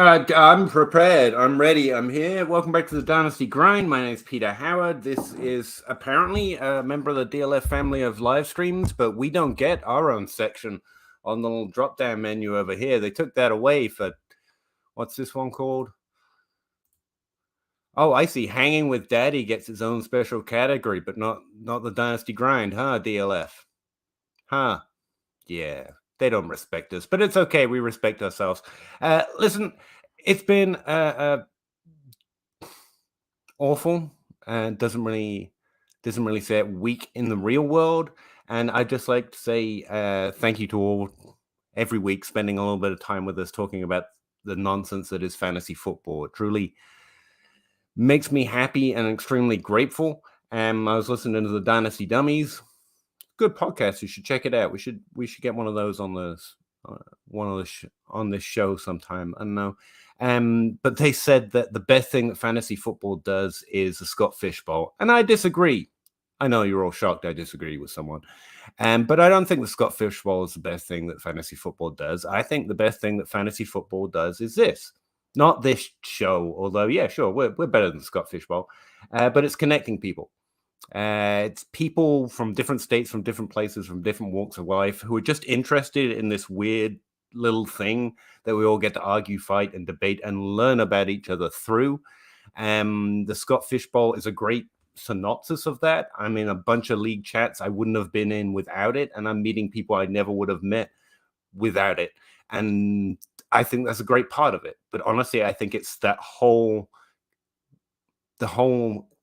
I'm prepared. I'm ready. I'm here. Welcome back to the Dynasty Grind. My name is Peter Howard. This is apparently a member of the DLF family of live streams, but we don't get our own section on the little drop-down menu over here. They took that away for, what's this one called? Oh, I see. Hanging with Daddy gets its own special category, but not the Dynasty Grind, huh, DLF? Huh. Yeah. They don't respect us, but it's okay. We respect ourselves. Listen, it's been awful and doesn't really say it week in the real world. And I'd just like to say thank you to all every week spending a little bit of time with us talking about the nonsense that is fantasy football. It truly makes me happy and extremely grateful. I was listening to the Dynasty Dummies. Good podcast. You should check it out. We should get one of those on on this show sometime. I don't know. But they said that the best thing that fantasy football does is the Scott Fish Bowl, and I disagree. I know you're all shocked. I disagree with someone, but I don't think the Scott Fish Bowl is the best thing that fantasy football does. I think the best thing that fantasy football does is this. Not this show, although yeah, sure, we're better than the Scott Fish Bowl, but it's connecting people. It's people from different states, from different places, from different walks of life who are just interested in this weird little thing that we all get to argue, fight, and debate and learn about each other through. The Scott Fish Bowl is a great synopsis of that. I'm in a bunch of league chats I wouldn't have been in without it, and I'm meeting people I never would have met without it. And I think that's a great part of it. But honestly, I think it's the whole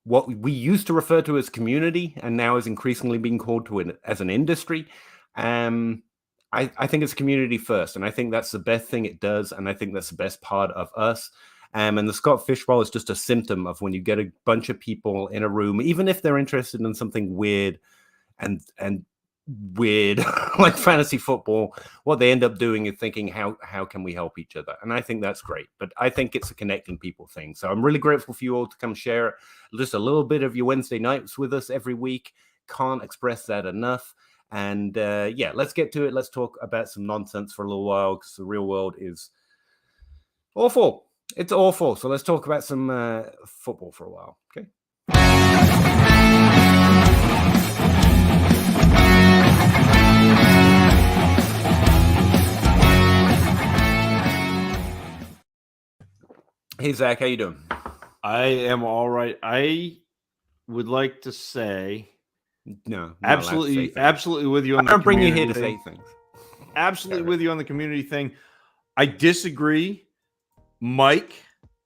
what we used to refer to as community and now is increasingly being called to it as an industry. I think it's community first, and I think that's the best thing it does, and I think that's the best part of us. And the Scott Fish Bowl is just a symptom of when you get a bunch of people in a room, even if they're interested in something weird and weird like fantasy football, what they end up doing is thinking, how can we help each other? And I think that's great. But I think it's a connecting people thing. So I'm really grateful for you all to come share just a little bit of your Wednesday nights with us every week. Can't express that enough. And yeah, let's get to it. Let's talk about some nonsense for a little while, because the real world is awful. It's awful. So let's talk about some football for a while. Okay. Hey, Zach, how you doing? I am all right. I would like to say no, absolutely with you on I don't bring you here to say things. Absolutely with you on the community thing. I disagree. Mike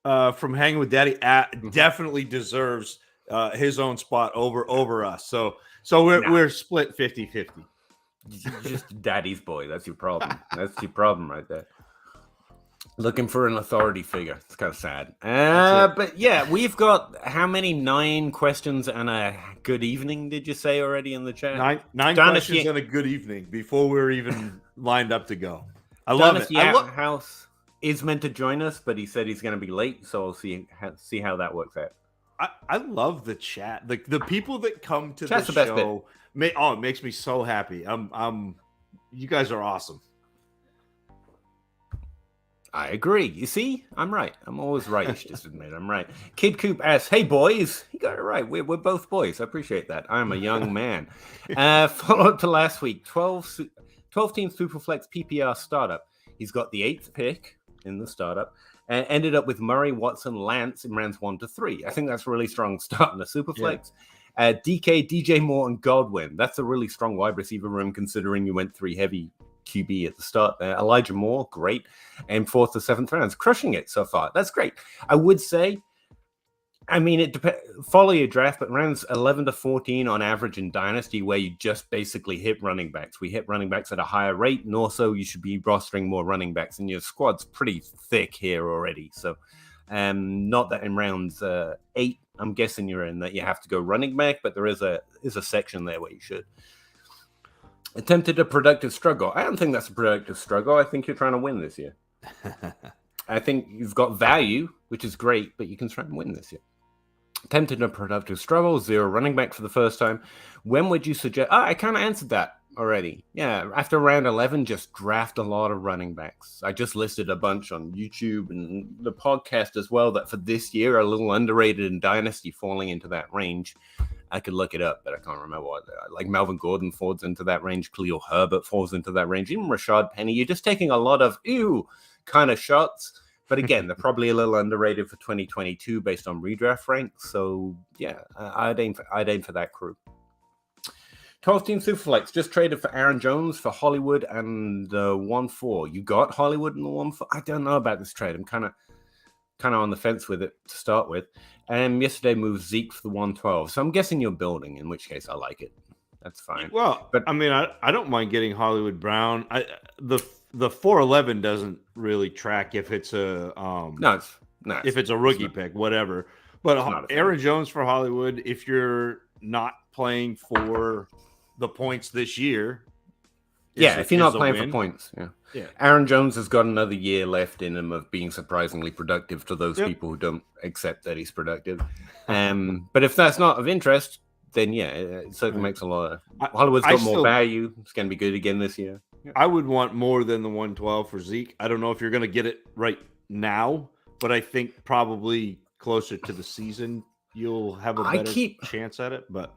from Hanging with Daddy definitely deserves his own spot over us. So we're split 50-50. Just Daddy's boy. That's your problem. That's your problem right there. Looking for an authority figure. It's kind of sad. But yeah, we've got how many? 9 questions and a good evening, did you say already in the chat? Nine questions and a good evening before we're even lined up to go. I love it. House is meant to join us, but he said he's going to be late, so we'll see how that works out. I love the chat. The people that come to the show. It makes me so happy. You guys are awesome. I agree. You see, I'm right. I'm always right. You should just admit I'm right. Kid Coop asks, "Hey boys," he got it right. We're both boys. I appreciate that. I'm a young man. Follow up to last week. 12 team Superflex PPR startup. He's got the 8th pick in the startup and ended up with Murray, Watson, Lance in rounds 1 to 3. I think that's a really strong start in the Superflex. Yeah. DK, DJ Moore, and Godwin. That's a really strong wide receiver room considering you went 3 heavy QB at the start there. Elijah Moore, great. And 4th to 7th rounds, crushing it so far. That's great. I would say, I mean, it depends. Follow your draft, but rounds 11 to 14 on average in Dynasty, where you just basically hit running backs. We hit running backs at a higher rate, and also you should be rostering more running backs, and your squad's pretty thick here already. So, not that in rounds 8, I'm guessing you're in that you have to go running back, but there is a section there where you should. Attempted a productive struggle. I don't think that's a productive struggle. I think you're trying to win this year. I think you've got value, which is great, but you can try and win this year. Attempted a productive struggle, 0 running back for the first time. When would you suggest? I kind of answered that. already. Yeah, after round 11, just draft a lot of running backs. I just listed a bunch on YouTube and the podcast as well that for this year are a little underrated in Dynasty, falling into that range. I could look it up, but I can't remember what. Like Melvin Gordon falls into that range. Khalil Herbert falls into that range. Even Rashad Penny. You're just taking a lot of kind of shots. But again, they're probably a little underrated for 2022 based on redraft ranks. So yeah, I'd aim for that crew. 12-team Superflex just traded for Aaron Jones for Hollywood and 1-4. You got Hollywood and the 1-4. I don't know about this trade. I'm kind of on the fence with it to start with. And yesterday moved Zeke for the 1-12. So I'm guessing you're building, in which case I like it. That's fine. Well, but I mean, I don't mind getting Hollywood Brown. The 4-11 doesn't really track if it's a if it's a rookie pick, whatever. But Aaron Jones for Hollywood, if you're not playing for the points this year, if you're not playing for points, yeah. Aaron Jones has got another year left in him of being surprisingly productive to those people who don't accept that he's productive. But if that's not of interest, then it certainly makes a lot of. Hollywood's got more value. It's going to be good again this year. I would want more than the 112 for Zeke. I don't know if you're going to get it right now, but I think probably closer to the season you'll have a better chance at it. But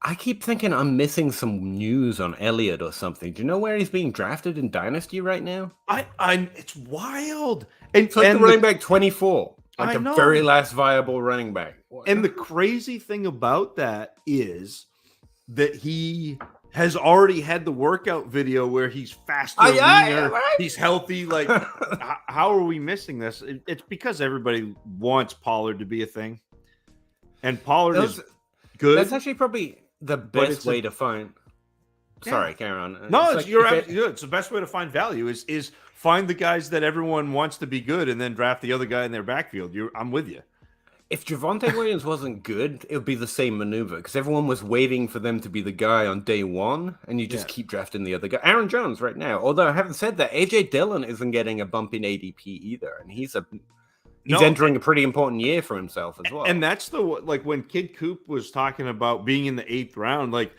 I keep thinking I'm missing some news on Elliott or something. Do you know where he's being drafted in Dynasty right now? It's wild. It's like the running back 24, like the very last viable running back. And the crazy thing about that is that he has already had the workout video where he's faster, leaner, he's healthy. Like, how are we missing this? It's because everybody wants Pollard to be a thing, and Pollard is good. That's actually probably the best way to find. Sorry, carry on. No, you're absolutely good. It's the best way to find value is find the guys that everyone wants to be good, and then draft the other guy in their backfield. I'm with you. If Javonte Williams wasn't good, it would be the same maneuver because everyone was waiting for them to be the guy on day one, and you just keep drafting the other guy. Aaron Jones right now. Although I haven't said that, AJ Dillon isn't getting a bump in ADP either, and he's entering a pretty important year for himself as well. And that's when Kid Coop was talking about being in the 8th round, like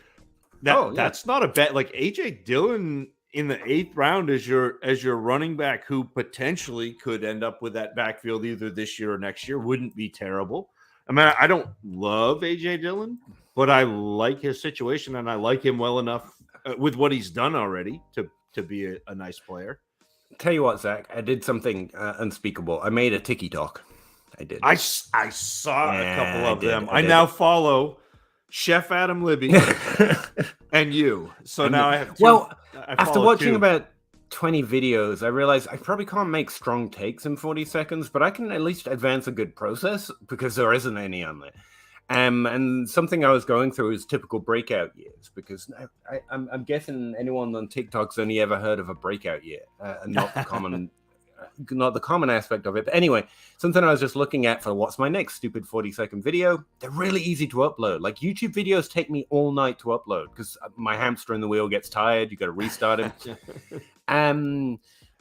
that's not a bet. Like AJ Dillon in the 8th round as your running back who potentially could end up with that backfield either this year or next year wouldn't be terrible. I mean, I don't love AJ Dillon, but I like his situation and I like him well enough with what he's done already to be a nice player. Tell you what, Zach, I did something unspeakable. I made a TikTok. I did. I saw a couple of them. I now follow Chef Adam Libby and you. So now I have two. Well, after watching about 20 videos, I realized I probably can't make strong takes in 40 seconds, but I can at least advance a good process because there isn't any on there. And something I was going through is typical breakout years because I'm guessing anyone on TikTok's only ever heard of a breakout year and not the common aspect of it. But anyway, something I was just looking at for what's my next stupid 40-second video. They're really easy to upload. Like YouTube videos take me all night to upload because my hamster in the wheel gets tired. You got to restart it.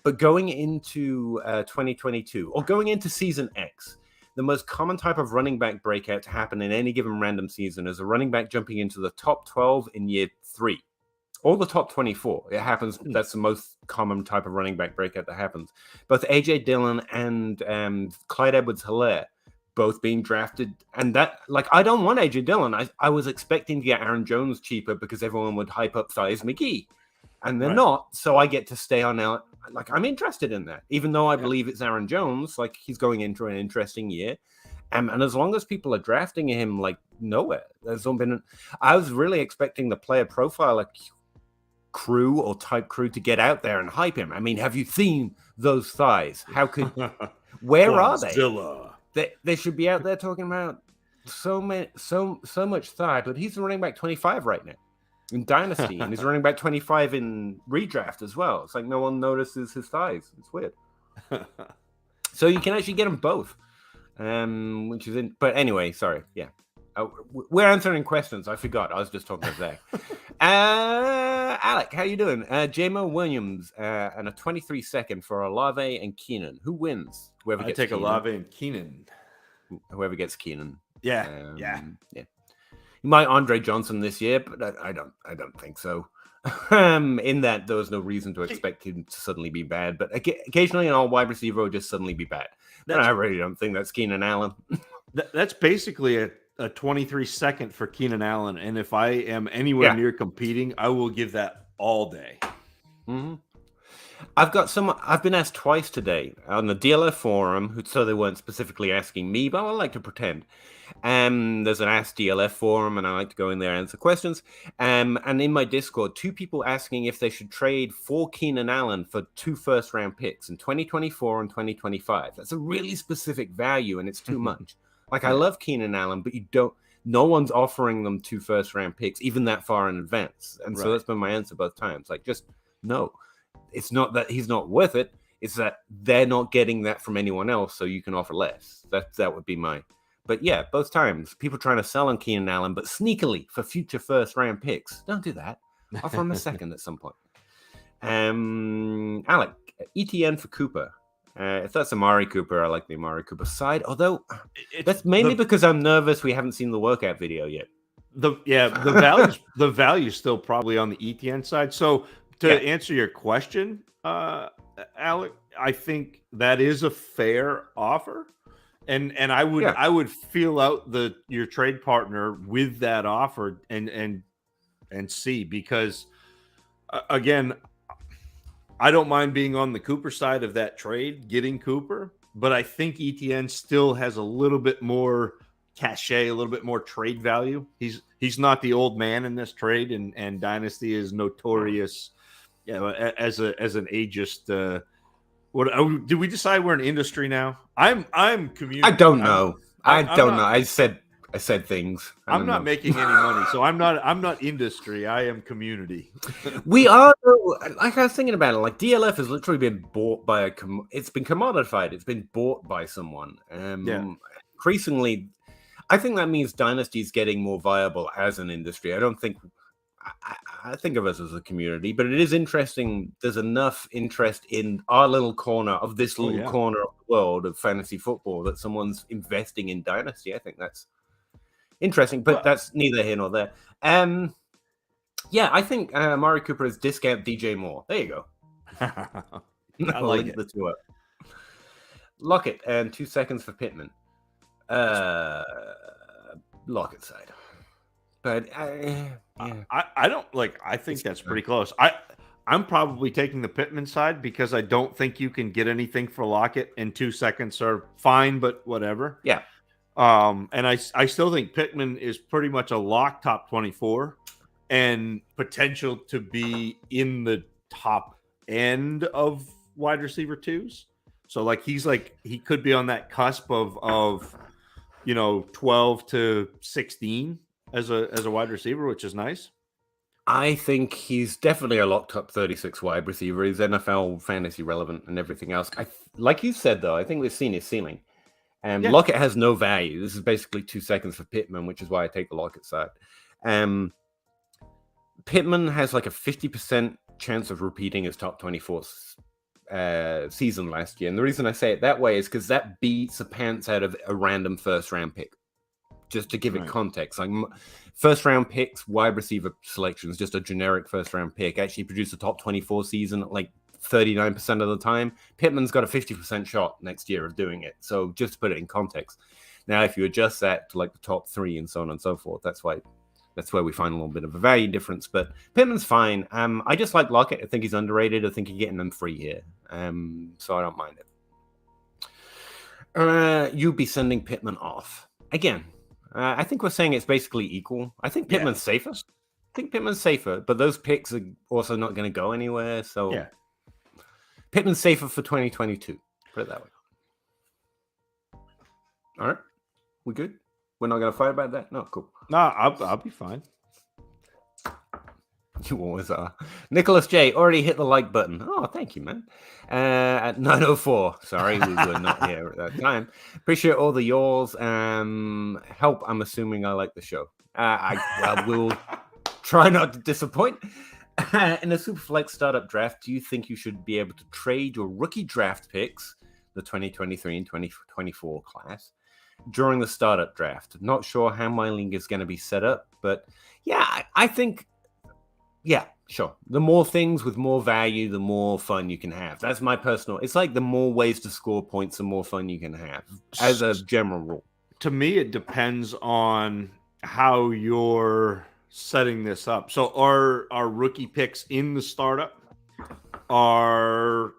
But going into 2022 or going into season X, the most common type of running back breakout to happen in any given random season is a running back jumping into the top 12 in year 3. Or the top 24. It happens. That's the most common type of running back breakout that happens. Both AJ Dillon and Clyde Edwards-Helaire both being drafted. And that, I don't want AJ Dillon. I was expecting to get Aaron Jones cheaper because everyone would hype up Thies McGee. And they're not. So I get to stay on out. I'm interested in that. Even though I believe it's Aaron Jones, he's going into an interesting year. And as long as people are drafting him nowhere, I was really expecting the player profile crew or type crew to get out there and hype him. I mean, have you seen those thighs? Where are they? They should be out there talking about so much thigh, but he's running back 25 right now in Dynasty, and he's running back 25 in redraft as well. It's like no one notices his thighs. It's weird. So you can actually get them both, which is in. But anyway, sorry. Yeah. We're answering questions. I forgot. I was just talking to Zach. Alec, how you doing? J-Mo Williams and a 23-second for Olave and Keenan. Who wins? Whoever gets Keenan. Olave and Keenan. Whoever gets Keenan. Yeah. He might Andre Johnson this year, but I don't think so. In that there was no reason to expect him to suddenly be bad, but occasionally an all wide receiver will just suddenly be bad. And I really don't think that's Keenan Allen. That's basically a 23 second for Keenan Allen, and if I am anywhere near competing, I will give that all day. Mm-hmm. I've been asked twice today on the DLF forum, so they weren't specifically asking me, but I like to pretend. There's an Ask DLF forum, and I like to go in there and answer questions. And in my Discord, 2 people asking if they should trade for Keenan Allen for 2 first-round picks in 2024 and 2025. That's a really specific value, and it's too much. Like, I love Keenan Allen, but no one's offering them 2 first-round picks, even that far in advance. And so that's been my answer both times. Like, just no. It's not that he's not worth it. It's that they're not getting that from anyone else, so you can offer less. That would be my... But yeah, both times, people trying to sell on Keenan Allen, but sneakily for future first-round picks. Don't do that. Offer him a second at some point. Alec, ETN for Cooper. If that's Amari Cooper, I like the Amari Cooper side. Although, that's mainly because I'm nervous we haven't seen the workout video yet. The value's still probably on the ETN side. So to answer your question, Alec, I think that is a fair offer. And I would feel out your trade partner with that offer and see, because again, I don't mind being on the Cooper side of that trade, getting Cooper, but I think ETN still has a little bit more cachet, a little bit more trade value. He's not the old man in this trade, and Dynasty is notorious, as an ageist. What did we decide we're an industry now? I'm community. I don't know. I don't know. I said things. I'm not making any money, so I'm not industry. I am community. We are, like, I was thinking about it. Like, DLF has literally been bought by it's been commodified. It's been bought by someone. Increasingly, I think that means Dynasty is getting more viable as an industry. I think of us as a community, but it is interesting. There's enough interest in our little corner of this little corner of the world of fantasy football that someone's investing in Dynasty. I think that's interesting, but that's neither here nor there. I think Amari Cooper is discount DJ Moore. There you go. I like it. The 2 up. Lockett and 2 seconds for Pittman. Lockett side. But I don't like. I think that's pretty close. I'm probably taking the Pittman side because I don't think you can get anything for Lockett, and 2 seconds are fine, but whatever. Yeah. And I still think Pittman is pretty much a lock top 24 and potential to be in the top end of wide receiver 2s. So like he could be on that cusp of 12 to 16. As a wide receiver, which is nice. I think he's definitely a locked up 36 wide receiver. He's NFL fantasy relevant and everything else. Like you said, though, I think we've seen his ceiling. Lockett has no value. This is basically 2 seconds for Pittman, which is why I take the Lockett side. Pittman has like a 50% chance of repeating his top 24 season last year. And the reason I say it that way is because that beats the pants out of a random first-round pick. Just to give it context, like first round picks, wide receiver selections, just a generic first round pick actually produced a top 24 season at like 39% of the time. Pittman's got a 50% shot next year of doing it. So just to put it in context. Now, if you adjust that to like the top 3 and so on and so forth, that's where we find a little bit of a value difference. But Pittman's fine. I just like Lockett. I think he's underrated. I think you're getting them free here. So I don't mind it. You'd be sending Pittman off again. I think we're saying it's basically equal. I think Pittman's safer. But those picks are also not going to go anywhere. So Pittman's safer for 2022. Put it that way. All right. We good? We're not going to fight about that? No, cool. No, I'll be fine. You always are. Nicholas J. already hit the like button. Oh, thank you, man. At 9:04. Sorry, we were not here at that time. Appreciate all the yours. Help. I'm assuming I like the show. I will try not to disappoint. In a Superflex startup draft, do you think you should be able to trade your rookie draft picks, the 2023 and 2024 class, during the startup draft. Not sure how my league is going to be set up, but yeah, I think, yeah, sure. The more things with more value, the more fun you can have. That's my personal. It's like the more ways to score points, the more fun you can have, as a general rule. To me, it depends on how you're setting this up. So our rookie picks in the startup are,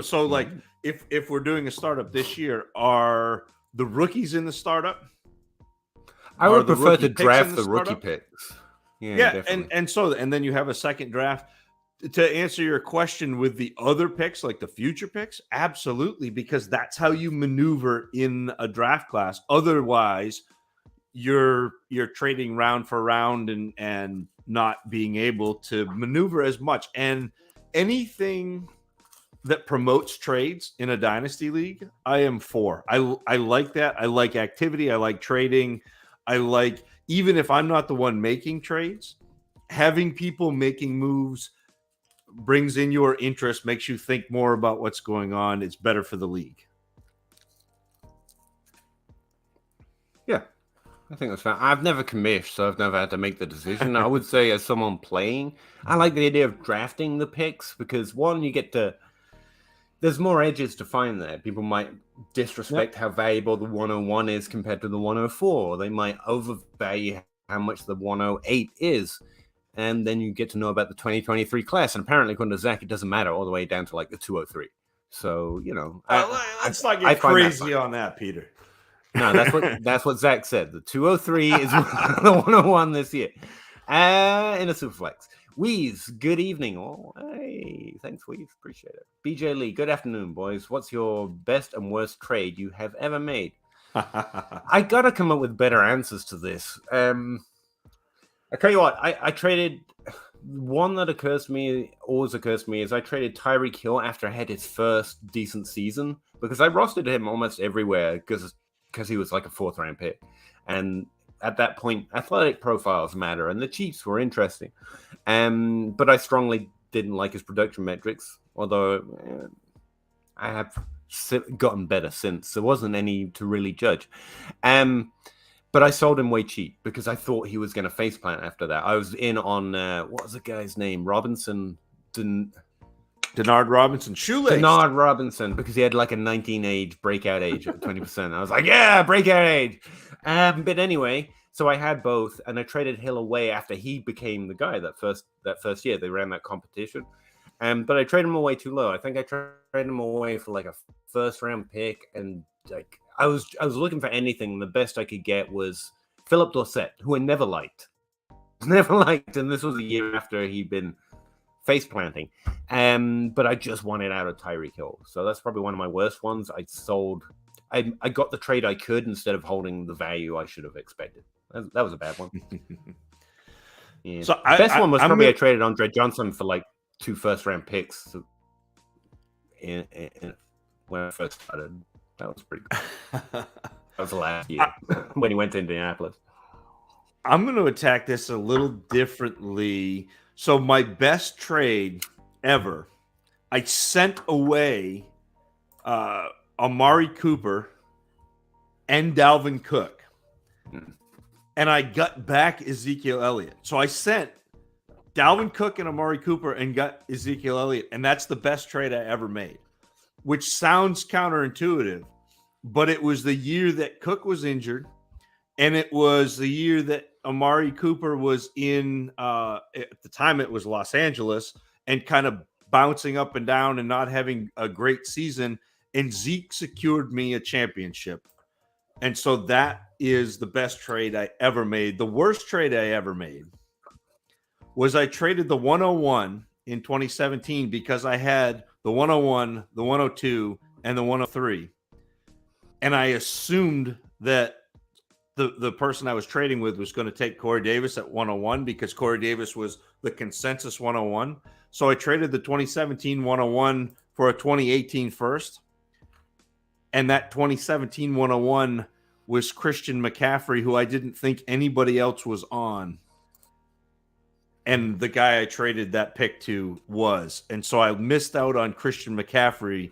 so like if we're doing a startup this year, are the rookies in the startup? I would prefer to draft the rookie picks. Yeah, and then you have a second draft. To answer your question with the other picks, like the future picks, absolutely, because that's how you maneuver in a draft class. Otherwise, you're trading round for round and not being able to maneuver as much. And anything that promotes trades in a dynasty league, I am for. I like that. I like activity. I like trading. I like, even if I'm not the one making trades, having people making moves brings in your interest, makes you think more about what's going on. It's better for the league. Yeah, I think that's fair. I've never commissioned, so I've never had to make the decision. I would say, as someone playing, I like the idea of drafting the picks because, one, you get to, there's more edges to find there. People might disrespect how valuable the 101 is compared to the 104. They might overvalue how much the 108 is. And then you get to know about the 2023 class. And apparently, according to Zach, it doesn't matter all the way down to like the 203. So, let's not get crazy on that, Peter. No, that's what Zach said. The 203 is the 101 this year. In a Superflex. Weez, good evening. Oh, hey, thanks, Weez. Appreciate it. BJ Lee, good afternoon, boys. What's your best and worst trade you have ever made? I got to come up with better answers to this. I tell you what, I traded, one that always occurs to me is I traded Tyreek Hill after I had his first decent season because I rostered him almost everywhere because he was like a 4th round pick. And at that point, athletic profiles matter and the Chiefs were interesting. But I strongly didn't like his production metrics, although I have gotten better since. There wasn't any to really judge. But I sold him way cheap because I thought he was going to faceplant after that. I was in on, what was the guy's name? Denard Robinson. Shoelace. Denard Robinson, because he had like a 19 age breakout age at 20%. I was like, yeah, breakout age. But anyway, so I had both, and I traded Hill away after he became the guy that first year. They ran that competition. But I traded him away too low. I think I traded him away for like a 1st round pick, and like I was looking for anything. The best I could get was Philip Dorsett, who I never liked. And this was a year after he'd been face planting. But I just wanted out of Tyreek Hill. So that's probably one of my worst ones. I got the trade I could instead of holding the value I should have expected. That was a bad one. Yeah. So the best one was I traded Andre Johnson for like 2 1st round picks in when I first started. That was pretty cool. That was the last year when he went to Indianapolis. I'm going to attack this a little differently. So my best trade ever, I sent away Amari Cooper and Dalvin Cook. And I got back Ezekiel Elliott. So I sent Dalvin Cook and Amari Cooper and got Ezekiel Elliott. And that's the best trade I ever made, which sounds counterintuitive, but it was the year that Cook was injured. And it was the year that Amari Cooper was in, at the time it was Los Angeles, and kind of bouncing up and down and not having a great season. And Zeke secured me a championship. And so that is the best trade I ever made. The worst trade I ever made was I traded the 101 in 2017 because I had the 101, the 102, and the 103. And I assumed that the person I was trading with was going to take Corey Davis at 101 because Corey Davis was the consensus 101. So I traded the 2017 101 for a 2018 first. And that 2017 101 was Christian McCaffrey, who I didn't think anybody else was on. And the guy I traded that pick to was. And so I missed out on Christian McCaffrey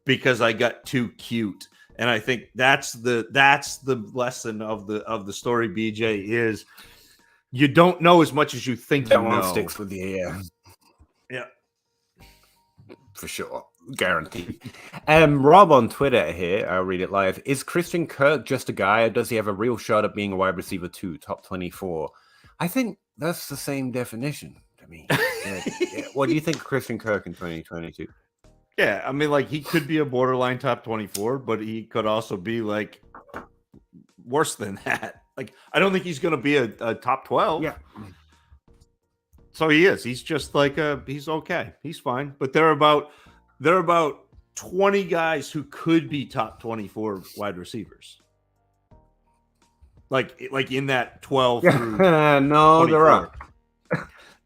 because I got too cute. And I think that's the lesson of the story, BJ, is you don't know as much as you think you know. Sticks with you, yeah. For sure. Guaranteed. Rob on Twitter here, I'll read it live. Is Christian Kirk just a guy, or does he have a real shot at being a wide receiver 2, top 24? I think that's the same definition to me. What do you think of Christian Kirk in 2022? Yeah, I mean, like, he could be a borderline top 24, but he could also be like worse than that. Like, I don't think he's going to be a top 12. Yeah. So he is. He's just like he's okay. He's fine. But there are about 20 guys who could be top 24 wide receivers. Like in that 12 through no, 24. There are.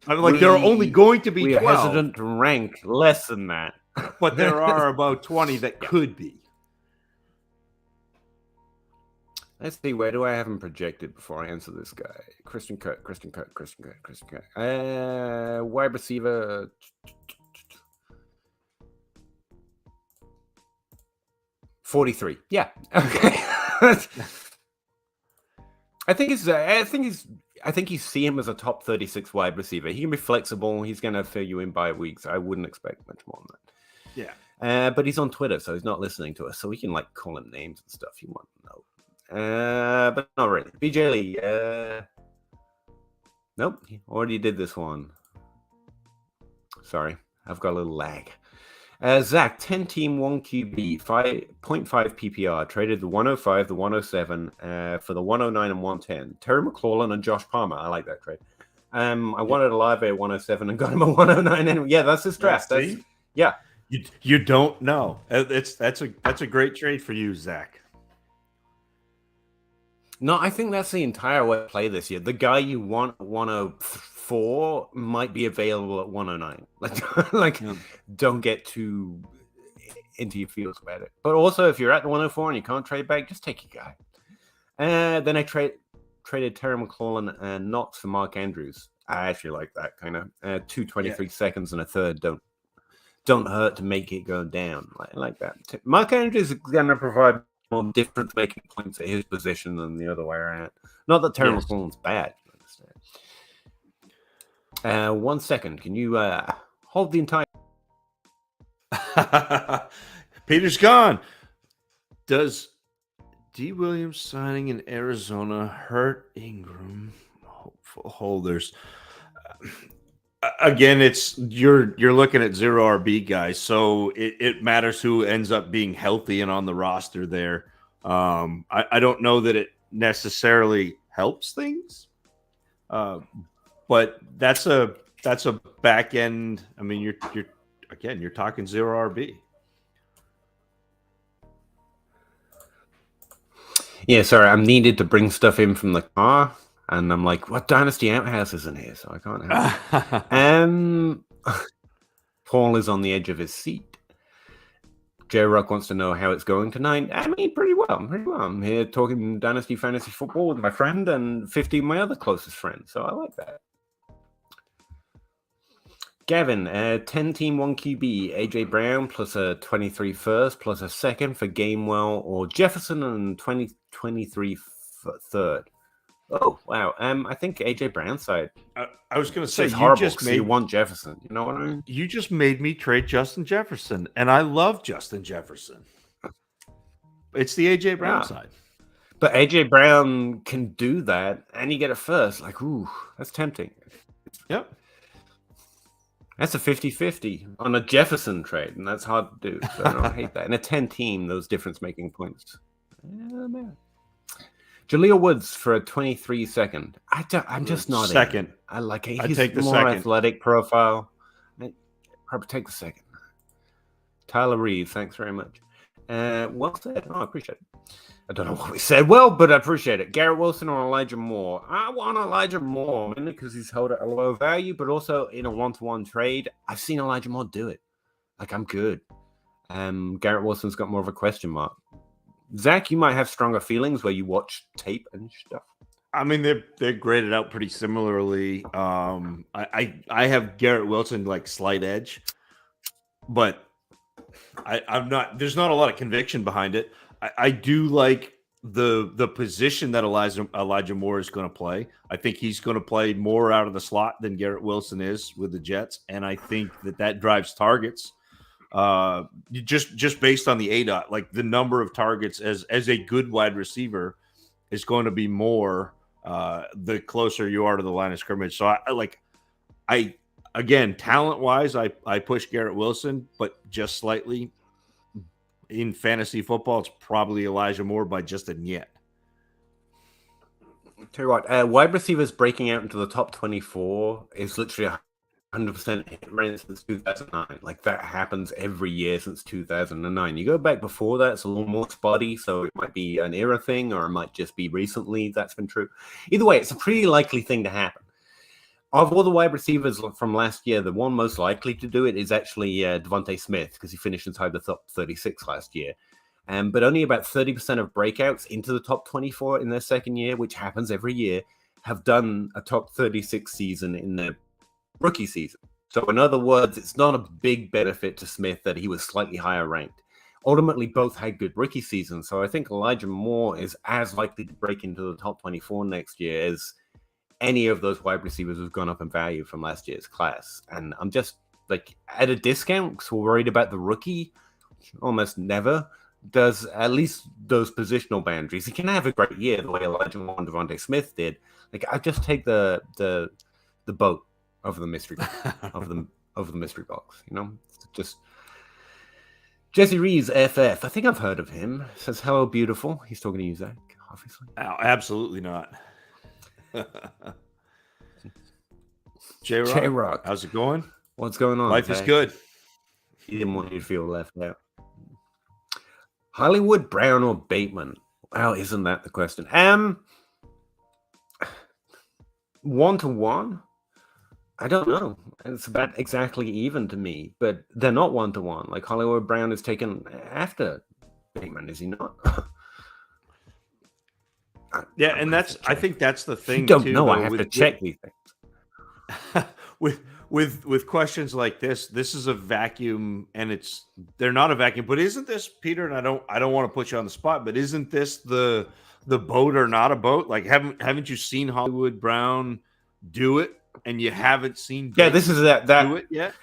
I mean, like, there are only going to be 12. We are hesitant to rank less than that. But there are about 20 that could be. Let's see, where do I have him projected before I answer this guy? Christian Kirk. Wide receiver. $43. Yeah. Okay. I think you see him as a top 36 wide receiver. He can be flexible. He's going to fill you in by weeks. I wouldn't expect much more than that. Yeah. But he's on Twitter, so he's not listening to us. So we can like call him names and stuff. You want to know. But not really. BJ Lee. Nope. He already did this one. Sorry. I've got a little lag. Zach, 10-team, 1 QB, 5.5 PPR, traded the 105, the 107 for the 109 and 110. Terry McLaurin and Josh Palmer. I like that trade. I wanted Olave at 107 and got him at 109. And yeah, that's his draft. Yeah. You don't know. That's a great trade for you, Zach. No, I think that's the entire way to play this year. The guy you want at 104 might be available at 109. Don't get too into your feels about it. But also, if you're at the 104 and you can't trade back, just take your guy. Then I traded Terry McLaurin and Knox for Mark Andrews. I actually like that kind of 223 seconds and a third. Don't hurt to make it go down. I like that. Mark Andrews is going to provide more difference making points at his position than the other way around. Not that Terry McLaurin's bad. 1 second. Can you hold the entire... Peter's gone. Does D. Williams signing in Arizona hurt Ingram holders? Again, it's you're looking at 0 RB guys, so it matters who ends up being healthy and on the roster there. I don't know that it necessarily helps things, but that's a back end. I mean, you're talking 0 RB. Yeah, sorry, I'm needed to bring stuff in from the car. And I'm like, what Dynasty Outhouse isn't here, so I can't help it. Paul is on the edge of his seat. Joe Rock wants to know how it's going tonight. I mean, pretty well. I'm here talking Dynasty Fantasy Football with my friend and 50 of my other closest friends, so I like that. Gavin, 10-team, 1 QB, AJ Brown plus a 23 first plus a second for Gainwell or Jefferson and 2023 third. Oh, wow. I think AJ Brown's side. I was going to say, you want Jefferson. You know what I mean? You just made me trade Justin Jefferson, and I love Justin Jefferson. It's the AJ Brown side. But AJ Brown can do that, and you get it first. Like, ooh, that's tempting. Yep. That's a 50-50 on a Jefferson trade, and that's hard to do. So I don't hate that. In a 10-team, those difference-making points. Yeah, man. Jaleel Woods for a 23 second. I'm just not second. In. I like it. He's take the more second. Athletic profile. Probably take the second. Tyler Reed, thanks very much. Well said. Oh, I appreciate it. I don't know what we said well, but I appreciate it. Garrett Wilson or Elijah Moore? I want Elijah Moore because he's held at a low value, but also in a one-to-one trade, I've seen Elijah Moore do it. Like, I'm good. Garrett Wilson's got more of a question mark. Zach, you might have stronger feelings where you watch tape and stuff. I mean, they're graded out pretty similarly. I have Garrett Wilson like slight edge, but I'm not. There's not a lot of conviction behind it. I do like the position that Elijah Moore is going to play. I think he's going to play more out of the slot than Garrett Wilson is with the Jets, and I think that drives targets. Just based on the ADOT, like the number of targets as a good wide receiver is going to be more the closer you are to the line of scrimmage. So I again, talent wise, I push Garrett Wilson, but just slightly. In fantasy football, it's probably Elijah Moore by just a yet. Tell you what, wide receivers breaking out into the top 24 is literally 100% hit rate since 2009. Like that happens every year since 2009. You go back before that, it's a little more spotty, so it might be an era thing, or it might just be recently that's been true. Either way, it's a pretty likely thing to happen. Of all the wide receivers from last year, the one most likely to do it is actually Devontae Smith, because he finished inside the top 36 last year. But only about 30% of breakouts into the top 24 in their second year, which happens every year, have done a top 36 season in their rookie season. So in other words, it's not a big benefit to Smith that he was slightly higher ranked. Ultimately, both had good rookie seasons. So I think Elijah Moore is as likely to break into the top 24 next year as any of those wide receivers who've gone up in value from last year's class. And I'm just like at a discount because we're worried about the rookie, which almost never does at least those positional boundaries. He can have a great year the way Elijah Moore and Devontae Smith did. Like I just take the boat over the mystery over the mystery box, you know? Just Jesse Reeves FF. I think I've heard of him. Says hello, beautiful. He's talking to you, Zach, obviously. Oh, absolutely not. J-Rock. How's it going? What's going on? Life is good. He didn't want you to feel left out. Hollywood Brown or Bateman? Well, isn't that the question? 1-to-1? I don't know. It's about exactly even to me, but they're not 1-to-1. Like Hollywood Brown is taken after Bateman, is he not? Yeah, and I think that's the thing. You don't know. I have to check these things. with questions like this is a vacuum, and they're not a vacuum. But isn't this, Peter? And I don't want to put you on the spot, but isn't this the boat or not a boat? Like haven't you seen Hollywood Brown do it, and you haven't seen this is that do it yet?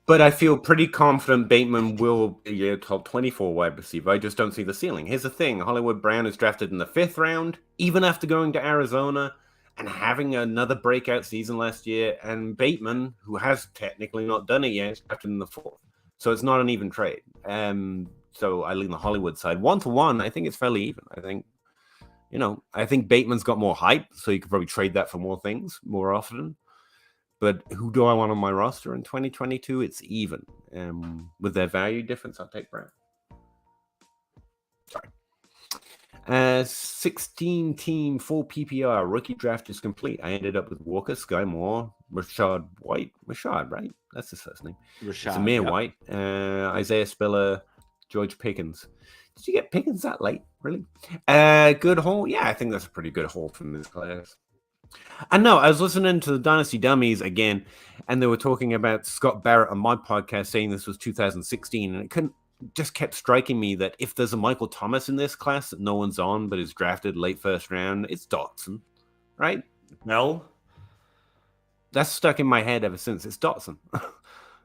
But I feel pretty confident Bateman will be a top 24 wide receiver. I just don't see the ceiling. Here's the thing. Hollywood Brown is drafted in the 5th round, even after going to Arizona and having another breakout season last year. And Bateman, who has technically not done it yet, is drafted in the 4th. So it's not an even trade. So I lean the Hollywood side. 1-to-1, I think it's fairly even. I think Bateman's got more hype, so you could probably trade that for more things more often. But who do I want on my roster in 2022? It's even. With their value difference, I'll take Brown. Sorry. 16-team full PPR rookie draft is complete. I ended up with Walker, Sky Moore, Rashad White. Rashad, right? That's his first name. Rashad. Zamir White, Isaiah Spiller, George Pickens. Did you get Pickens that late? Really? Good haul? Yeah, I think that's a pretty good haul from this class. And no, I was listening to the Dynasty Dummies again, and they were talking about Scott Barrett on my podcast, saying this was 2016, and it just kept striking me that if there's a Michael Thomas in this class that no one's on but is drafted late 1st round, it's Dotson, right? Bell? That's stuck in my head ever since. It's Dotson.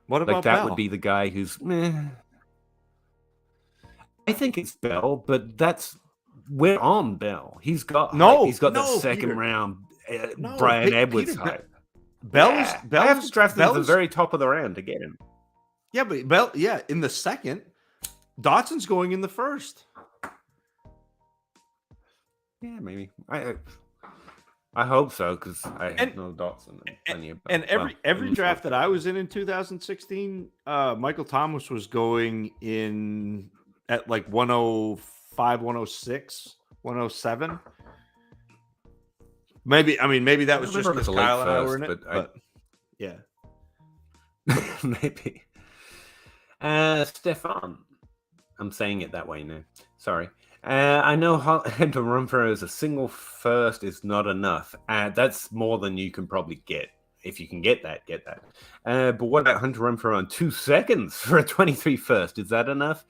What about that Bell? Would be the guy who's I think it's Bell, but we're on Bell. He's got that second round Brian Edwards hype. Bell I have to draft him at the very top of the round to get him. Yeah, but Bell, in the 2nd. Dotson's going in the 1st. Yeah, maybe. I hope so, because I know Dotson. And every draft that I was in 2016, Michael Thomas was going in at like 105, 106, 107. Maybe that was just because Kyle and I were in it. But yeah. Maybe. Stefan. I'm saying it that way now. Sorry. I know to run for as a single first is not enough. That's more than you can probably get. If you can get that, get that. But what about Hunter Renfrow on 2 seconds for a 23 first? Is that enough?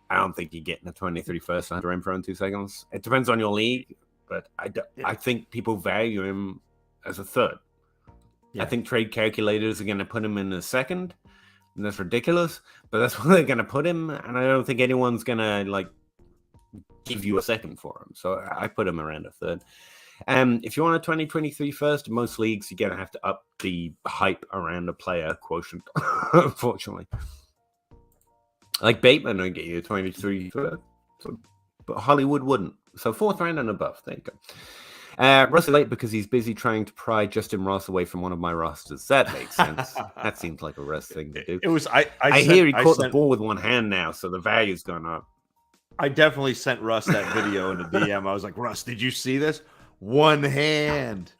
I don't think you're getting a 23 first under him for in 2 seconds. It depends on your league, but I think people value him as a third. Yeah. I think trade calculators are going to put him in a second, and that's ridiculous, but that's where they're going to put him, and I don't think anyone's going to like give you a second for him. So I put him around a third. If you want a 2023 first, in most leagues, you're going to have to up the hype around a player quotient, unfortunately. Like Bateman would get you a 23 first, but Hollywood wouldn't. So 4th round and above. There you go. Russell late because he's busy trying to pry Justin Ross away from one of my rosters. That makes sense. That seems like a Russ thing to do. It was. I hear he caught the ball with one hand now, so the value's gone up. I definitely sent Russ that video in a DM. I was like, Russ, did you see this? One hand.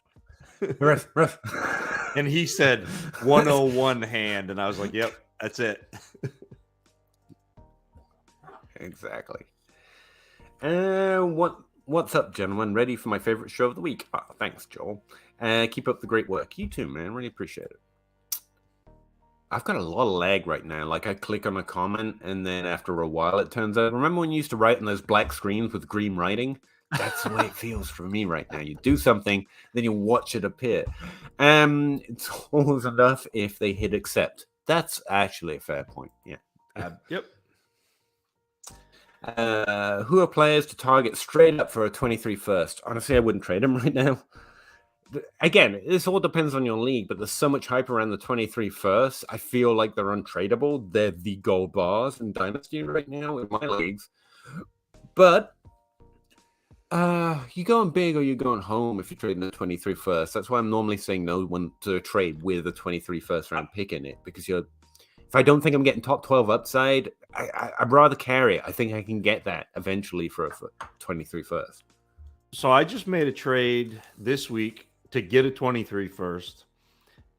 Russ. And he said 101 hand, and I was like, yep, that's it. Exactly. What's up, gentlemen? Ready for my favorite show of the week? Oh, thanks, Joel. Keep up the great work. You too, man. Really appreciate it. I've got a lot of lag right now. Like I click on a comment, and then after a while, it turns out. Remember when you used to write on those black screens with green writing? That's the way it feels for me right now. You do something, then you watch it appear. It's always enough if they hit accept. That's actually a fair point. Yeah. Yep. Who are players to target straight up for a 23 first? Honestly, I wouldn't trade them right now. Again, this all depends on your league, but there's so much hype around the 23 first. I feel like they're untradeable. They're the gold bars in Dynasty right now in my leagues. But you going big or you going home if you're trading the 23 first. That's why I'm normally saying no one to trade with a 23 first round pick in it, because if I don't think I'm getting top 12 upside, I'd rather carry it. I think I can get that eventually for 23 first. So I just made a trade this week to get a 23 first,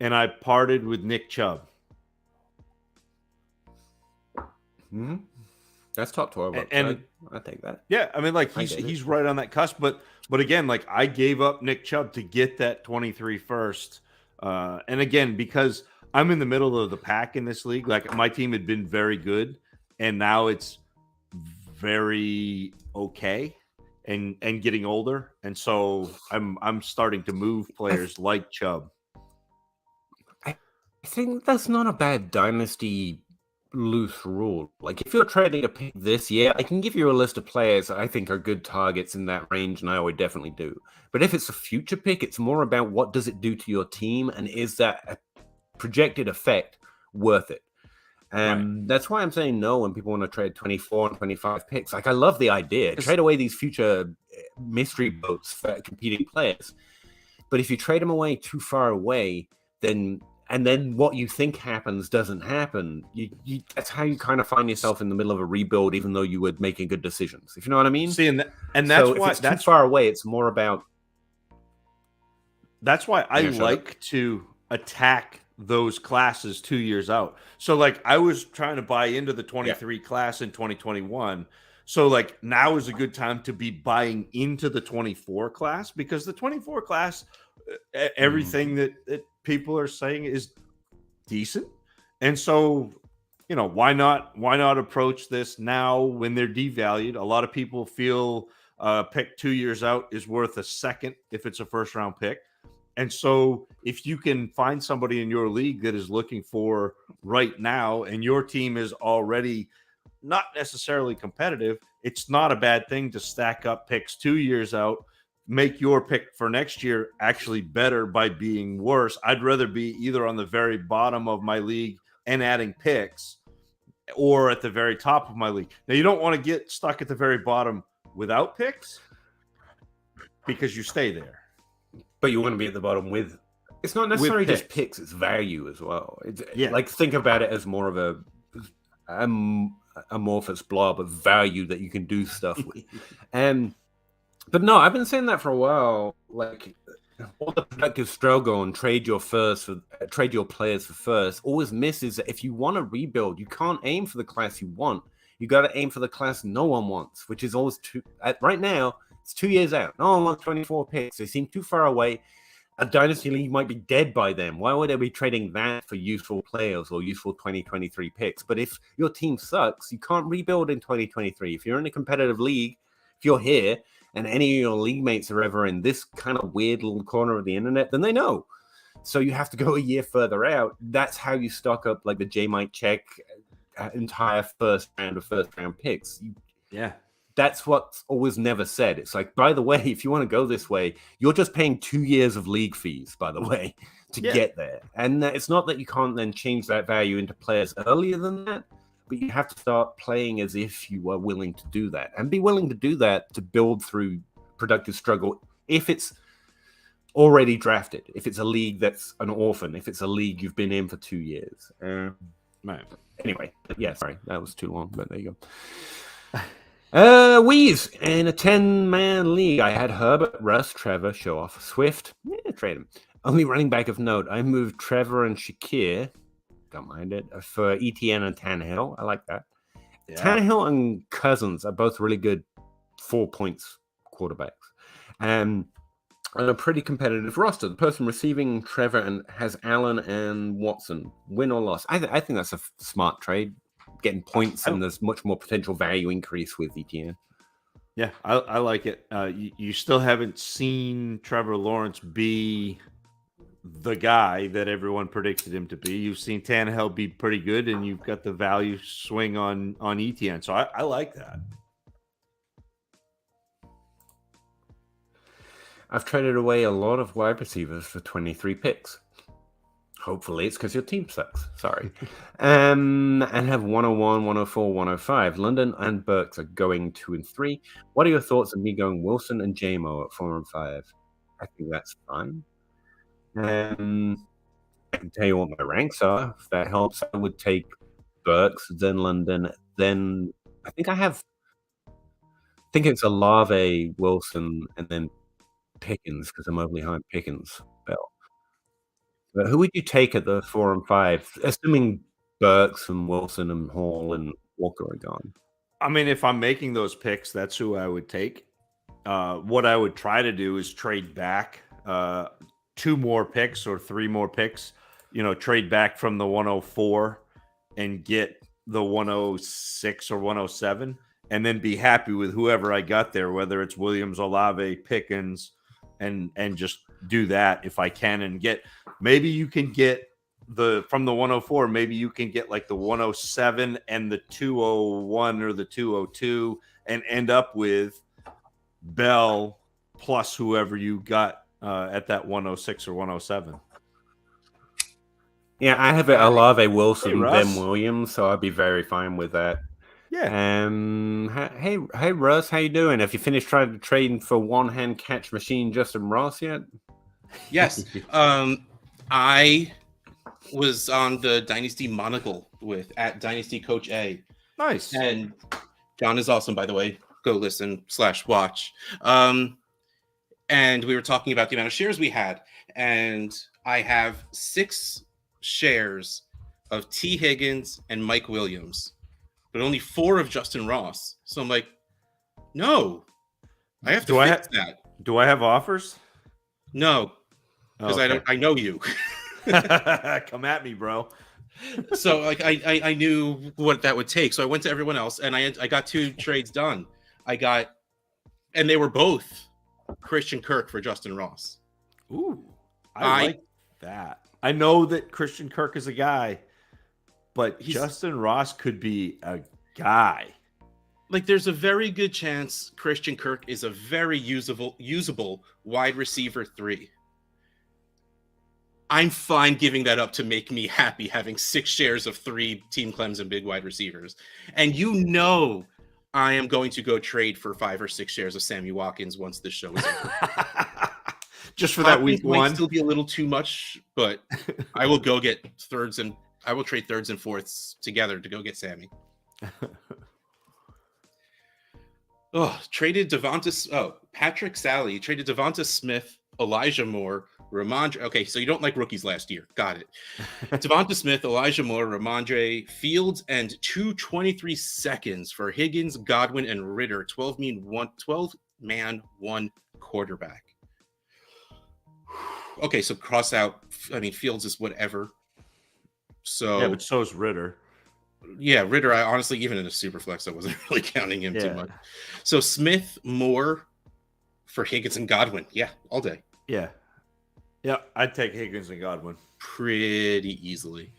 and I parted with Nick Chubb. Mm-hmm. That's top 12 upside. And I take that. Yeah, I mean, like he's right on that cusp. But again, like I gave up Nick Chubb to get that 23 first. And again, because I'm in the middle of the pack in this league. Like my team had been very good, and now it's very okay and getting older. And so I'm starting to move players like Chubb. I think that's not a bad dynasty loose rule. Like if you're trading a pick this year, I can give you a list of players that I think are good targets in that range, and I would definitely do. But if it's a future pick, it's more about what does it do to your team, and is that a projected effect worth it? That's why I'm saying no when people want to trade 24 and 25 picks. Like I love the idea, trade away these future mystery boats for competing players, but if you trade them away too far away, then what you think happens doesn't happen, that's how you kind of find yourself in the middle of a rebuild, even though you were making good decisions, if you know what I mean. See, and that's so why if it's too far away, it's more about. That's why I like to attack those classes 2 years out. So like I was trying to buy into the 23 class in 2021. So like now is a good time to be buying into the 24 class, because the 24 class, everything that people are saying is decent. And so, why not approach this now when they're devalued? A lot of people feel pick 2 years out is worth a second if it's a first round pick. And so if you can find somebody in your league that is looking for right now, and your team is already not necessarily competitive, it's not a bad thing to stack up picks 2 years out, make your pick for next year actually better by being worse. I'd rather be either on the very bottom of my league and adding picks, or at the very top of my league. Now, you don't want to get stuck at the very bottom without picks, because you stay there. But you want to be at the bottom with. It's not necessarily just picks; it's value as well. Like think about it as more of a amorphous blob of value that you can do stuff with. But no, I've been saying that for a while. Like all the productive struggle and trade your players for first always misses that if you want to rebuild, you can't aim for the class you want. You got to aim for the class no one wants, which is always right now. It's 2 years out. No one wants 24 picks. They seem too far away. a dynasty league might be dead by then. Why would they be trading that for useful players or useful 2023 picks? But if your team sucks, you can't rebuild in 2023. If you're in a competitive league, if you're here and any of your league mates are ever in this kind of weird little corner of the internet, then they know. So you have to go a year further out. That's how you stock up like the J might check entire first round picks. Yeah. That's what's always never said. It's like, by the way, if you want to go this way, you're just paying 2 years of league fees, by the way, to get there. And it's not that you can't then change that value into players earlier than that, but you have to start playing as if you are willing to do that and be willing to do that to build through productive struggle. If it's already drafted, if it's a league that's an orphan, if it's a league you've been in for 2 years. Right. Anyway, yeah, sorry, that was too long, but there you go. Wheeze, in a 10-man league, I had Herbert, Russ, Trevor, show off, Swift, trade him. Only running back of note, I moved Trevor and Shakir, don't mind it, for ETN and Tannehill. I like that. Yeah. Tannehill and Cousins are both really good 4 points quarterbacks. And a pretty competitive roster. The person receiving Trevor and has Allen and Watson, win or loss. I think that's a smart trade. Getting points and there's much more potential value increase with ETN. Yeah, I like it. You still haven't seen Trevor Lawrence be the guy that everyone predicted him to be. You've seen Tannehill be pretty good, and you've got the value swing on ETN. So I like that. I've traded away a lot of wide receivers for 23 picks. Hopefully it's because your team sucks. Sorry. And have 101, 104, 105. London and Burks are going 2 and 3. What are your thoughts on me going Wilson and JMO at 4 and 5? I think that's fine. I can tell you what my ranks are. If that helps, I would take Burks, then London, then I think it's Olave, Wilson, and then Pickens, because I'm overly high on Pickens. Bell. But who would you take at the 4 and 5, assuming Burks and Wilson and Hall and Walker are gone? I mean, if I'm making those picks, that's who I would take. What I would try to do is trade back 2 more picks or 3 more picks. Trade back from the 104 and get the 106 or 107, and then be happy with whoever I got there, whether it's Williams, Olave, Pickens, and just do that if I can, and maybe you can get from the 104, maybe you can get like the 107 and the 201 or the 202 and end up with Bell plus whoever you got at that 106 or 107. Yeah, I have it Olave, Wilson, then Williams, so I'd be very fine with that. Yeah. Hey, Russ, how you doing? Have you finished trying to trade for one-hand catch machine Justin Ross yet? Yes. I was on the Dynasty Monocle with at Dynasty Coach A. Nice. And John is awesome, by the way. Go listen /watch. And we were talking about the amount of shares we had. And I have 6 shares of T. Higgins and Mike Williams, but only 4 of Justin Ross. So I'm like, no, I have to fix that. Do I have offers? No, because I know you. Come at me, bro. So like I knew what that would take. So I went to everyone else and I got 2 trades done. And they were both Christian Kirk for Justin Ross. Ooh, I like that. I know that Christian Kirk is a guy, but Justin Ross could be a guy. Like, there's a very good chance Christian Kirk is a very usable wide receiver 3. I'm fine giving that up to make me happy, having 6 shares of 3 team clems and big wide receivers. And I am going to go trade for 5 or 6 shares of Sammy Watkins once this show is over. Just for that week one. Might still be a little too much, but I will go get I will trade thirds and fourths together to go get Sammy. Patrick Sally traded Devonta Smith, Elijah Moore, Ramondre. Okay, so you don't like rookies last year. Got it. Devonta Smith, Elijah Moore, Ramondre, Fields, and 223 seconds for Higgins, Godwin, and Ritter. 12-man, 1 quarterback. okay, so cross out. I mean, Fields is whatever. So Yeah, but so is Ritter. Yeah, Ritter. I honestly, even in a super flex, I wasn't really counting him too Yeah. much. So Smith, Moore for Higgins and Godwin. Yeah, all day. Yeah. Yeah, I'd take Higgins and Godwin. Pretty easily.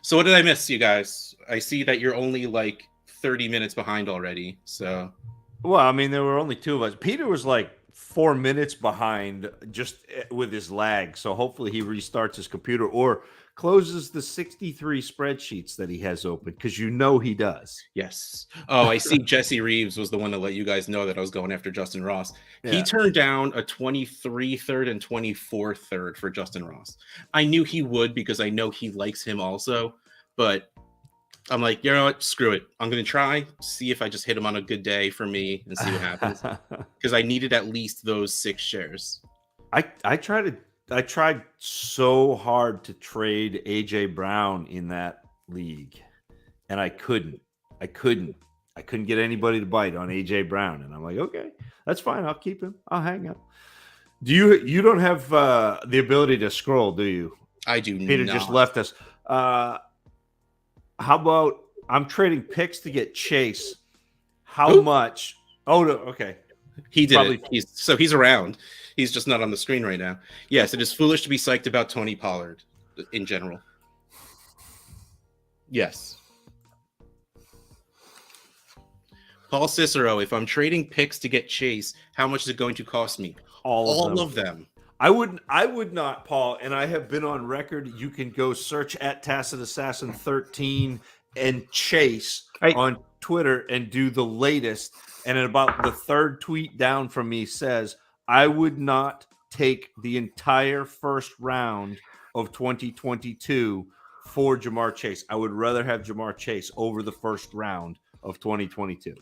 So what did I miss, you guys? I see that you're only like 30 minutes behind already. So Well, I mean, there were only two of us. Peter was like 4 minutes behind just with his lag. So hopefully he restarts his computer or closes the 63 spreadsheets that he has open, because you know he does. yes. Oh, I see Jesse Reeves was the one to let you guys know that I was going after Justin Ross. He Yeah. turned down a 23 third and 24 third for Justin Ross. I knew he would because I know he likes him also, but I'm like, you know what? Screw it. I'm going to try, see if I just hit him on a good day for me and see what happens. Because I needed at least those 6 shares. I tried so hard to trade AJ Brown in that league, and I couldn't get anybody to bite on AJ Brown. And I'm like, okay, that's fine. I'll keep him. I'll hang up. You don't have the ability to scroll, do you? I do. Peter just left us. How about I'm trading picks to get Chase? How much? Oh, no, okay. He did Probably- it. He's around. He's just not on the screen right now. Yes, it is foolish to be psyched about Tony Pollard in general. Yes. Paul Cicero, if I'm trading picks to get Chase, how much is it going to cost me? All of them. I would not, Paul, and I have been on record. You can go search at Tacit Assassin 13 and Chase on Twitter and do the latest. And at about the third tweet down from me says, I would not take the entire first round of 2022 for Jamar Chase. I would rather have Jamar Chase over the first round of 2022.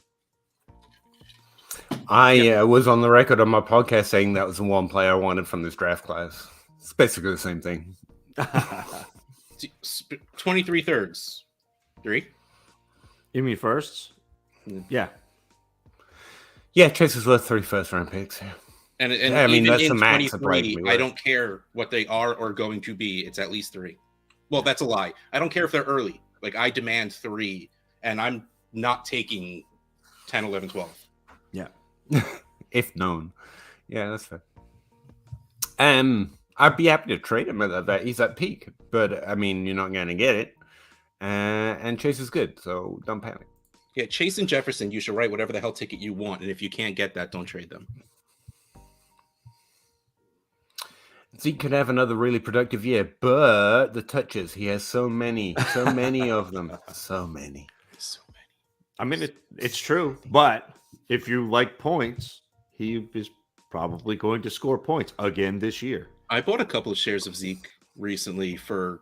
I was on the record on my podcast saying that was the one player I wanted from this draft class. It's basically the same thing. 23 thirds. 3? You mean firsts? Yeah. Yeah, Chase is worth 3 first round picks. Yeah. And I mean, even that's in the max 23, I don't care what they are or going to be. It's at least 3. Well, that's a lie. I don't care if they're early. Like, I demand 3, and I'm not taking 10, 11, 12. Yeah. If known. Yeah, that's fair. I'd be happy to trade him at that. He's at peak, but I mean, you're not going to get it. And Chase is good, so don't panic. Yeah, Chase and Jefferson, you should write whatever the hell ticket you want, and if you can't get that, don't trade them. Zeke could have another really productive year, but the touches, he has so many of them. So many. I mean, it's true, but if you like points, he is probably going to score points again this year. I bought a couple of shares of Zeke recently for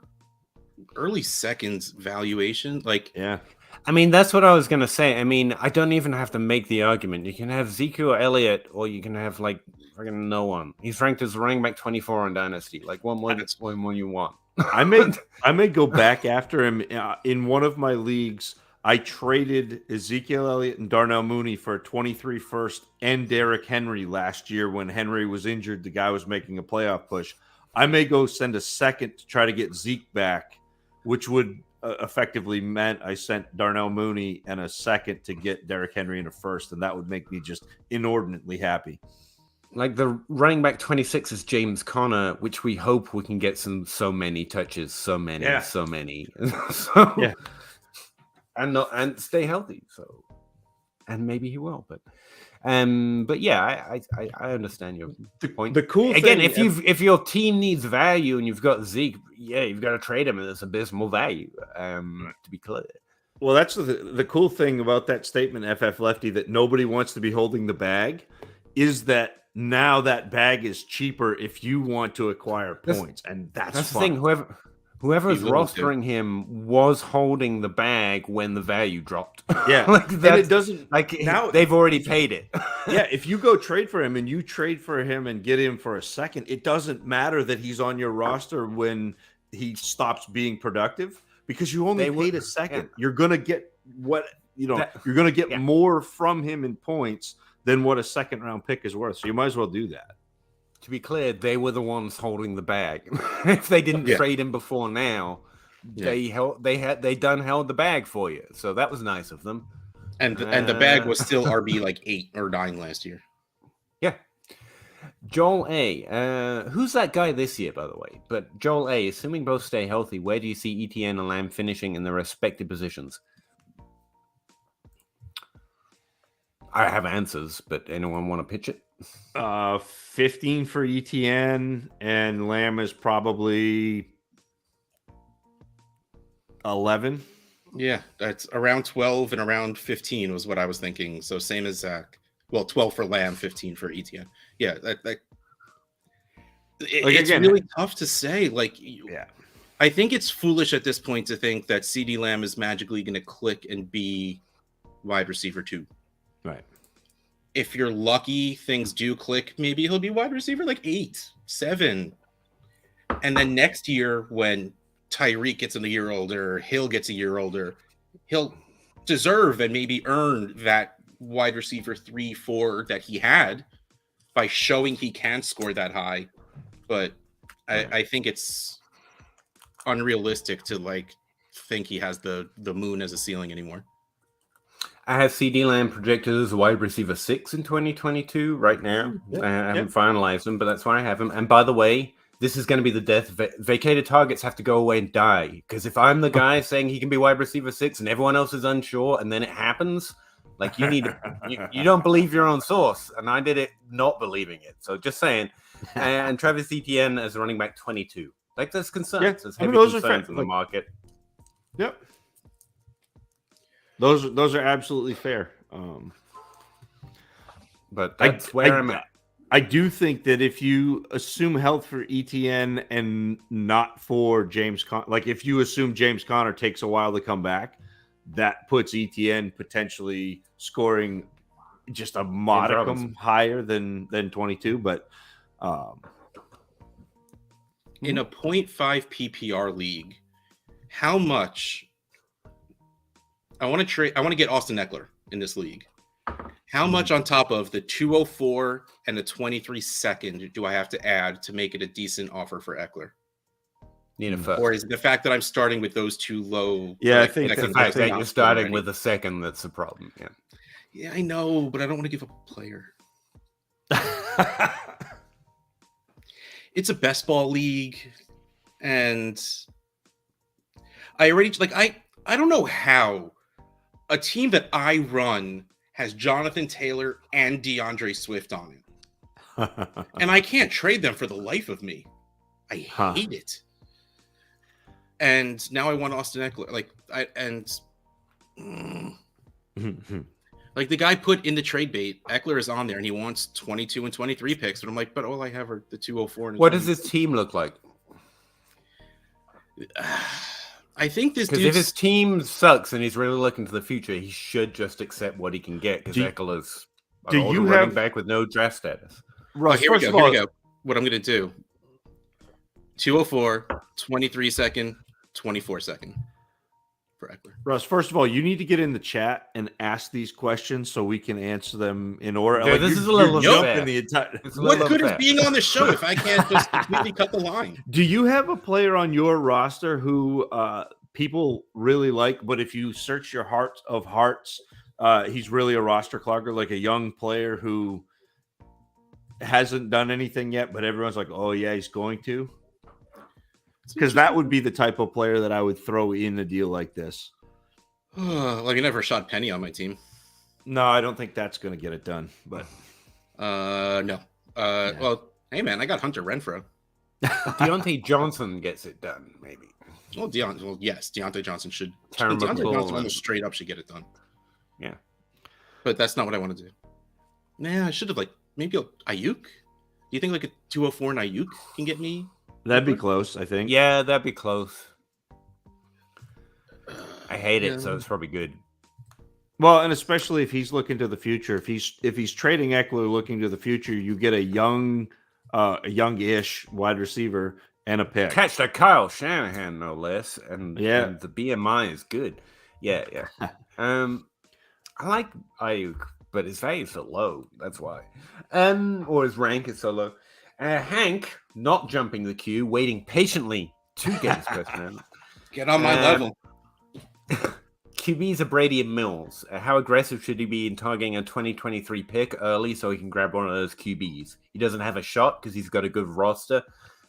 early seconds valuation. Like, Yeah. I mean, that's what I was going to say. I mean, I don't even have to make the argument. You can have Zeke or Elliott, or you can have, like, fucking no one. He's ranked as running back 24 on Dynasty. Like, one more you want. I may go back after him in one of my leagues. I traded Ezekiel Elliott and Darnell Mooney for a 23 first and Derrick Henry last year when Henry was injured. The guy was making a playoff push. I may go send a second to try to get Zeke back, which would effectively meant I sent Darnell Mooney and a second to get Derrick Henry in a first, and that would make me just inordinately happy. Like, the running back 26 is James Conner, which we hope we can get so many touches, so many. So, yeah. And stay healthy. So, and maybe he will, but yeah, I understand your point. The cool again, thing, if your team needs value and you've got Zeke, yeah, you've got to trade him, and it's abysmal value. To be clear. Well, that's the cool thing about that statement, FF Lefty, that nobody wants to be holding the bag, is that now that bag is cheaper if you want to acquire points, and that's the fun. thing. Whoever's rostering him was holding the bag when the value dropped. Yeah, like and it doesn't like now they've already paid it. Yeah, if you go trade for him and you trade for him and get him for a second, it doesn't matter that he's on your roster when he stops being productive because you only paid a second. Yeah. You're gonna get you're gonna get more from him in points than what a second round pick is worth. So you might as well do that. to be clear, they were the ones holding the bag. If they didn't trade him before now, they held the bag for you. So that was nice of them. And the bag was still RB like 8 or 9 last year. Yeah. Joel A. Who's that guy this year, by the way? But Joel A., assuming both stay healthy, where do you see ETN and Lamb finishing in their respective positions? I have answers, but anyone want to pitch it? 15 for ETN, and Lamb is probably 11. Yeah, that's around 12 and around 15 was what I was thinking. So same as Zach. Well, 12 for Lamb, 15 for ETN. Yeah, it's really tough to say. I think it's foolish at this point to think that CeeDee Lamb is magically going to click and be wide receiver 2. Right. If you're lucky, things do click. Maybe he'll be wide receiver like 8, 7. And then next year, when Tyreek gets a year older, Hill gets a year older, he'll deserve and maybe earn that wide receiver 3, 4 that he had by showing he can score that high. But I think it's unrealistic to think he has the moon as a ceiling anymore. I have CeeDee Lamb projected as a wide receiver 6 in 2022 right now. I haven't finalized them, but that's where I have him. And by the way, this is going to be the death. Vacated targets have to go away and die. Because if I'm the guy saying he can be wide receiver 6 and everyone else is unsure, and then it happens, you don't believe your own source. And I did it not believing it. So just saying. And Travis Etienne as running back 22. There's concerns. Yeah. There's heavy concerns in the market. Yep. Those are absolutely fair. But that's where I'm at. I do think that if you assume health for ETN and not for James Conner, if you assume James Conner takes a while to come back, that puts ETN potentially scoring just a modicum higher than 22. But in a 0.5 PPR league, how much? I want to get Austin Eckler in this league. How much on top of the 204 and the 23 second do I have to add to make it a decent offer for Eckler? Need a first. Or is it the fact that I'm starting with those two low? Yeah, I think the fact that you're starting with a second that's a problem. Yeah. Yeah, I know, but I don't want to give up a player. It's a best ball league, and I already I don't know how a team that I run has Jonathan Taylor and DeAndre Swift on it. And I can't trade them for the life of me. I hate it. And now I want Austin Eckler. The guy put in the trade bait, Eckler is on there and he wants 22 and 23 picks. But I'm like, but all I have are the 204. What does his team look like? I think this because if his team sucks and he's really looking to the future, he should just accept what he can get because Eckler's an older running back with no draft status. Russ, here we go. What I'm going to do: 204, 23 second, 24 second for Eckler. Russ, first of all, you need to get in the chat and ask these questions so we can answer them in order. Dude, this is a little unfair. What good is being on the show if I can't just completely cut the line? Do you have a player on your roster who people really like, but if you search your heart of hearts, he's really a roster clogger, like a young player who hasn't done anything yet, but everyone's like, oh, yeah, he's going to? Because that would be the type of player that I would throw in a deal like this. I never shot Penny on my team. No, I don't think that's going to get it done. But no. Yeah. Well, hey man, I got Hunter Renfrow. Deontay Johnson gets it done, maybe. Well, yes, Deontay Johnson should. Deontay Johnson almost straight up should get it done. Yeah, but that's not what I want to do. Nah, I should have maybe Ayuk. Do you think a 204 and Ayuk can get me? That'd be close, I think. Yeah, that'd be close. I hate it, so it's probably good. Well, and especially if he's looking to the future, if he's trading Eckler looking to the future, you get a youngish wide receiver and a pick. Catch that Kyle Shanahan, no less, and the BMI is good. Yeah. I like Ayuk, but his value is so low. That's why, or his rank is so low. Hank, not jumping the queue, waiting patiently to get his question in. Get on my level. QBs are Brady and Mills. How aggressive should he be in targeting a 2023 pick early so he can grab one of those QBs? He doesn't have a shot because he's got a good roster,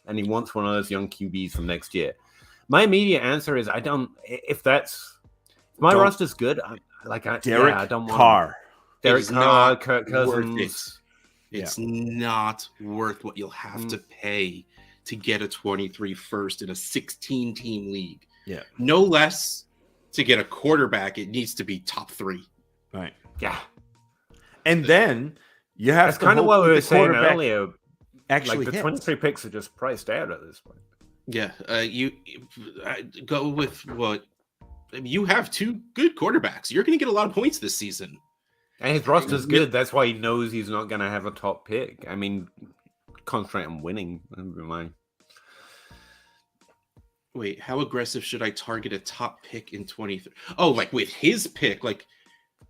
and he wants one of those young QBs from next year. My immediate answer is I don't. If my roster's good, I don't want Carr. Derek Carr, Kirk Cousins. It's not worth what you'll have to pay to get a 23 first in a 16-team league. Yeah, no less. To get a quarterback, it needs to be top 3. Right. Yeah. And then you have That's kind of what we were saying earlier. Actually, the 23 picks are just priced out at this point. Yeah. You go with what you have 2 good quarterbacks. You're going to get a lot of points this season. And his roster's good. That's why he knows he's not going to have a top pick. I mean, concentrate on winning. Wait, how aggressive should I target a top pick in 23? Oh, like with his pick, like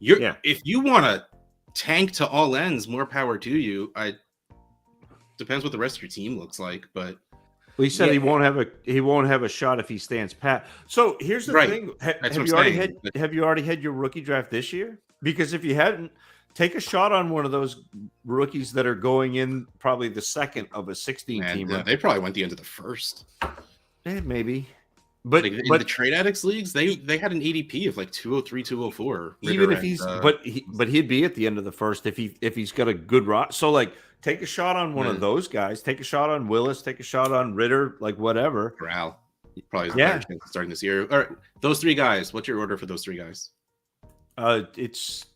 if you want to tank to all ends, more power to you. Depends what the rest of your team looks like, but he said he won't have a shot if he stands pat. So here's the thing: have you already had your rookie draft this year? Because if you hadn't, take a shot on one of those rookies that are going in probably the second of a 16-team. They probably went the end of the first. Maybe, but in the trade addicts leagues, they had an ADP of like 203, 204. Even if he's, but he'd be at the end of the first if he's got a good rock. So like, take a shot on one of those guys. Take a shot on Willis. Take a shot on Ritter. Like whatever. Corral probably is the better chance starting this year. All right, those 3 guys. What's your order for those 3 guys? It's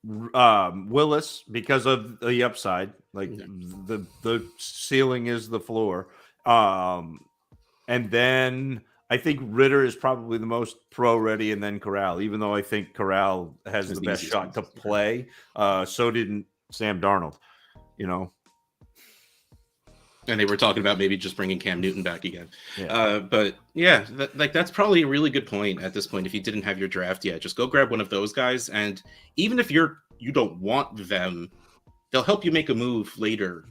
Willis because of the upside, like the ceiling is the floor, and then I think Ritter is probably the most pro ready, and then Corral. Even though I think Corral has the best shot to play, so didn't Sam Darnold. And they were talking about maybe just bringing Cam Newton back again. But yeah, that's probably a really good point at this point. If you didn't have your draft yet, just go grab one of those guys. And even if you don't want them, they'll help you make a move later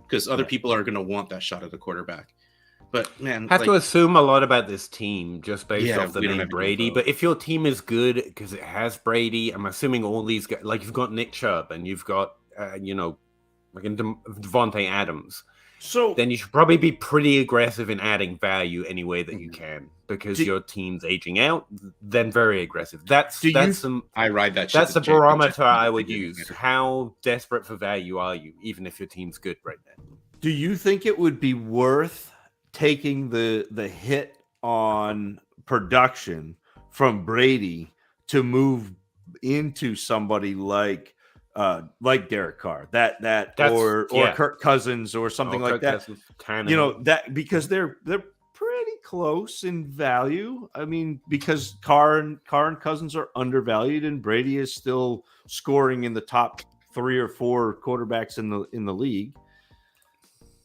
because other people are going to want that shot at a quarterback. But man, have to assume a lot about this team just based off the name Brady. But if your team is good because it has Brady, I'm assuming all these guys, like you've got Nick Chubb and you've got, like in Devontae Adams. So then you should probably be pretty aggressive in adding value any way that you can because your team's aging out. Then very aggressive. I ride that. That's the barometer I would use. How desperate for value are you, even if your team's good right now? Do you think it would be worth taking the hit on production from Brady to move into somebody like Derek Carr, or Kirk Cousins or something like that? That because they're pretty close in value. I mean, because Carr and Cousins are undervalued, and Brady is still scoring in the top 3 or 4 quarterbacks in the league.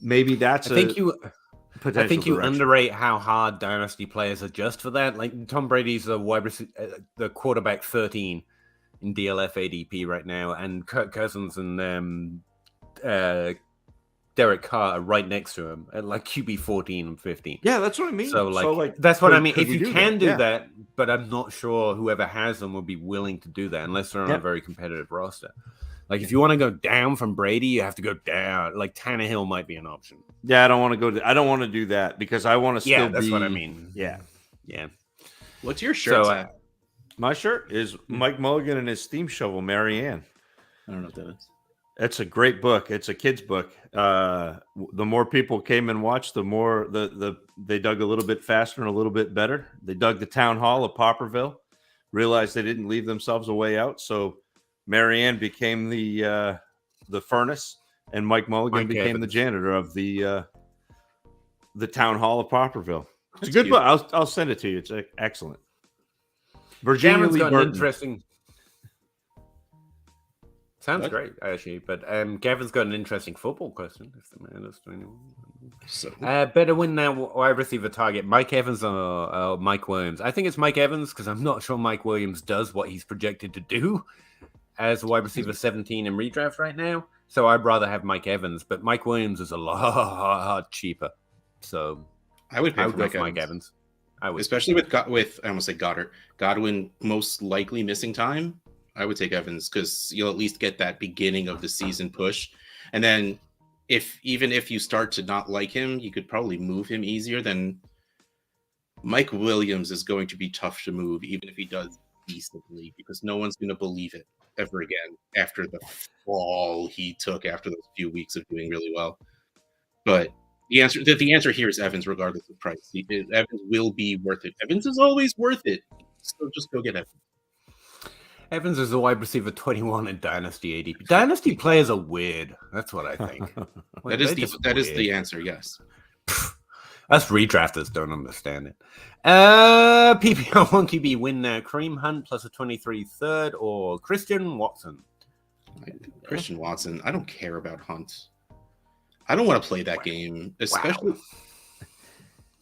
Maybe that's I think you underrate how hard dynasty players adjust for that. Like Tom Brady's the quarterback 13 in DLF ADP right now, and Kirk Cousins and Derek Carr are right next to him at like QB 14 and 15. Yeah, that's what I mean. So that's what I mean. If you can do that, but I'm not sure whoever has them will be willing to do that unless they're on a very competitive roster. Like if you want to go down from Brady, you have to go down. Like Tannehill might be an option. Yeah, I don't want to do that because I want to still. Yeah, that's what I mean. Yeah. What's your shirt? My shirt is Mike Mulligan and his steam shovel, Marianne. I don't know what that is. It's a great book. It's a kid's book. The more people came and watched, the more they dug a little bit faster and a little bit better. They dug the town hall of Popperville, realized they didn't leave themselves a way out. So Marianne became the furnace, and Mike Mulligan became the janitor of the town hall of Popperville. It's a good book. I'll send it to you. It's excellent. Virginia Lee Burton. Sounds great, actually. But Gavin's got an interesting football question. If the man is doing so, better win now. Wide receiver target: Mike Evans or Mike Williams? I think it's Mike Evans because I'm not sure Mike Williams does what he's projected to do. as wide receiver 17 in redraft right now. So I'd rather have Mike Evans, but Mike Williams is a lot cheaper. So I would pay I for would go for Mike Evans. I would, especially with I almost say Godwin most likely missing time. I would take Evans because you'll at least get that beginning of the season push, and then even if you start to not like him, you could probably move him easier than Mike Williams is going to be tough to move, even if he does decently, because no one's going to believe it ever again after the fall he took after those few weeks of doing really well. But the answer here is Evans, regardless of price. Evans will be worth it. Evans is always worth it. So just go get Evans. Evans is a wide receiver 21 in Dynasty ADP. Dynasty players are weird. That's what I think. That is the answer, yes. Us redrafters don't understand it. PPR 1 QB win now. Kareem Hunt plus a 23 third or Christian Watson? Christian Watson. I don't care about Hunt. I don't want to play that game, especially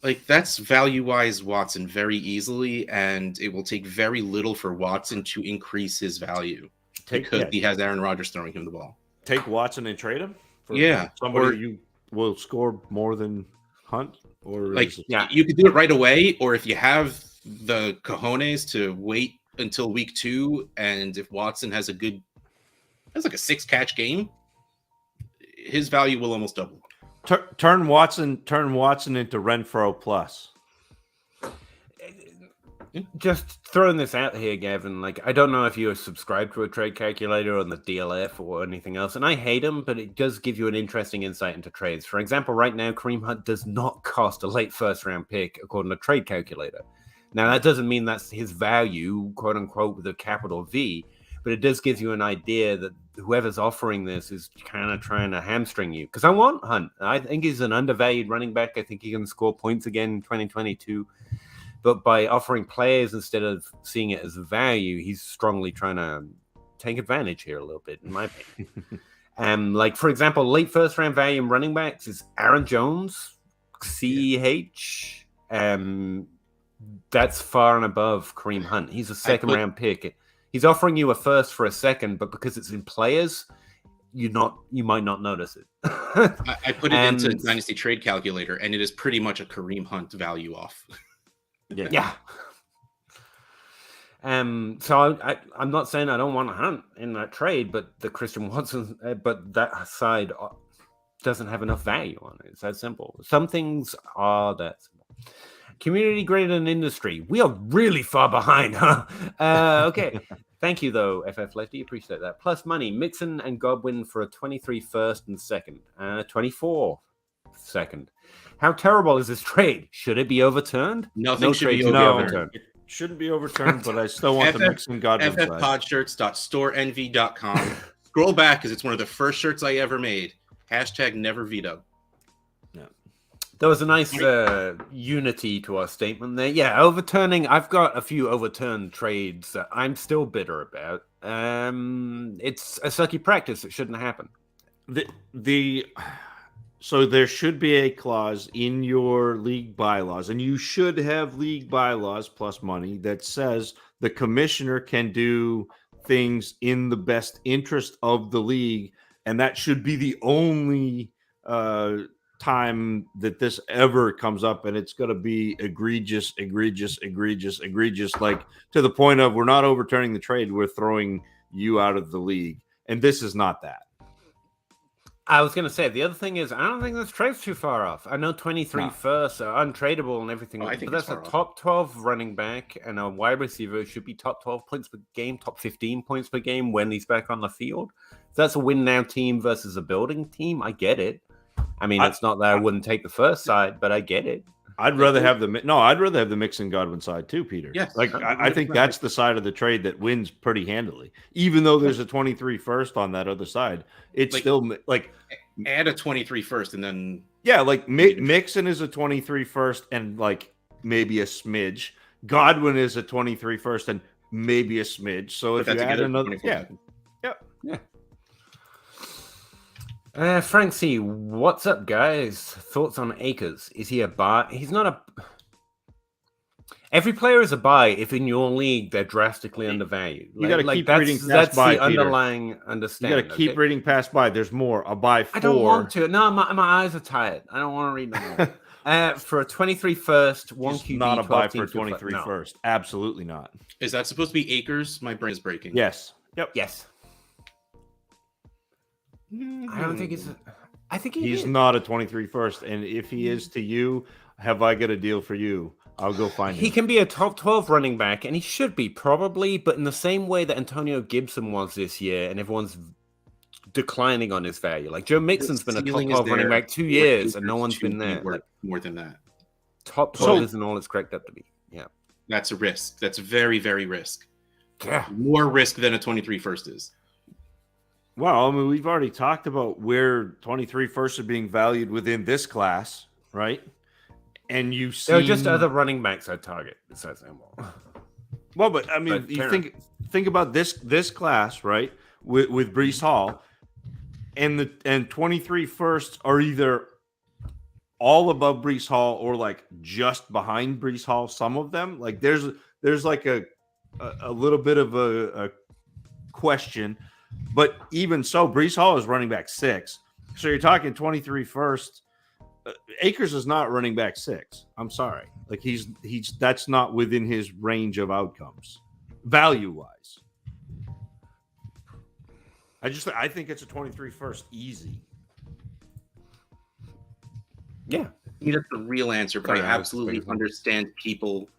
like that's value-wise Watson very easily, and it will take very little for Watson to increase his value because he has Aaron Rodgers throwing him the ball. Take Watson and trade him for somebody you will score more than Hunt, or you could do it right away, or if you have the cojones to wait until week 2, and if Watson has like a 6-catch game, his value will almost double. Turn Watson into Renfro plus. Just throwing this out here, Gavin. Like, I don't know if you're subscribed to a trade calculator on the DLF or anything else, and I hate them, but it does give you an interesting insight into trades. For example, right now, Kareem Hunt does not cost a late first-round pick according to trade calculator. Now, that doesn't mean that's his value, quote unquote, with a capital V, but it does give you an idea that whoever's offering this is kind of trying to hamstring you. Because I want Hunt. I think he's an undervalued running back. I think he can score points again in 2022. But by offering players instead of seeing it as a value, he's strongly trying to take advantage here a little bit, in my opinion. Like, for example, late first-round value in running backs is Aaron Jones, CH. That's far and above Kareem Hunt. He's a second-round pick. He's offering you a first for a second, but because it's in players, you might not notice it. I put it into Dynasty Trade Calculator, and it is pretty much a Kareem Hunt value off. Yeah. So I'm not saying I don't want a Hunt in that trade, but the Christian Watson, but that side doesn't have enough value on it. It's that simple. Some things are that simple. Community greater than industry. We are really far behind, huh? Okay. Thank you, though, FF Lefty. Appreciate that. Plus money. Mixon and Godwin for a 23 first and second. 24 second. How terrible is this trade? Should it be overturned? Nothing should be overturned. It shouldn't be overturned, but I still want the Mixon Godwin side. ffpodshirts.storeenvy.com. Scroll back because it's one of the first shirts I ever made. # never veto. There was a nice unity to our statement there. Yeah, overturning. I've got a few overturned trades that I'm still bitter about. It's a sucky practice. It shouldn't happen. So there should be a clause in your league bylaws, and you should have league bylaws plus money that says the commissioner can do things in the best interest of the league, and that should be the only time that this ever comes up, and it's going to be egregious, like to the point of we're not overturning the trade, we're throwing you out of the league, and this is not that. I was going to say, the other thing is, I don't think this trade's too far off. I know 23 firsts are untradeable and everything, but that's a top 12 running back, and a wide receiver should be top 12 points per game, top 15 points per game when he's back on the field. If that's a win now team versus a building team, I get it. I mean, it's not that I wouldn't take the first side, but I get it. I'd rather have the Mixon Godwin side too, Peter. Yes. Like I think that's the side of the trade that wins pretty handily. Even though there's a 23 first on that other side, it's still like add a 23 first and then like Mixon is a 23 first and like maybe a smidge. Godwin is a 23 first and maybe a smidge. So if you add another, yeah. Frank C, what's up, guys? Thoughts on Akers? Is he a buy? He's not a. Every player is a buy if in your league they're drastically undervalued. You got to keep reading past that's buy, the Peter. underlying understanding. You got to keep reading past buy. There's more. A buy 4. I don't want to. No, my eyes are tired. I don't want to read no more. For a 23 first, 1 QB, not a buy for a 12 23 no. first. Absolutely not. Is that supposed to be Akers? My brain is breaking. Yes. Yep. Yes. I don't think it's. I think he's not a 23 first. And if he is to you, have I got a deal for you? I'll go find him. He can be a top 12 running back, and he should be probably, but in the same way that Antonio Gibson was this year, and everyone's declining on his value. Like Joe Mixon's been a top 12 running back 2 years, and no one's been there. Like, more than that. Top 12 isn't all it's cracked up to be. Yeah. That's a risk. That's very, very risk. Yeah. More risk than a 23 first is. Well, I mean, we've already talked about where 23 firsts are being valued within this class, right? And you see, there are just other running backs I target besides them. Well, but I mean, you think about this class, right? With Breece Hall, and 23 firsts are either all above Breece Hall or like just behind Breece Hall. Some of them, like there's like a little bit of a question, but even so, Breece Hall is running back 6. So you're talking 23 firsts. Akers is not running back 6. I'm sorry. Like he's that's not within his range of outcomes value wise. I think it's a 23 first easy. Yeah. That's the real answer, but I absolutely understand people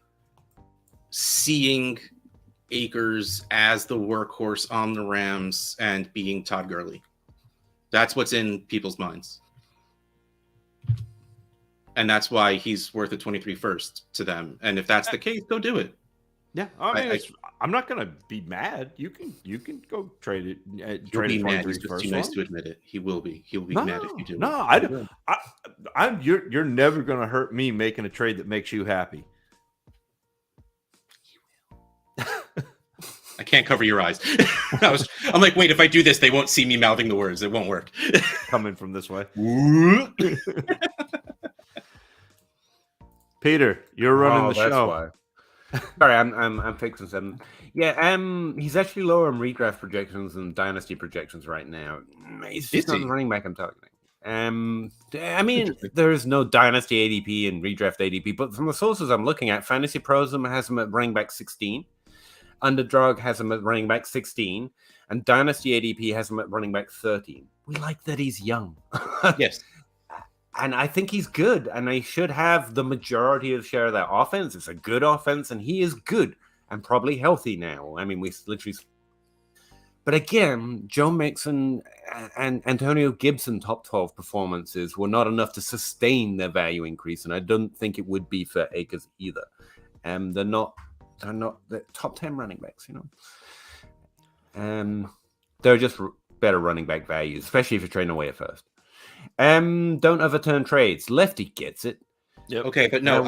seeing Akers as the workhorse on the Rams and being Todd Gurley. That's what's in people's minds. And that's why he's worth a 23 first to them. And if that's the case, go do it. Yeah, I mean, I'm not going to be mad. You can go trade it. You'll be mad. He's just too nice to admit it. He will be. He'll be mad if you do. No, you're never going to hurt me making a trade that makes you happy. I can't cover your eyes. I'm like, wait, if I do this, they won't see me mouthing the words. It won't work. Coming from this way. Peter, you're running the show. Why. Sorry, I'm fixing something. Yeah, he's actually lower in redraft projections than dynasty projections right now. He's just not the running back I'm targeting. I mean, there is no dynasty ADP and redraft ADP, but from the sources I'm looking at, Fantasy Pros has him at running back 16, Underdog has him at running back 16, and Dynasty ADP has him at running back 13. We like that he's young. Yes. And I think he's good, and he should have the majority of share of that offense. It's a good offense, and he is good and probably healthy now. I mean, we literally... But again, Joe Mixon and Antonio Gibson top 12 performances were not enough to sustain their value increase, and I don't think it would be for Akers either. They're not the top 10 running backs, you know. They're just better running back values, especially if you're trading away at first. Don't overturn trades. Lefty gets it. Yep. Okay, but no,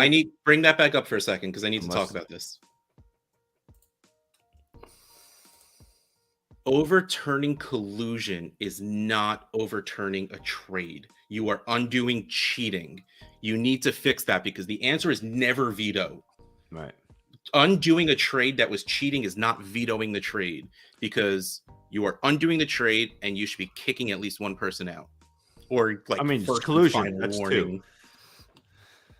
bring that back up for a second because I need to talk about this. Overturning collusion is not overturning a trade. You are undoing cheating. You need to fix that because the answer is never veto. Right. Undoing a trade that was cheating is not vetoing the trade because you are undoing the trade and you should be kicking at least one person out. Or like, I mean, collusion. That's warning.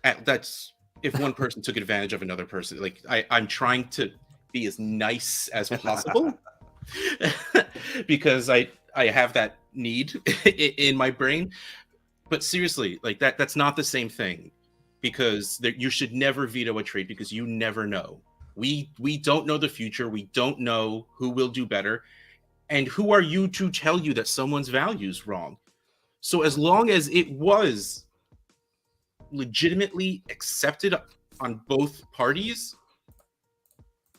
That's if one person took advantage of another person. Like I'm trying to be as nice as possible because I have that need in my brain. But seriously, like that's not the same thing because you should never veto a trade because you never know. We don't know the future. We don't know who will do better. And who are you to tell you that someone's value is wrong? So as long as it was legitimately accepted on both parties,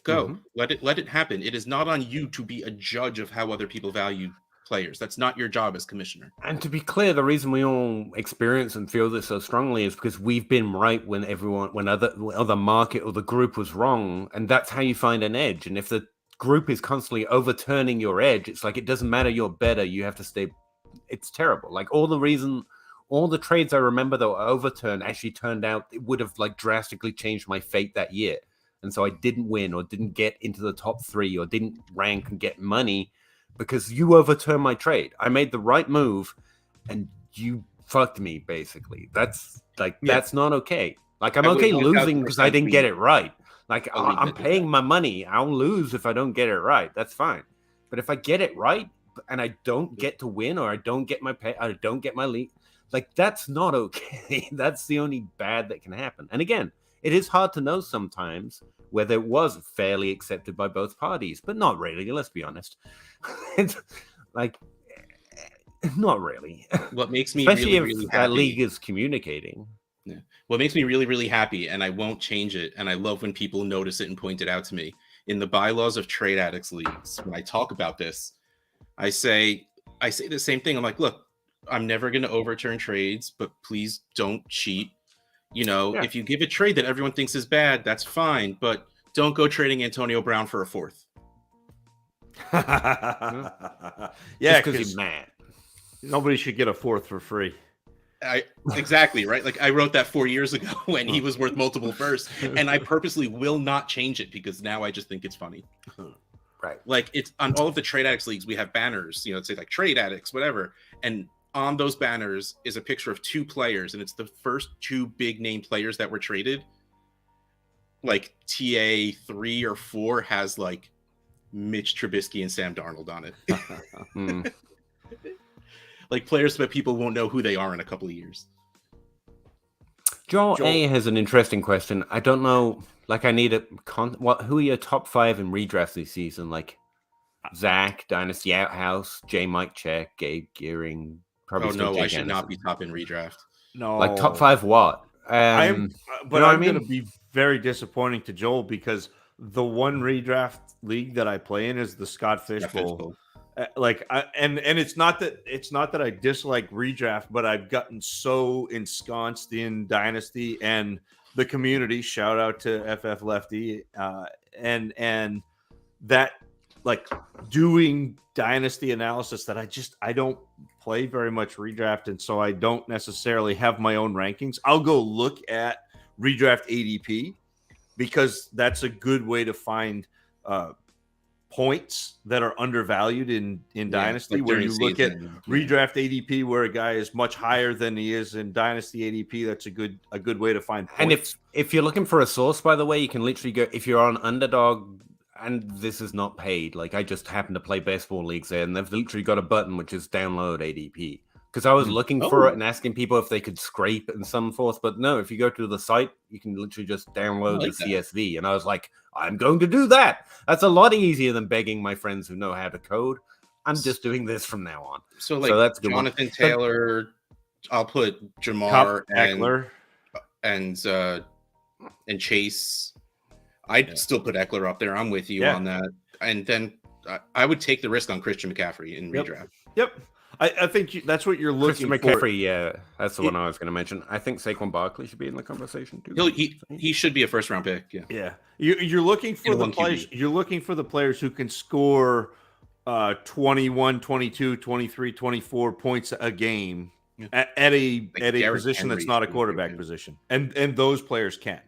go. Mm-hmm. Let it happen. It is not on you to be a judge of how other people value players. That's not your job as commissioner. And to be clear, the reason we all experience and feel this so strongly is because we've been right when other market or the group was wrong, and that's how you find an edge. And if the group is constantly overturning your edge, it's like it doesn't matter. You're better. You have to stay. It's terrible. Like all the trades I remember that were overturned actually turned out it would have like drastically changed my fate that year. and so I didn't win or didn't get into the top 3 or didn't rank and get money because you overturned my trade. I made the right move, and you fucked me. Basically, that's not okay. Like I'm okay losing because I didn't get it right. Like I'm paying my money. I'll lose if I don't get it right. That's fine. But if I get it right and I don't get to win or I don't get my pay, I don't get my league, like that's not okay. That's the only bad that can happen. And again, it is hard to know sometimes whether it was fairly accepted by both parties, but not really. Let's be honest. It's like not really. What makes me especially really, if really that happy, league is communicating. Yeah. What makes me really, really happy, and I won't change it, and I love when people notice it and point it out to me. In the bylaws of Trade Addicts leagues, when I talk about this, I say the same thing. I'm like, look, I'm never going to overturn trades, but please don't cheat. If you give a trade that everyone thinks is bad, that's fine, but don't go trading Antonio Brown for a 4th. Yeah, because he's mad. Nobody should get a 4th for free. Exactly, right? Like I wrote that 4 years ago when he was worth multiple firsts, and I purposely will not change it because now I just think it's funny. Right. Like it's on all of the Trade Addicts leagues, we have banners, say like Trade Addicts, whatever. And on those banners is a picture of 2 players, and it's the first 2 big name players that were traded. Like TA 3 or 4 has like Mitch Trubisky and Sam Darnold on it. Like players that people won't know who they are in a couple of years. Joel A has an interesting question. I don't know. Like, I need who are your top 5 in redraft this season? Like, Zach, Dynasty Outhouse, J. Mike Check, Gabe Gearing. Probably. Oh no, I should not be top in redraft. No, like top 5 what? I'm going to be very disappointing to Joel because the one redraft league that I play in is the Scott Fish Bowl. And it's not that I dislike redraft, but I've gotten so ensconced in Dynasty and the community. Shout out to FF Lefty, and that like doing Dynasty analysis that I don't play very much redraft, and so I don't necessarily have my own rankings. I'll go look at redraft ADP because that's a good way to find points that are undervalued in Dynasty, where you look at redraft ADP where a guy is much higher than he is in Dynasty ADP. That's a good way to find points. And if you're looking for a source, by the way, you can literally go, if you're on Underdog, and this is not paid, like I just happen to play baseball leagues there, and they've literally got a button which is download ADP. Because I was looking for it and asking people if they could scrape in some force, but no, if you go to the site, you can literally just download the CSV. And I was like, I'm going to do that. That's a lot easier than begging my friends who know how to code. I'm just doing this from now on. So that's Jonathan Taylor, I'll put Jamar and Chase. I'd still put Eckler up there. I'm with you on that. And then I would take the risk on Christian McCaffrey in redraft. Yep. I think that's what you're looking for. Christian McCaffrey, yeah, that's the one I was going to mention. I think Saquon Barkley should be in the conversation too. He should be a first round pick. Yeah. You're looking for the players. QB. You're looking for the players who can score 21, 22, 23, 24 points a game at a position that's not a quarterback position, and those players can.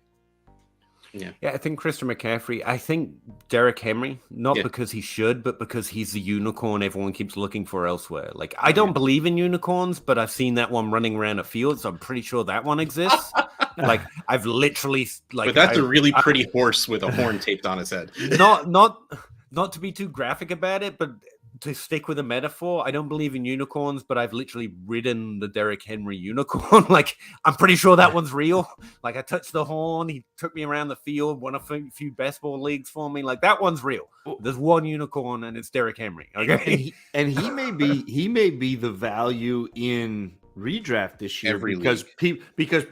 Yeah, I think Christian McCaffrey. I think Derrick Henry, not because he should, but because he's the unicorn everyone keeps looking for elsewhere. Like, I don't believe in unicorns, but I've seen that one running around a field, so I'm pretty sure that one exists. Like, I've literally but that's a really pretty horse with a horn taped on his head. Not to be too graphic about it, but to stick with a metaphor, I don't believe in unicorns, but I've literally ridden the Derrick Henry unicorn. Like, I'm pretty sure that one's real. Like, I touched the horn, he took me around the field, won a few best ball leagues for me. Like, that one's real. There's one unicorn, and it's Derrick Henry. Okay, and he may be the value in redraft this year because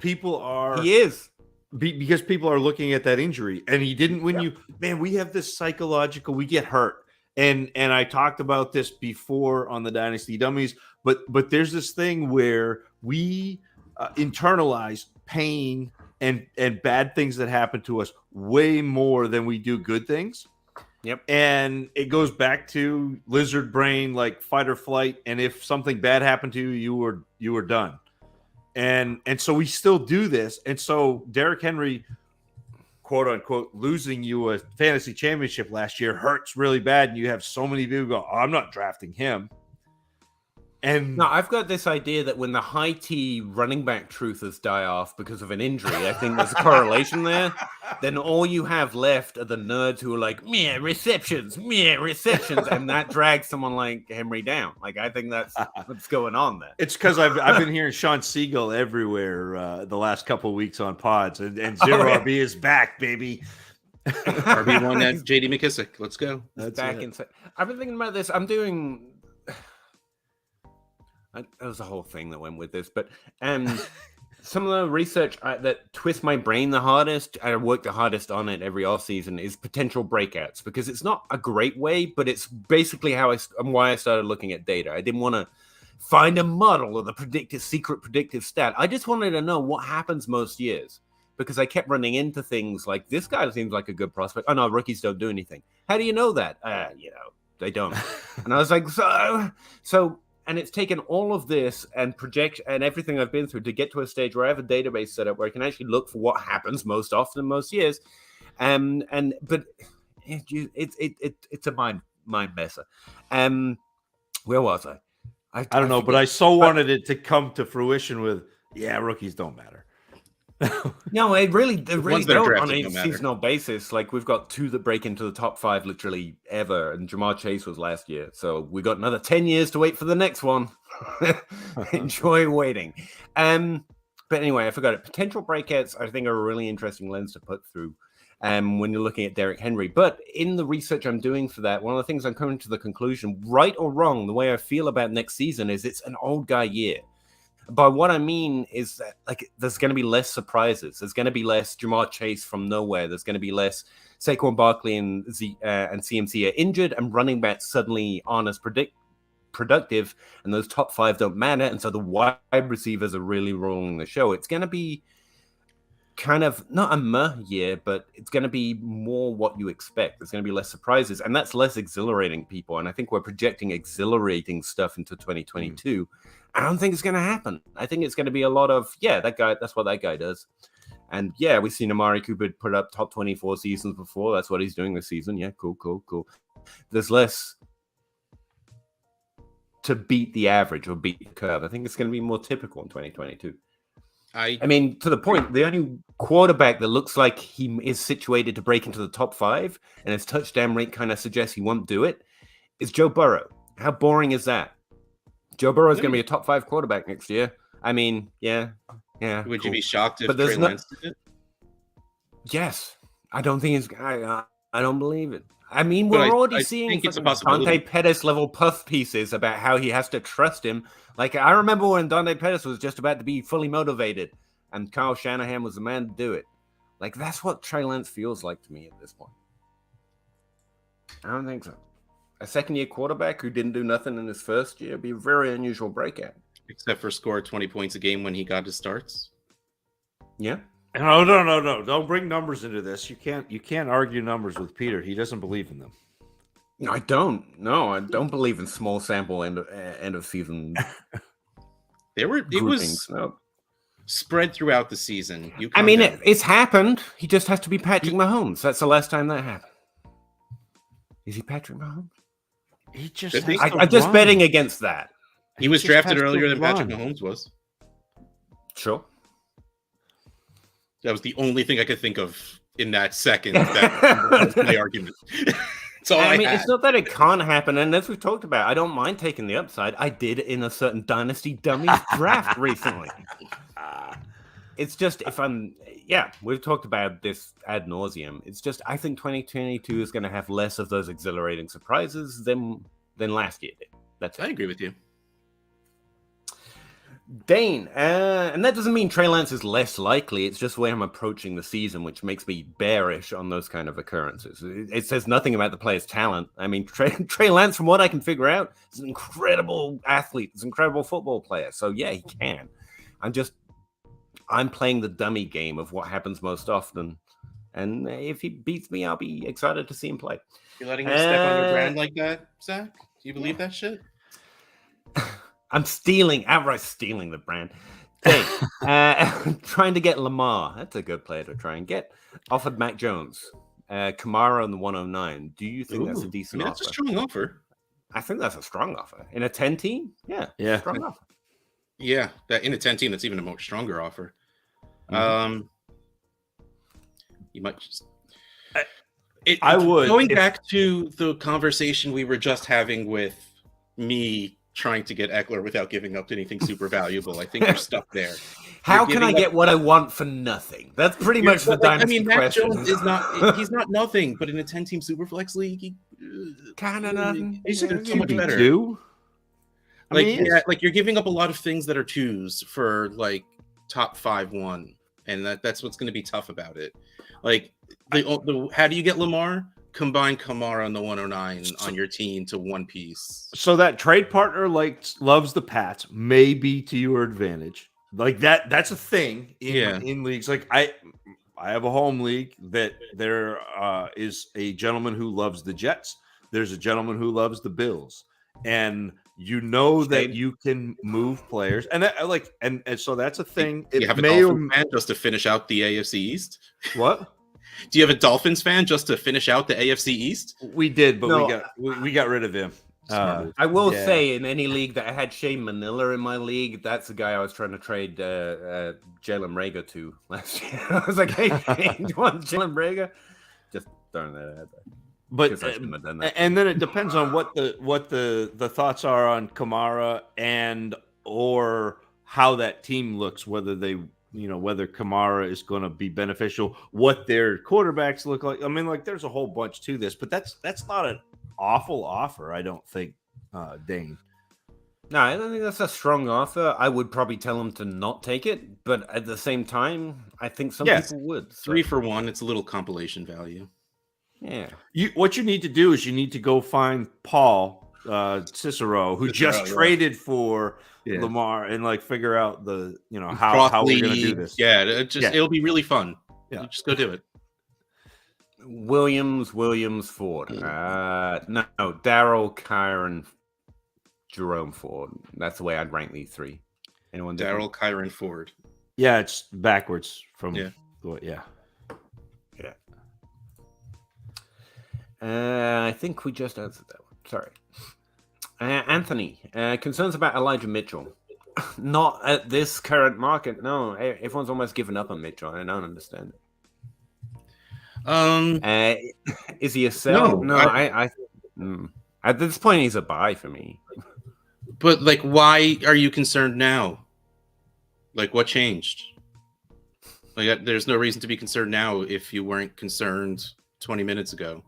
people are because people are looking at that injury, and he didn't win we have this psychological, we get hurt. And I talked about this before on the Dynasty Dummies, but there's this thing where we internalize pain and bad things that happen to us way more than we do good things. Yep. And it goes back to lizard brain, like fight or flight. And if something bad happened to you, you were done. And so we still do this. And so Derrick Henry quote unquote losing you a fantasy championship last year hurts really bad, and you have so many people go, "Oh, I'm not drafting him." And no, I've got this idea that when the high T running back truthers die off because of an injury, I think there's a correlation there. Then all you have left are the nerds who are like, "Meh, receptions, and that drags someone like Henry down. Like, I think that's what's going on there. it's because I've been hearing Sean Siegel everywhere the last couple of weeks on pods, and Zero RB is back, baby. RB1 at JD McKissick. Let's go. That's back inside. I've been thinking about this. I'm doing. That was the whole thing that went with this, but some of the research that twists my brain the hardest, I work the hardest on it every offseason, is potential breakouts, because it's not a great way, but it's basically why I started looking at data. I didn't want to find a model or the secret predictive stat. I just wanted to know what happens most years, because I kept running into things like, this guy seems like a good prospect. Oh no, rookies don't do anything. How do you know that? They don't. And I was like, so. And it's taken all of this and project and everything I've been through to get to a stage where I have a database set up where I can actually look for what happens most often, most years. But it's a mind messer. Where was I? I don't know, but I wanted it to come to fruition with, rookies don't matter. No, they really don't on a no seasonal basis. Like, we've got two that break into the top 5 literally ever, and Jamar Chase was last year. So we got another 10 years to wait for the next one. Enjoy waiting. But anyway, I forgot it. Potential breakouts, I think, are a really interesting lens to put through when you're looking at Derrick Henry. But in the research I'm doing for that, one of the things I'm coming to the conclusion, right or wrong, the way I feel about next season is it's an old guy year. But what I mean is that, like, there's going to be less surprises. There's going to be less Jamar Chase from nowhere. There's going to be less Saquon Barkley and CMC are injured, and running backs suddenly aren't as productive, and those top 5 don't matter. And so the wide receivers are really rolling the show. It's going to be kind of not a meh year, but it's going to be more what you expect. There's going to be less surprises, and that's less exhilarating people. And I think we're projecting exhilarating stuff into 2022. I don't think it's going to happen. I think it's going to be a lot of, that guy, that's what that guy does. And we've seen Amari Cooper put up top 24 seasons before. That's what he's doing this season. Yeah, cool. There's less to beat the average or beat the curve. I think it's going to be more typical in 2022. I mean, to the point, the only quarterback that looks like he is situated to break into the top 5 and his touchdown rate kind of suggests he won't do it is Joe Burrow. How boring is that? Joe Burrow is going to be a top 5 quarterback next year. I mean, yeah. Would you be shocked if Trey Lance did it? Yes. I don't think it's... I don't believe it. I mean, we're already seeing Dante Pettis level puff pieces about how he has to trust him. Like, I remember when Dante Pettis was just about to be fully motivated and Kyle Shanahan was the man to do it. Like, that's what Trey Lance feels like to me at this point. I don't think so. A second-year quarterback who didn't do nothing in his first year would be a very unusual breakout. Except for score 20 points a game when he got his starts. Yeah. No. Don't bring numbers into this. You can't argue numbers with Peter. He doesn't believe in them. No, I don't. No, I don't believe in small sample end of season. It was spread throughout the season. It's happened. He just has to be Patrick Mahomes. That's the last time that happened. Is he Patrick Mahomes? He just. I'm just betting against that. He was drafted earlier than Patrick Mahomes was. Sure. That was the only thing I could think of in that second. That's my argument. It's not that it can't happen, and as we've talked about, I don't mind taking the upside. I did in a certain Dynasty Dummies draft recently. It's just we've talked about this ad nauseum. It's just I think 2022 is going to have less of those exhilarating surprises than last year did. I agree with you. Dane, and that doesn't mean Trey Lance is less likely. It's just the way I'm approaching the season, which makes me bearish on those kind of occurrences. It says nothing about the player's talent. I mean, Trey Lance, from what I can figure out, is an incredible athlete. He's an incredible football player. So, he can. I'm playing the dummy game of what happens most often. And if he beats me, I'll be excited to see him play. You're letting him step on your brand like that, Zach? Do you believe that shit? I'm outright stealing the brand. trying to get Lamar. That's a good player to try and get. Offered Mac Jones, Kamara on the 109. Do you think that's a I decent mean, offer? that's a strong offer. I think that's a strong offer. In a 10 team? Yeah. Strong offer. Yeah, that in a 10 team, that's even a much stronger offer. You might just. I would. Going back to the conversation we were just having with me trying to get Eckler without giving up anything super valuable. I think you're stuck there. How can I get what I want for nothing? That's pretty much the dynasty Mac question. Jones is not. He's not nothing, but in a 10-team Superflex league, kind of nothing. He's so much better. Two? Like you're giving up a lot of things that are twos for like top 5-1, and that's what's going to be tough about it. Like how do you get Lamar? Combine Kamara on the 109 on your team to one piece. So that trade partner loves the Pats, may be to your advantage. Like that's a thing in leagues. Like I have a home league that there is a gentleman who loves the Jets. There's a gentleman who loves the Bills, and you know that you can move players, and and so that's a thing. Do you have a Dolphins fan just to finish out the AFC East? What? Do you have a Dolphins fan just to finish out the AFC East? We did, but we got rid of him. I will say, in any league that I had Shane Manila in my league, that's the guy I was trying to trade Jalen Reagor to last year. I was like, "Hey, do you want Jalen Reagor?" Just throwing that out there. But and then it depends on what the thoughts are on Kamara or how that team looks, whether Kamara is going to be beneficial, what their quarterbacks look like. I mean, like there's a whole bunch to this, but that's not an awful offer, I don't think, Dane. No, I don't think that's a strong offer. I would probably tell him to not take it, but at the same time, I think some people would. So. 3 for 1, it's a little compilation value. Yeah. What you need to do is you need to go find Paul Cicero, who just traded for Lamar, and figure out how we're going to do this. Yeah, it'll be really fun. Yeah, just go do it. Williams, Ford. No, Darrell, Kyron, Jerome Ford. That's the way I'd rank these three. Anyone? Darrell, Kyron, Ford. Yeah, it's backwards from I think we just answered that one. Sorry. Anthony, concerns about Elijah Mitchell. Not at this current market. No, everyone's almost given up on Mitchell. I don't understand it. Is he a sell? No, I at this point he's a buy for me. But why are you concerned now? What changed? There's no reason to be concerned now if you weren't concerned 20 minutes ago.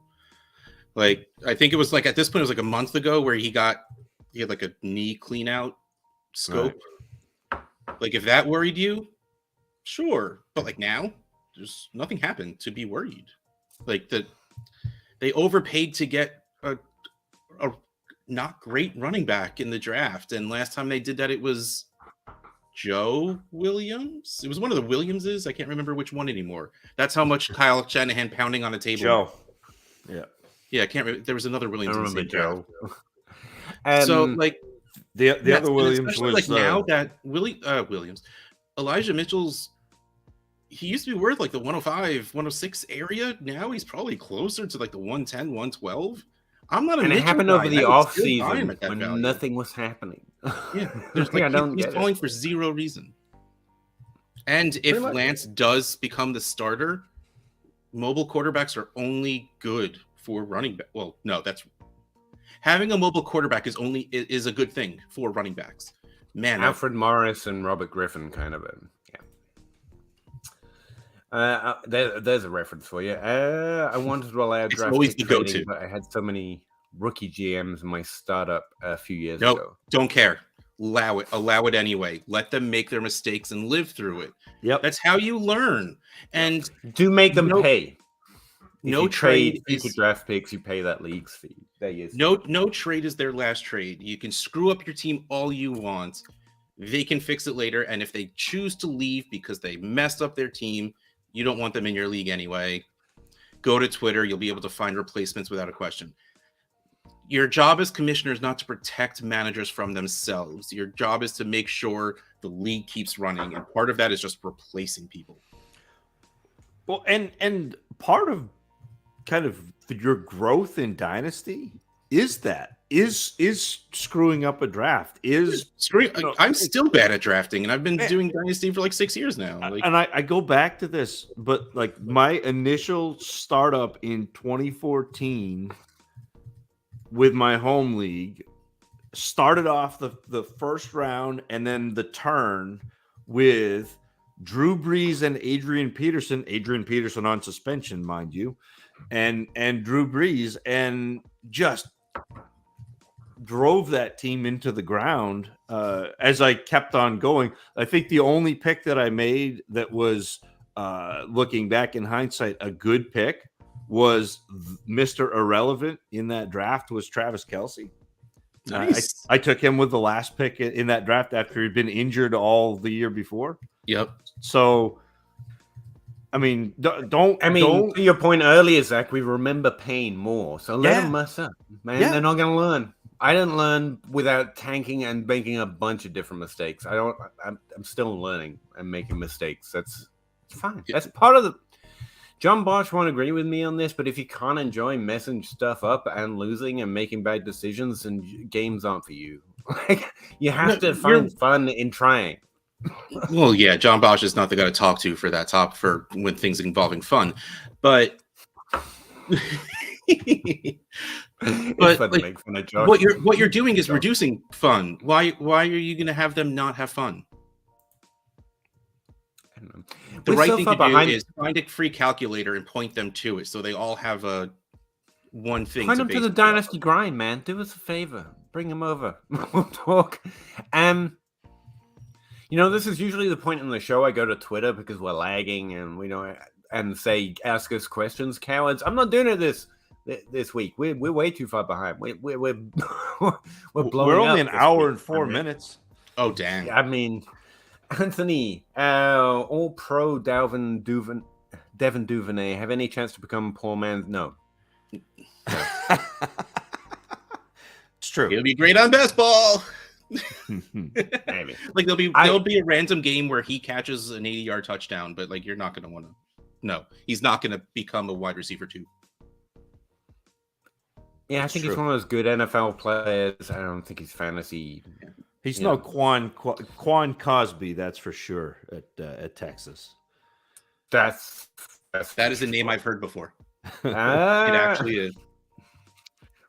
I think it was at this point it was a month ago where he had a knee clean out scope. Right. If that worried you, sure. But now, there's nothing happened to be worried. They overpaid to get a not great running back in the draft, and last time they did that, it was Joe Williams. It was one of the Williamses. I can't remember which one anymore. That's how much Kyle Shanahan pounding on the table. Joe. Yeah, I can't remember. There was another Williams. I remember Joe. So the other Williams was now that Williams, Elijah Mitchell's. He used to be worth the 105, 106 area. Now he's probably closer to the 110, 112. I'm not. And it happened over the off season when nothing was happening. Yeah, there's he's falling for zero reason. And if Lance does become the starter, mobile quarterbacks are only good for running back. Well, no, that's having a mobile quarterback is a good thing for running backs. Man, Alfred Morris and Robert Griffin kind of there's a reference for you. I wanted to allow draft always the go-to, but I had so many rookie GMs in my startup a few years ago. Don't care. Allow it anyway. Let them make their mistakes and live through it. Yep, that's how you learn. And do make them pay. No trade is draft picks. You pay that league's fee. No trade is their last trade. You can screw up your team all you want. They can fix it later. And if they choose to leave because they messed up their team, you don't want them in your league anyway. Go to Twitter. You'll be able to find replacements without a question. Your job as commissioner is not to protect managers from themselves. Your job is to make sure the league keeps running, and part of that is just replacing people. Well, and part of kind of your growth in Dynasty is screwing up a draft. I'm still bad at drafting, and I've been doing Dynasty for like 6 years now. And I go back to this, but like my initial startup in 2014 with my home league started off the first round and then the turn with Drew Brees and Adrian Peterson on suspension, mind you, and Drew Brees, and just drove that team into the ground as I kept on going. I think the only pick that I made that was, looking back in hindsight, a good pick was Mr. Irrelevant in that draft was Travis Kelce. Nice. I took him with the last pick in that draft after he'd been injured all the year before. Yep. So, I mean, don't. To your point earlier, Zach, we remember pain more. So let them mess up, man. Yeah. They're not going to learn. I didn't learn without tanking and making a bunch of different mistakes. I'm still learning and making mistakes. It's fine. That's part of the. John Bosch won't agree with me on this, but if you can't enjoy messing stuff up and losing and making bad decisions, and games aren't for you. Like, you have to find fun in trying. Well, yeah, John Bosch is not the guy to talk to for that top for when things involving fun, but But like, what you're doing is reducing fun. Why are you going to have them not have fun? The right thing to do is find a free calculator and point them to it, so they all have a one thing. Point them to the Dynasty Grind, man. Do us a favor. Bring them over. We'll talk. This is usually the point in the show I go to Twitter because we're lagging and say, ask us questions, cowards. I'm not doing it this week. We're way too far behind. We're blowing We're only up an hour week. and 4 minutes. Oh, dang. I mean, Anthony, all pro Devin Duvernay have any chance to become poor man? No. It's true. He'll be great on baseball. Maybe. Like there'll be a random game where he catches an 80-yard touchdown, but like you're not going to want to. No, he's not going to become a wide receiver too. Yeah, I think he's one of those good NFL players. I don't think he's fantasy. Yeah. He's no Quan Cosby, that's for sure, at Texas. That is a name I've heard before. It actually is.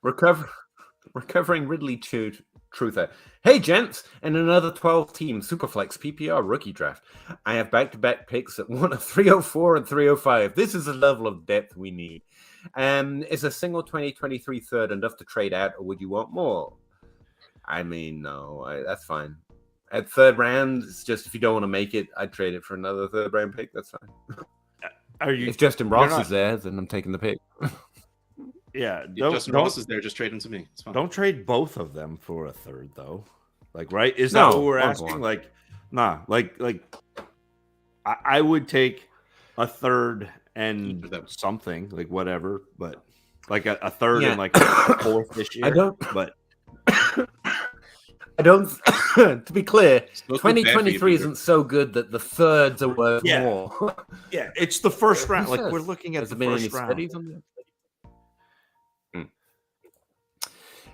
Recovering Ridley Truther. Hey, gents, and another 12-team Superflex PPR rookie draft. I have back-to-back picks at 304 and 305. This is the level of depth we need. Is a single 2023 third enough to trade out, or would you want more? I mean, no, that's fine. At third round, it's just if you don't want to make it, I'd trade it for another third round pick. That's fine. If Justin Ross is there, then I'm taking the pick. Yeah, if Justin Ross is there, just trade him to me. It's fine. Don't trade both of them for a third, though. Like, right? Is that what we're asking? Like, nah. Like, I would take a third and something, like whatever, but like a third and like a fourth this year. I don't. To be clear, 2023 isn't so good that the thirds are worth more. Yeah, it's the first round. Like we're looking at the first round.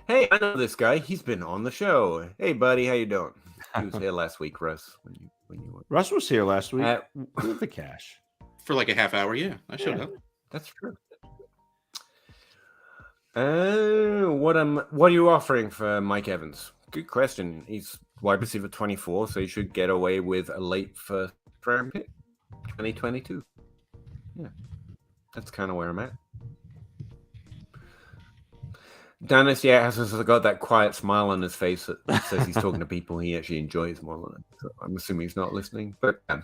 Hey, I know this guy. He's been on the show. Hey, buddy, how you doing? He was here last week, Russ. Russ was here last week with the cash for like a half hour. Yeah, I showed up. That's true. What are you offering for Mike Evans? Good question. He's wide receiver 24, so he should get away with a late first round pick, 2022. Yeah, that's kind of where I'm at. Dynasty has got that quiet smile on his face that says he's talking to people he actually enjoys more than it. So I'm assuming he's not listening, but no,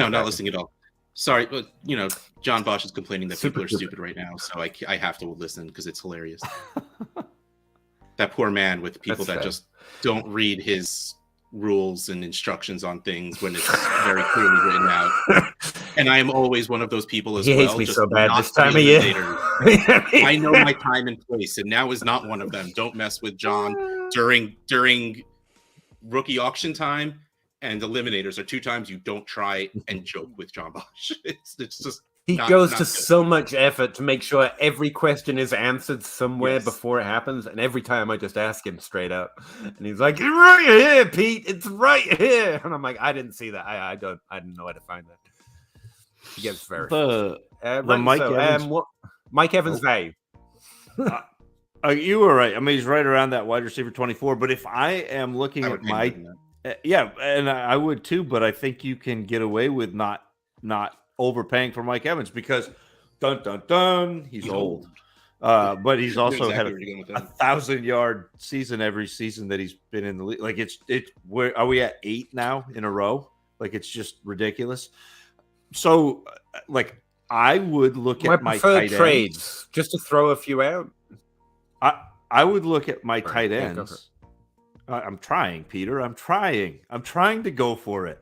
not listening at all. Sorry, but John Bosch is complaining that people are stupid right now, so I have to listen because it's hilarious. That poor man with people that just don't read his rules and instructions on things when it's very clearly written out. And I am always one of those people as well. He hates me so bad this time of year. I know my time and place, and now is not one of them. Don't mess with John during rookie auction time. and eliminators are 2 times you don't try and joke with John Bosch. It's just he goes to so much effort to make sure every question is answered somewhere before it happens, and every time I just ask him straight up, and he's like, "It's right here, Pete. It's right here," and I'm like, "I didn't see that. I don't know where to find that." He gets very Mike Evans value. You were right. I mean, he's right around that wide receiver 24. But if I am looking at Mike, and I would too. But I think you can get away with not overpaying for Mike Evans because, he's old. But he's also had a 1,000-yard season every season that he's been in the league. Like it's where are we at 8 now in a row? Like it's just ridiculous. So, like I would look at my tight trades ends. just to throw a few out. I would look at my tight ends. I'm trying, Peter. I'm trying to go for it.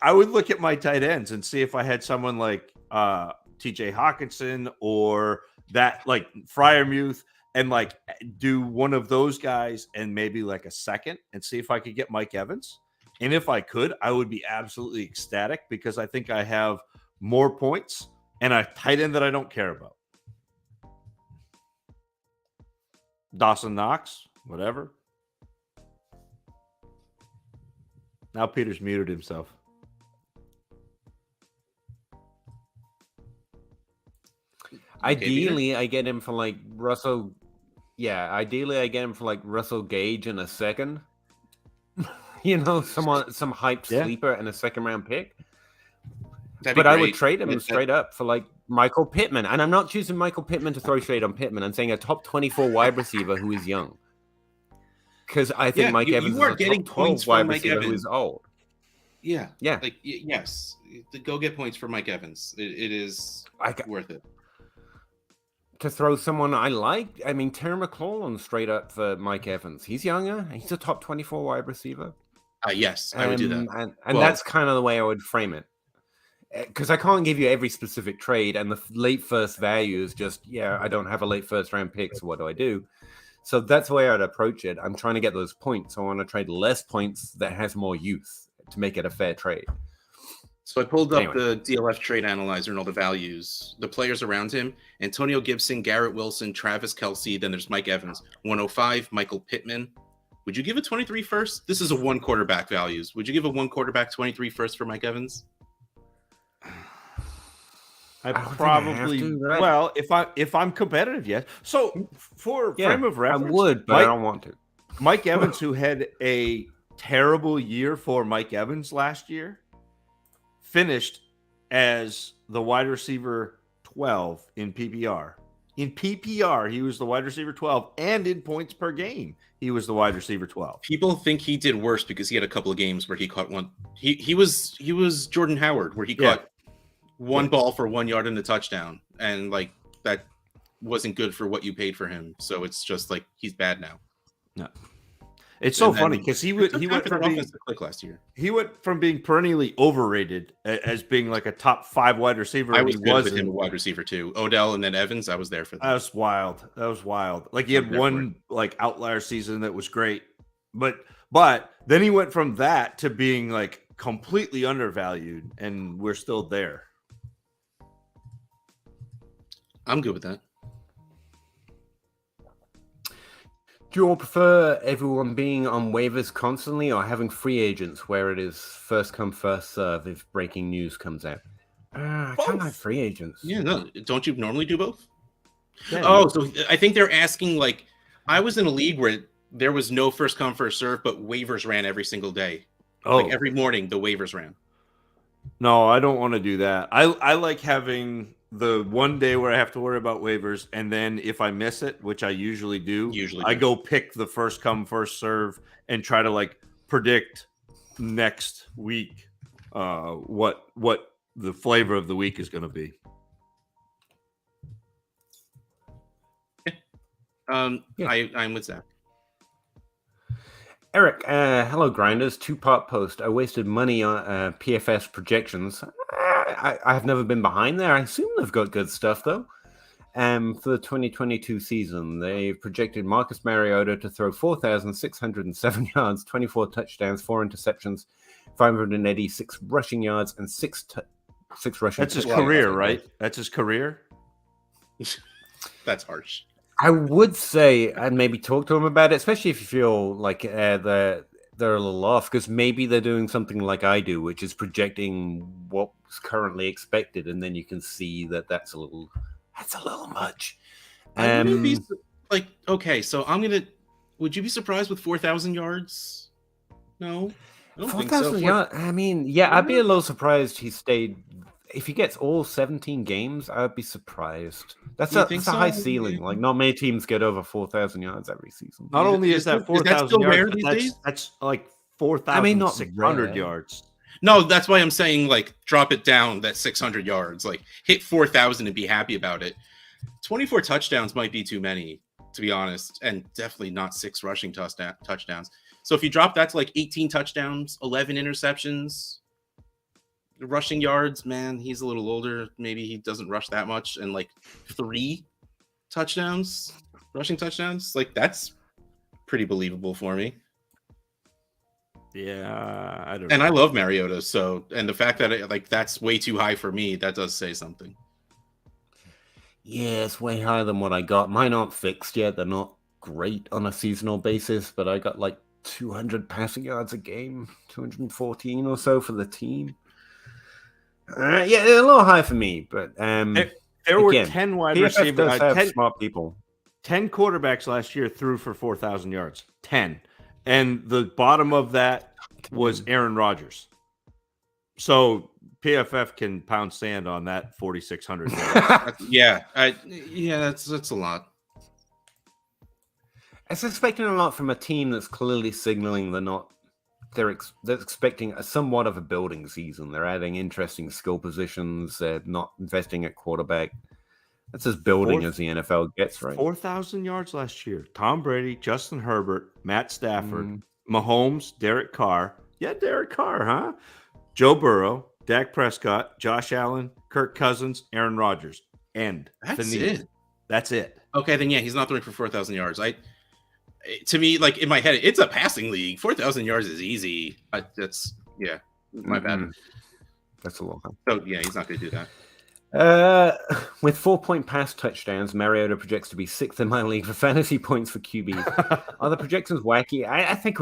I would look at my tight ends and see if I had someone like TJ Hawkinson or that like Freiermuth and like do one of those guys and maybe like a second and see if I could get Mike Evans. And if I could, I would be absolutely ecstatic because I think I have more points and a tight end that I don't care about. Dawson Knox, whatever. Now Peter's muted himself. Ideally, I get him for like Russell. Yeah, ideally, I get him for like Russell Gage in a second. Some hype sleeper and a second-round pick. But I would trade him straight up for like Michael Pittman. And I'm not choosing Michael Pittman to throw shade on Pittman. I'm saying a top 24 wide receiver who is young. Because I think Mike Evans is a top 12 wide receiver who is old. Yeah. Like, yes. Go get points for Mike Evans. It is worth it. To throw someone I like, I mean, Terry McLaurin straight up for Mike Evans. He's younger. He's a top 24 wide receiver. Yes, I would do that. And that's kind of the way I would frame it. Because I can't give you every specific trade, and the late first value is just, I don't have a late first round pick, so what do I do? So that's the way I'd approach it. I'm trying to get those points. I want to trade less points that has more youth to make it a fair trade. So I pulled up the DLF trade analyzer and all the values, the players around him: Antonio Gibson, Garrett Wilson, Travis Kelce. Then there's Mike Evans, 105, Michael Pittman. Would you give a 23 first? This is a 1 quarterback values. Would you give a 1 quarterback 23 first for Mike Evans? I probably well, if I'm competitive, yes. So for frame of reference, I would, but I don't want to. Mike Evans, who had a terrible year for Mike Evans last year, finished as the wide receiver 12 in PPR. In PPR, he was the wide receiver 12, and in points per game, he was the wide receiver 12. People think he did worse because he had a couple of games where he caught one. He was Jordan Howard, where he caught one ball for 1 yard and a touchdown, and like that wasn't good for what you paid for him. So it's just like he's bad now. No. It's so funny because he went from being click last year. He went from being perennially overrated as being like a top 5 wide receiver. I was good with him a wide receiver too. Odell and then Evans. I was there for that. That was wild. Like he had one like outlier season that was great, but then he went from that to being like completely undervalued, and we're still there. I'm good with that. Do you all prefer everyone being on waivers constantly or having free agents where it is first come, first serve if breaking news comes out? I kind of like free agents. Yeah, no. Don't you normally do both? Yeah, so I think they're asking, like, I was in a league where there was no first come, first serve, but waivers ran every single day. Like every morning, the waivers ran. No, I don't want to do that. I like having the one day where I have to worry about waivers, and then if I miss it, which I usually do, I go pick the first come, first serve and try to like predict next week what the flavor of the week is going to be. I'm with Zach. Eric, hello, Grinders. 2-part post. I wasted money on PFS projections. I have never been behind there. I assume they've got good stuff, though. For the 2022 season, they projected Marcus Mariota to throw 4,607 yards, 24 touchdowns, 4 interceptions, 586 rushing yards, and six rushing. That's his touchdowns. career, right? That's his career. That's harsh. I would say, and maybe talk to him about it, especially if you feel like they're a little off, because maybe they're doing something like I do, which is projecting what's currently expected, and then you can see that's a little much. I wouldn't be okay. So would you be surprised with 4,000 yards? No, I don't think so. 4,000 yards. I mean, yeah, I'd be a little surprised he stayed. If he gets all 17 games, I'd be surprised. That's a high ceiling. Like, not many teams get over 4,000 yards every season. Not only is that 4,000 yards, that's like 4,600 yards. No, that's why I'm saying, like, drop it down that 600 yards. Like, hit 4,000 and be happy about it. 24 touchdowns might be too many, to be honest, and definitely not 6 rushing touchdowns. So if you drop that to like 18 touchdowns, 11 interceptions, rushing yards, man, he's a little older. Maybe he doesn't rush that much, and like 3 touchdowns, rushing touchdowns, like that's pretty believable for me. Yeah, I don't. And I love Mariota, so, and the fact that that's way too high for me, that does say something. Yeah, it's way higher than what I got. Mine aren't fixed yet. They're not great on a seasonal basis, but I got like 200 passing yards a game, 214 or so for the team. Yeah, a little high for me, but there were 10 wide receivers. 10 smart people. 10 quarterbacks last year threw for 4,000 yards. 10, and the bottom of that was Aaron Rodgers. So PFF can pound sand on that 4,600 yards. Yeah, that's a lot. It's expecting a lot from a team that's clearly signaling they're expecting a somewhat of a building season. They're adding interesting skill positions. They're not investing at quarterback. That's as building as the NFL gets, right? 4,000 yards last year. Tom Brady, Justin Herbert, Matt Stafford, Mahomes, Derek Carr. Yeah, Derek Carr, huh? Joe Burrow, Dak Prescott, Josh Allen, Kirk Cousins, Aaron Rodgers. End. That's it. That's it. Okay, then yeah, he's not throwing for 4,000 yards. To me, like in my head, it's a passing league. 4,000 yards is easy. That's my bad. That's a little high. So yeah, he's not going to do that. With 4-point pass touchdowns, Mariota projects to be 6th in my league for fantasy points for QBs. Are the projections wacky? I think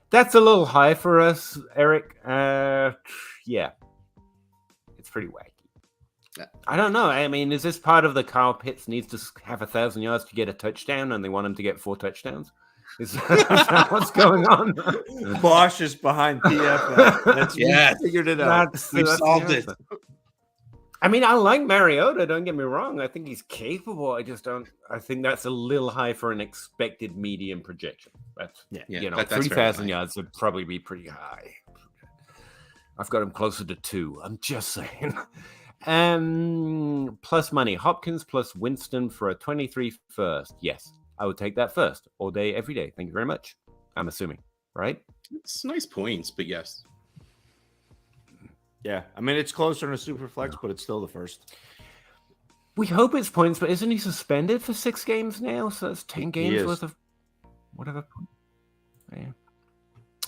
that's a little high for us, Eric. Yeah, it's pretty wacky. I don't know. I mean, is this part of the Kyle Pitts needs to have 1,000 yards to get a touchdown, and they want him to get 4 touchdowns? Is that what's going on? Bosch is behind PFF. We figured it out. We solved it. I mean, I like Mariota. Don't get me wrong. I think he's capable. I just don't. I think that's a little high for an expected median projection. That's 3,000 yards would probably be pretty high. I've got him closer to 2. I'm just saying. Plus money. Hopkins plus Winston for a 23 first. Yes, I would take that first all day, every day. Thank you very much. I'm assuming, right? It's nice points, but yes. Yeah, I mean, it's closer in a super flex, but it's still the first. We hope it's points, but isn't he suspended for 6 games now? So that's 10 games worth of whatever. Yeah.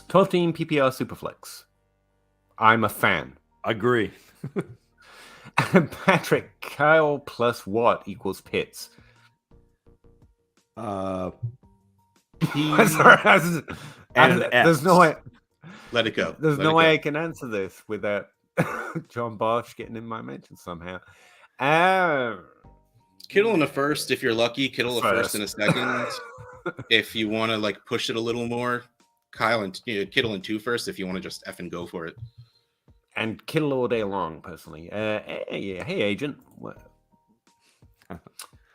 12-team PPR super flex. I'm a fan. Agree. Patrick, Kyle plus what equals Pitts? Sorry, there's no way. Let it go. There's no way I can answer this without John Bosch getting in my mention somehow. Kittle in a first if you're lucky. Kittle a first and a second if you want to like push it a little more. Kittle in 2 first if you want to just effing go for it. And Kittle all day long, personally. Hey, agent.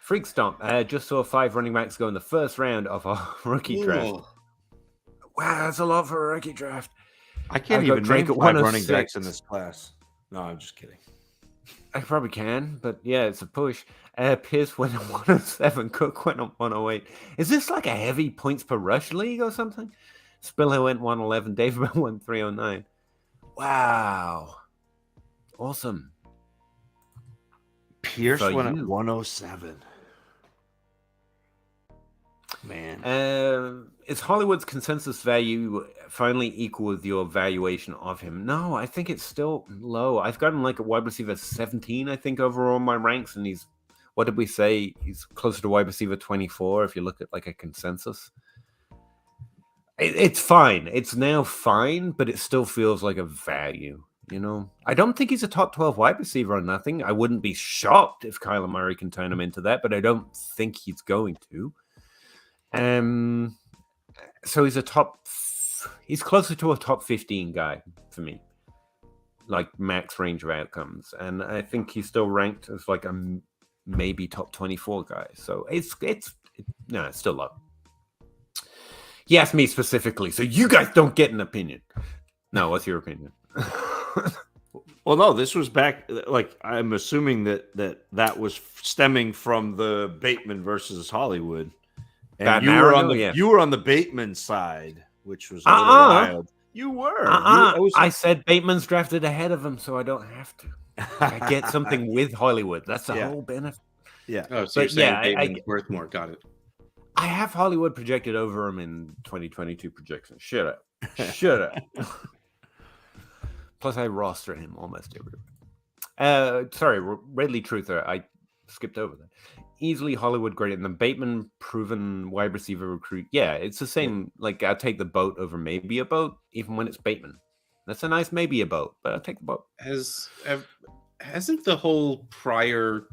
Freak Stomp. Just saw 5 running backs go in the first round of our rookie draft. Wow, that's a lot for a rookie draft. I can't even name 5 running backs in this class. No, I'm just kidding. I probably can, but yeah, it's a push. Pierce went on 107. Cook went on 108. Is this like a heavy points per rush league or something? Spiller went 111. David went 309. Wow. Awesome. Pierce went at 107. Man. Is Hollywood's consensus value finally equal with your valuation of him? No, I think it's still low. I've got him like a wide receiver 17, I think, overall in my ranks, and he's, what did we say? He's closer to wide receiver 24 if you look at like a consensus. It's fine. It's now fine, but it still feels like a value. You know, I don't think he's a top 12 wide receiver or nothing. I wouldn't be shocked if Kyler Murray can turn him into that, but I don't think he's going to. So he's closer to a top 15 guy for me, like max range of outcomes. And I think he's still ranked as like a maybe top 24 guy. So it's still low. He asked me specifically, so you guys don't get an opinion. No, what's your opinion? Well, no, this was back. Like, I'm assuming that was stemming from the Bateman versus Hollywood, and you were on the Bateman side, which was a little wild. You were. I said Bateman's drafted ahead of him, so I don't have to. I get something with Hollywood. That's the whole benefit. Yeah. Oh, so you're saying Bateman's worth more. Got it. I have Hollywood projected over him in 2022 projections. Shut up. Plus, I roster him almost everywhere. Sorry, Redley Truther. I skipped over that. Easily Hollywood greater than Bateman, proven wide receiver recruit. Yeah, it's the same. Like, I'll take the boat over maybe a boat, even when it's Bateman. That's a nice maybe a boat, but I'll take the boat. Hasn't the whole prior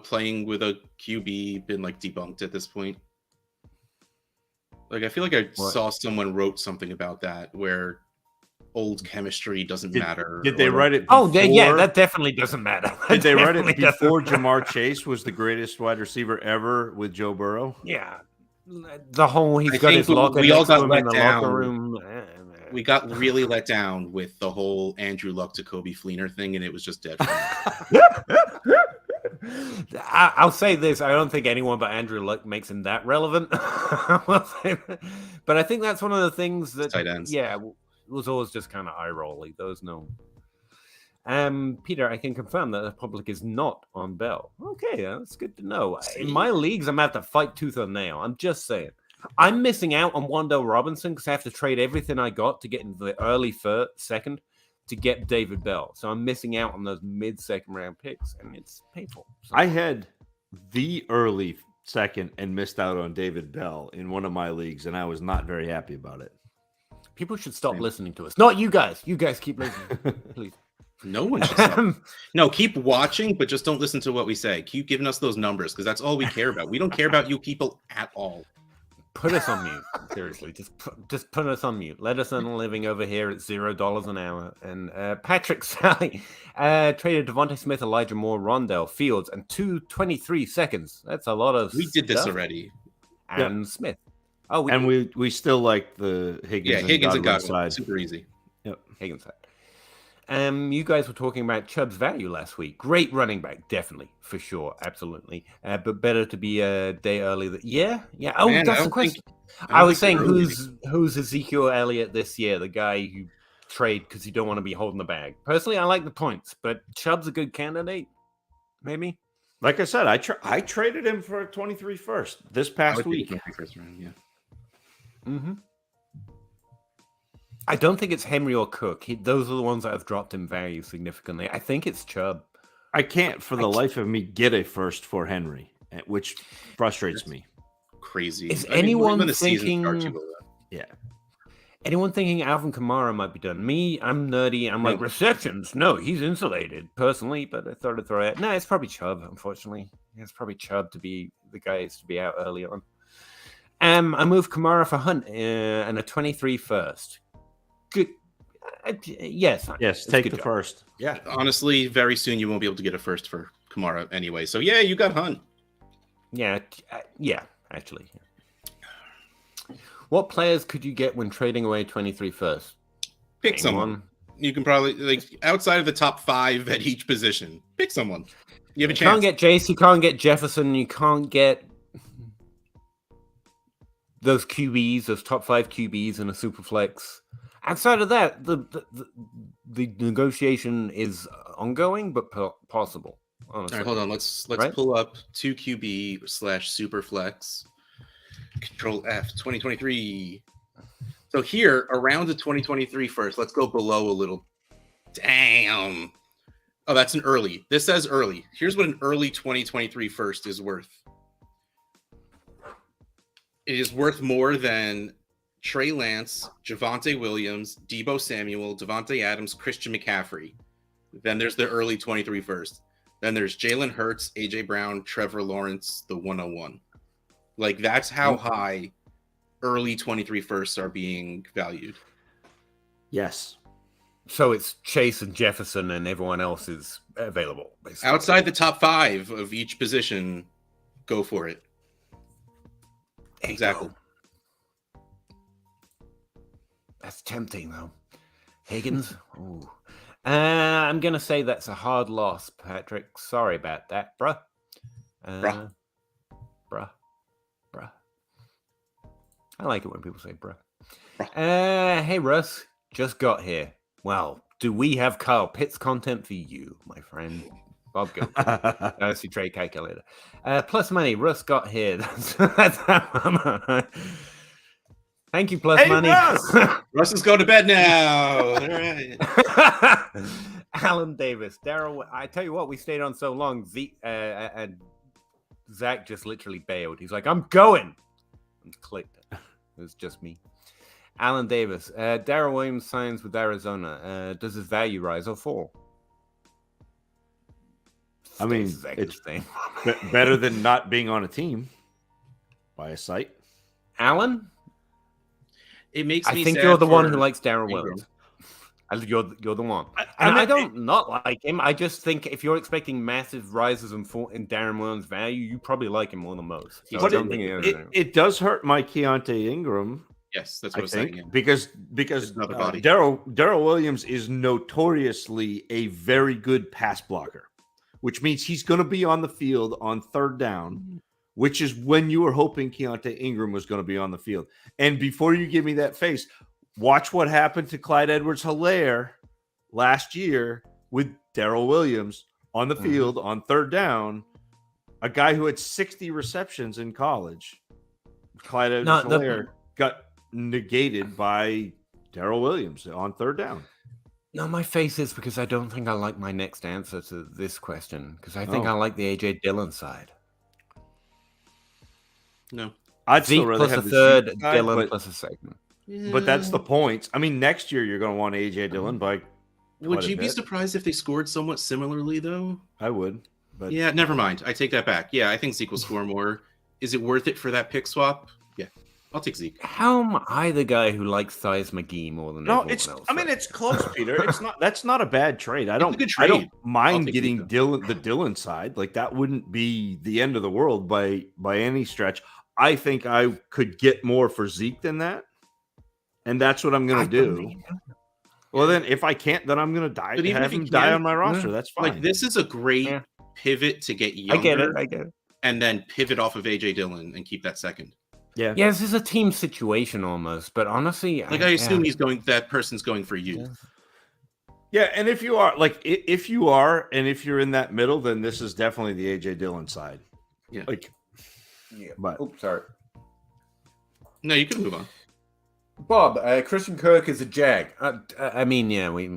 playing with a QB been like debunked at this point? Like, I feel like I saw someone wrote something about that where old chemistry doesn't matter. Did they write it before? That definitely doesn't matter. Did they write it before Jamar Chase was the greatest wide receiver ever with Joe Burrow? Yeah. The whole he's got his locker. We all got let in the down. Locker room. We got really let down with the whole Andrew Luck to Kobe Fleener thing, and it was just dead. I'll say this: I don't think anyone but Andrew Luck makes him that relevant. But I think that's one of the things that, tight ends. Yeah, was always just kind of eye rolly. Those no. Peter, I can confirm that the public is not on Bell. Okay, that's good to know. In my leagues, I'm going to have to fight tooth and nail. I'm just saying. I'm missing out on Wandale Robinson because I have to trade everything I got to get into the early second to get David Bell. So I'm missing out on those mid-second round picks, and it's painful. So. I had the early second and missed out on David Bell in one of my leagues, and I was not very happy about it. People should stop listening to us. Not you guys. You guys keep listening, please. No one should stop. No, keep watching, but just don't listen to what we say. Keep giving us those numbers because that's all we care about. We don't care about you people at all. Put us on mute. Seriously, just put us on mute. Let us earn a living over here at $0 an hour. And Patrick Sally traded Devontae Smith, Elijah Moore, Rondell Fields, and 2:23 seconds. That's a lot of. We did this already. And Smith. Oh, we still like the Higgins. Yeah, Higgins and Godwin side. Super easy. Yep, Higgins side. You guys were talking about Chubb's value last week. Great running back, definitely, for sure, absolutely. But better to be a day early. Yeah. Oh, man, that's the question. I was saying, who's Ezekiel Elliott this year? The guy you trade because you don't want to be holding the bag. Personally, I like the points, but Chubb's a good candidate. Maybe. Like I said, I traded him for a 23 first this past week. 21st round, yeah. Mm-hmm. I don't think it's Henry or Cook. Those are the ones that have dropped in value significantly. I think it's Chubb. I can't for the life of me get a first for Henry, which frustrates me. Crazy. Is anyone thinking? Yeah. Anyone thinking Alvin Kamara might be done? Me, I'm nerdy. I'm like receptions. No, he's insulated personally, but I thought I'd throw it. No, it's probably Chubb. Unfortunately, it's probably Chubb to be the guy to be out early on. I moved Kamara for Hunt and a 23 first. Good. Yes, take the first. Yeah, honestly, very soon you won't be able to get a first for Kamara anyway. So yeah, you got Hunt. Yeah, actually. What players could you get when trading away 23 first? Pick someone. You can probably outside of the top 5 at each position. Pick someone. You have a chance. You can't get Jace. You can't get Jefferson. You can't get those QBs, those top 5 QBs in a super flex. Outside of that, the negotiation is ongoing, but possible. Honestly. All right, hold on. Let's pull up 2 QB / super flex. Control F, 2023. So here, around the 2023 first, let's go below a little. Damn. Oh, that's an early. This says early. Here's what an early 2023 first is worth. It is worth more than Trey Lance, Javonte Williams, Deebo Samuel, Devontae Adams, Christian McCaffrey. Then there's the early 23 first. Then there's Jalen Hurts, AJ Brown, Trevor Lawrence, the 101. Like, that's how high early 23 firsts are being valued. Yes. So it's Chase and Jefferson and everyone else is available, basically. Outside the top 5 of each position, go for it. Exactly. That's tempting, though. Higgins? Ooh. I'm going to say that's a hard loss, Patrick. Sorry about that, bruh. Bruh. I like it when people say bruh. Hey, Russ. Just got here. Well, do we have Kyle Pitts content for you, my friend? Bob Gilpin. See trade calculator. Plus money. Russ got here. That's Thank you, Plus Money. Russ is going to bed now. All right. Alan Davis, Daryl. I tell you what, we stayed on so long. And Zach just literally bailed. He's like, I'm going. And clicked. It was just me. Alan Davis, Daryl Williams signs with Arizona. Does his value rise or fall? I mean, it's better than not being on a team by a site. Alan? It makes me I think sad you're the one for who likes Darren Williams. You're the one. I don't not like him. I just think if you're expecting massive rises in Darren Williams' value, you probably like him more than most. So but it does hurt my Keontae Ingram. Yes, that's what I was saying. Because Daryl Williams is notoriously a very good pass blocker, which means he's going to be on the field on third down, which is when you were hoping Keontae Ingram was going to be on the field. And before you give me that face, watch what happened to Clyde Edwards-Helaire last year with Daryl Williams on the field on third down, a guy who had 60 receptions in college. Clyde Edwards-Helaire got negated by Daryl Williams on third down. No, my face is because I don't think I like my next answer to this question because I think I like the AJ Dillon side. No. I'd Zeke still rather plus have a the third, Zeke guy, Dillon plus a second. Yeah. But that's the point. I mean, next year you're going to want AJ Dillon by Would you be surprised if they scored somewhat similarly, though? I would. But yeah, never mind. I take that back. Yeah, I think Zeke will score more. Is it worth it for that pick swap? Yeah, I'll take Zeke. How am I the guy who likes Thies McGee more than everyone else? I mean, it's close, Peter. It's not. That's not a bad trade. I don't mind getting the Dillon side. Like that wouldn't be the end of the world by any stretch. I think I could get more for Zeke than that, and that's what I'm going to do. Well, then if I can't, then I'm going to die. But even have if him die on my roster. That's fine. Like this is a great pivot to get younger. I get it. And then pivot off of AJ Dillon and keep that second. Yeah. This is a team situation almost. But honestly, I assume that person's going for you. Yeah, and if you are if you're in that middle, then this is definitely the AJ Dillon side. Yeah. But oops, sorry. No, you can move on. Bob, Christian Kirk is a Jag. I mean, yeah, we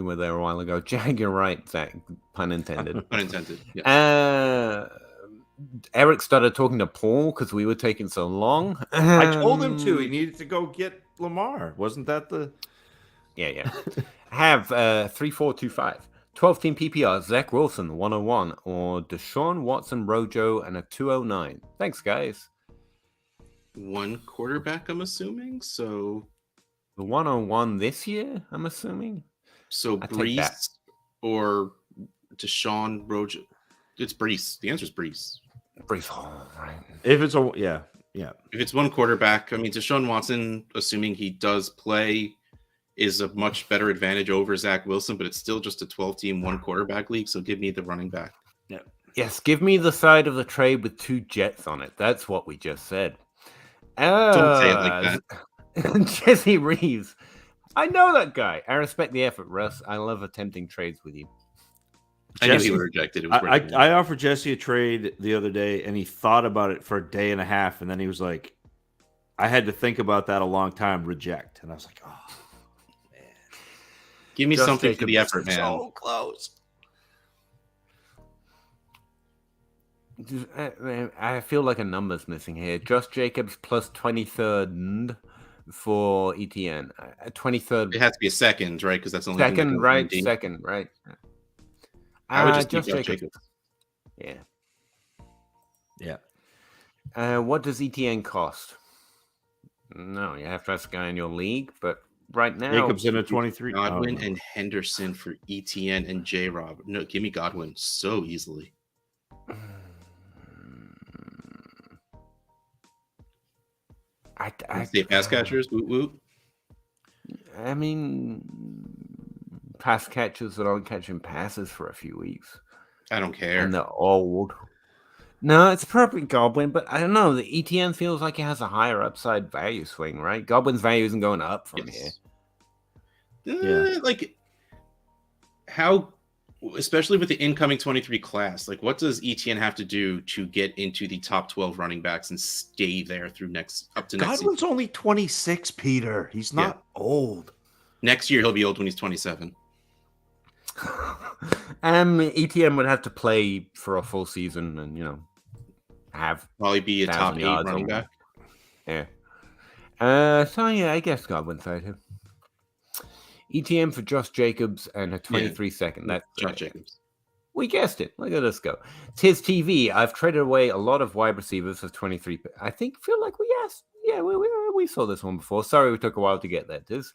were there a while ago. Jag, you're right, Zach. Pun intended. Pun intended. Yeah. Eric started talking to Paul because we were taking so long. I told him to. He needed to go get Lamar. Wasn't that the? Yeah. Have 3425. 12-team PPR, Zach Wilson, 101, or Deshaun Watson, Rojo, and a 209. Thanks, guys. One quarterback, I'm assuming. So the 101 this year, I'm assuming. So Brees or Deshaun, Rojo. It's Brees. The answer is Brees. Brees, right. If it's If it's one quarterback, I mean, Deshaun Watson, assuming he does play, is a much better advantage over Zach Wilson, but it's still just a 12-team one quarterback league. So give me the running back. Yeah. Yes, give me the side of the trade with 2 Jets on it. That's what we just said. Don't say it like that. Jesse Reeves. I know that guy. I respect the effort, Russ. I love attempting trades with you. I knew he would reject it. It was great. I offered Jesse a trade the other day, and he thought about it for a day and a half, and then he was like, I had to think about that a long time. Reject, and I was like, oh man, Give me Josh something for Jacobs the effort, man. so close. I feel like a number's missing here. Josh Jacobs plus 23rd for ETN. 23rd. It has to be a second, right? Because that's the only thing that Second, goes right? in D. Second, right? I would just Josh keep Josh Jacobs. Jacobs. Yeah. What does ETN cost? No, you have to ask a guy in your league, but right now Jacobs in a 23. Godwin and Henderson for ETN and J Rob. No, give me Godwin so easily. I say pass catchers. Woot woot. I mean, pass catchers that aren't catching passes for a few weeks. I don't care. And they're old. No, it's perfect Goblin, but I don't know. The ETN feels like it has a higher upside value swing, right? Goblin's value isn't going up from here. Like how, especially with the incoming 23 class, like what does ETN have to do to get into the top 12 running backs and stay there through next Godwin's season? only 26, Peter. He's not old. Next year he'll be old when he's 27. ETN would have to play for a full season and have Probably be a top 8 running back. Yeah. So yeah, I guess Godwin side him. ETN for Josh Jacobs and a 23 second. That's Josh Jacobs. We guessed it. Look at us go. Tis TV. I've traded away a lot of wide receivers for 23. I feel like we saw this one before. Sorry, we took a while to get there. Tiz.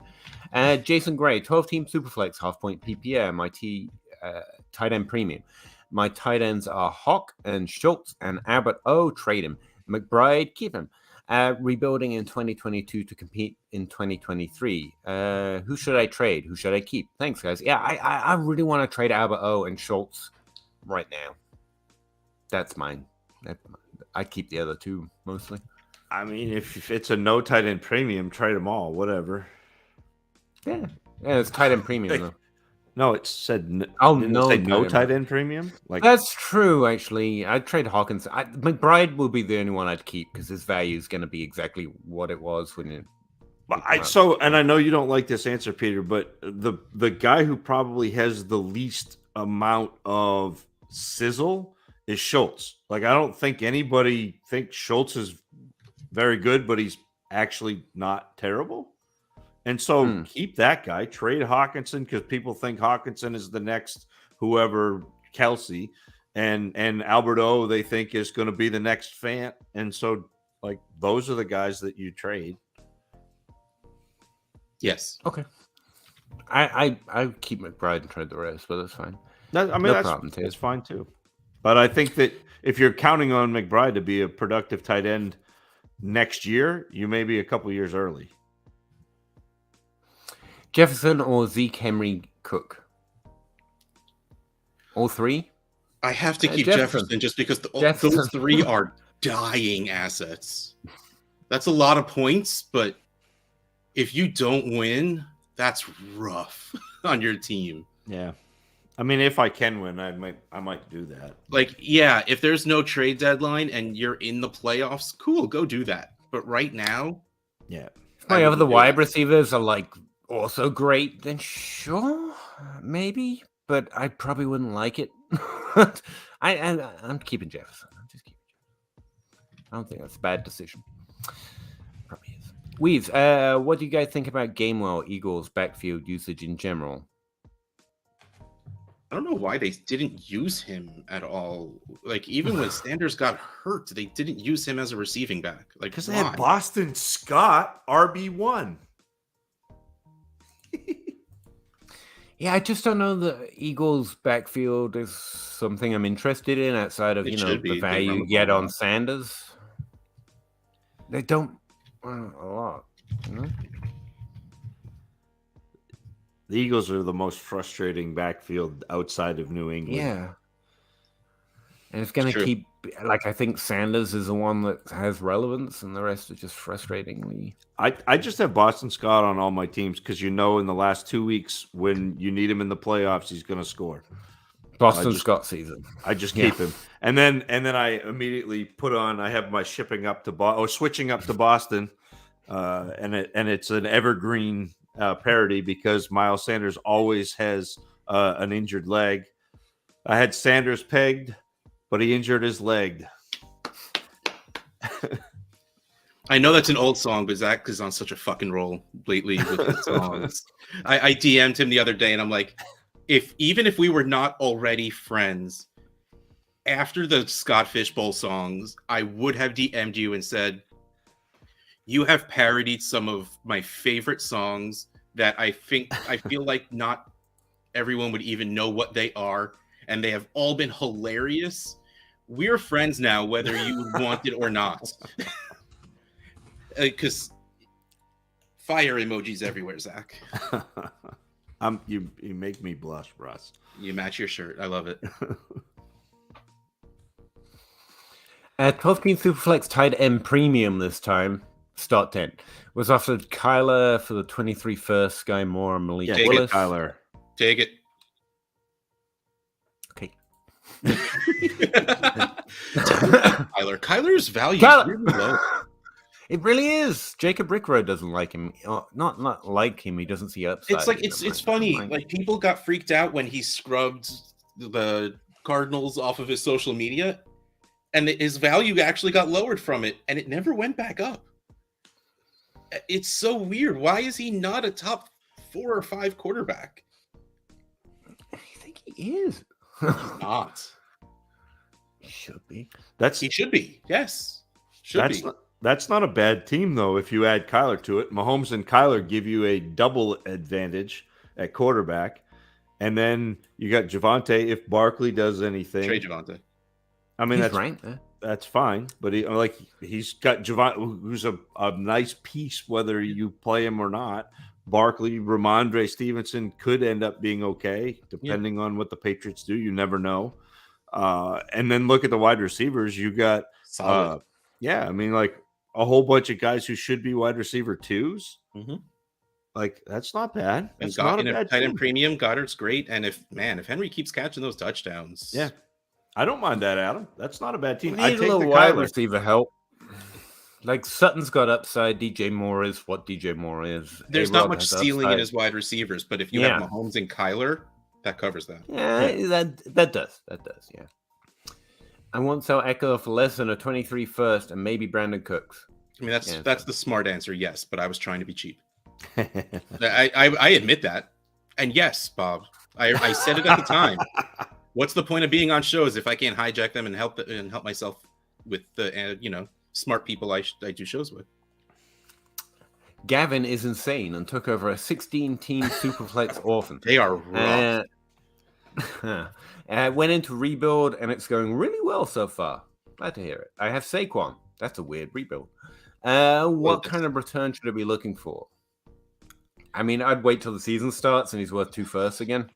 Jason Gray, 12-team Superflex, half-point PPR, my tight end premium. My tight ends are Hawk and Schultz and Abbott. Oh, trade him. McBride, keep him. Rebuilding in 2022 to compete in 2023. Who should I trade? Who should I keep? Thanks, guys. Yeah, I really want to trade Albert O and Schultz right now. That's mine. I'd keep the other two mostly. I mean, if it's a no tight end premium, trade them all. Whatever. Yeah, it's tight end premium though. No, it said no tight end premium. Like that's true. Actually, I'd trade Hawkins. McBride will be the only one I'd keep because his value is going to be exactly what it was when it. And I know you don't like this answer, Peter, but the guy who probably has the least amount of sizzle is Schultz. Like I don't think anybody thinks Schultz is very good, but he's actually not terrible. And so keep that guy, trade Hawkinson because people think Hawkinson is the next whoever, Kelsey, and Alberto they think is going to be the next Fant. And so like those are the guys that you trade. Yes. Okay. I keep McBride and trade the rest, but that's fine. That's problem, it's fine too. But I think that if you're counting on McBride to be a productive tight end next year, you may be a couple years early. Jefferson or Zeke, Henry, Cook? All three? I have to keep Jefferson just because those three are dying assets. That's a lot of points, but if you don't win, that's rough on your team. Yeah. I mean, if I can win, I might do that. Like, yeah, if there's no trade deadline and you're in the playoffs, cool, go do that. But right now, yeah. If my other wide receivers are like also great, then sure, maybe, but I probably wouldn't like it. I'm keeping Jefferson. I'm just keeping Jefferson. I don't think that's a bad decision. Probably is. Weaves, what do you guys think about Gainwell, Eagles, backfield usage in general? I don't know why they didn't use him at all. Like, even when Sanders got hurt, they didn't use him as a receiving back. Like, because they had Boston Scott, RB1. Yeah, I just don't know the Eagles' backfield is something I'm interested in outside of, the value you get on Sanders. They don't run a lot, The Eagles are the most frustrating backfield outside of New England. Yeah. And it's going to keep, like, I think Sanders is the one that has relevance, and the rest are just frustratingly. I just have Boston Scott on all my teams because in the last 2 weeks when you need him in the playoffs, he's going to score. Boston Scott season. I just keep him, and then I immediately put on. I have my switching up to Boston, and it's an evergreen parody because Miles Sanders always has an injured leg. I had Sanders pegged, but he injured his leg. I know that's an old song, but Zach is on such a fucking roll lately with the songs. I DM'd him the other day, and I'm like, even if we were not already friends, after the Scott Fishbowl songs, I would have DM'd you and said, you have parodied some of my favorite songs that I feel like not everyone would even know what they are, and they have all been hilarious. We're friends now, whether you want it or not. Because fire emojis everywhere, Zach. You make me blush, Russ. You match your shirt. I love it. 12-team Superflex tight end premium this time. Start 10 was offered Kyler for the 23 first, Sky Moore, and Malik Take Willis. It, Kyler. Take it. Okay. Kyler's value is really low. It really is. Jacob Rickroad doesn't like him. Not like him. He doesn't see upside. It's like it's funny. Like people got freaked out when he scrubbed the Cardinals off of his social media, and his value actually got lowered from it, and it never went back up. It's so weird. Why is he not a top 4 or 5 quarterback? I think he is. He's not. He should be. He should be. Yes. That's not a bad team, though, if you add Kyler to it. Mahomes and Kyler give you a double advantage at quarterback. And then you got Javonte if Barkley does anything. Trade Javonte. I mean, He's right there. That's fine. But he's got Javonte, who's a nice piece, whether you play him or not. Barkley, Ramondre Stevenson could end up being okay, depending on what the Patriots do. You never know. And then look at the wide receivers. You got Solid. I mean, like a whole bunch of guys who should be wide receiver 2s. Mm-hmm. Like, that's not bad. It's not a bad tight end premium. Goddard's great. And if Henry keeps catching those touchdowns. Yeah. I don't mind that, Adam. That's not a bad team. I need a little wide receiver help. Like Sutton's got upside. DJ Moore is what DJ Moore is. There's not much ceiling in his wide receivers, but if you have Mahomes and Kyler, that covers that. Yeah, that does. Yeah. I won't sell Echo for less than a 23 first and maybe Brandon Cooks. I mean, that's the smart answer, yes, but I was trying to be cheap. I admit that. And yes, Bob, I said it at the time. What's the point of being on shows if I can't hijack them and help myself with the smart people I do shows with? Gavin is insane and took over a 16-team Superflex orphan. They are rough. Went into rebuild and it's going really well so far. Glad to hear it. I have Saquon. That's a weird rebuild. What kind of return should I be looking for? I mean, I'd wait till the season starts and he's worth 2 firsts again.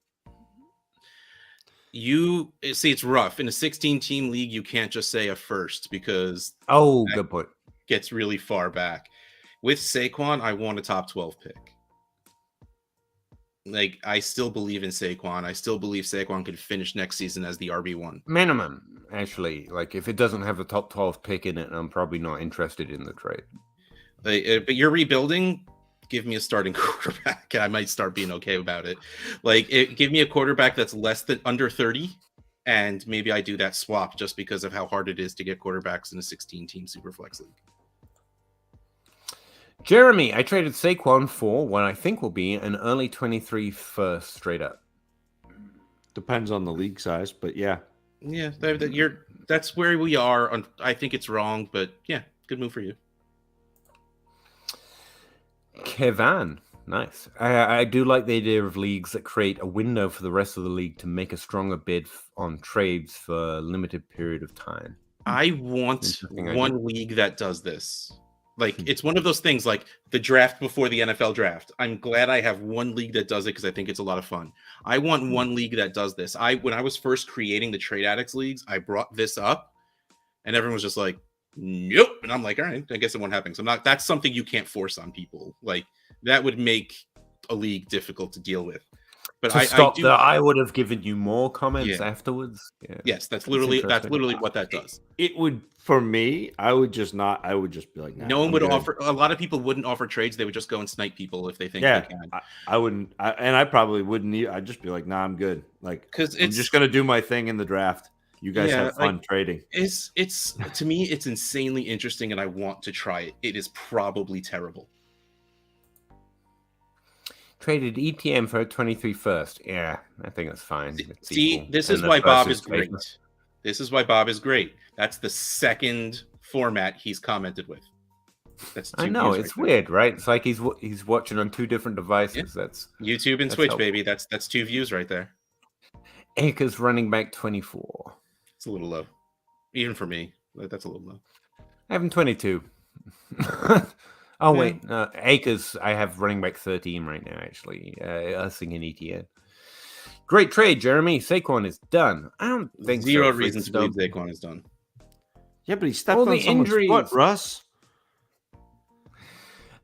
You see, it's rough in a 16-team league. You can't just say a first because good point. Gets really far back. With Saquon, I want a top 12 pick. Like, I still believe in Saquon. I still believe Saquon could finish next season as the RB1 minimum. Actually, like if it doesn't have a top 12 pick in it, I'm probably not interested in the trade. But you're rebuilding. Give me a starting quarterback. I might start being okay about it. Like, give me a quarterback that's under 30, and maybe I do that swap just because of how hard it is to get quarterbacks in a 16-team Superflex league. Jeremy, I traded Saquon for what I think will be an early 23 first straight up. Depends on the league size, but yeah. Yeah, that's where we are. I think it's wrong, but yeah, good move for you. Kevan, nice. I do like the idea of leagues that create a window for the rest of the league to make a stronger bid on trades for a limited period of time. I want one league that does this. Like, it's one of those things like the draft before the NFL draft. I'm glad I have one league that does it because I think it's a lot of fun. I want one league that does this. When I was first creating the Trade Addicts leagues, I brought this up and everyone was just like, nope. And I'm like, all right, I guess it won't happen. So that's something you can't force on people. Like, that would make a league difficult to deal with. But to I stop do. that, I would have given you more comments Yeah. afterwards. Yeah. Yes, that's literally what that does. It would, for me, I would just be like, nah, No one I'm would good. offer. A lot of people wouldn't offer trades. They would just go and snipe people if they think Yeah, they can. I wouldn't, and I probably wouldn't. I'd just be like, nah, I'm good. Like, Because I'm just gonna do my thing in the draft. You guys have fun trading. It's to me, it's insanely interesting, and I want to try it. It is probably terrible. Traded ETM for a 23 first. Yeah, I think that's fine. See, this is why Bob is great. This is why Bob is great. That's the second format he's commented with. That's I know it's weird, right? It's like he's watching on 2 different devices. Yeah. That's YouTube and Twitch, baby. That's 2 views right there. Akers running back 24. It's a little low, even for me. That's a little low. I have him 22. Oh wait, Akers. I have running back 13 right now. Actually, I think in ETN. Great trade, Jeremy. Saquon is done. I don't think zero reason to believe Saquon is done. Yeah, but he stepped on someone's foot, Russ.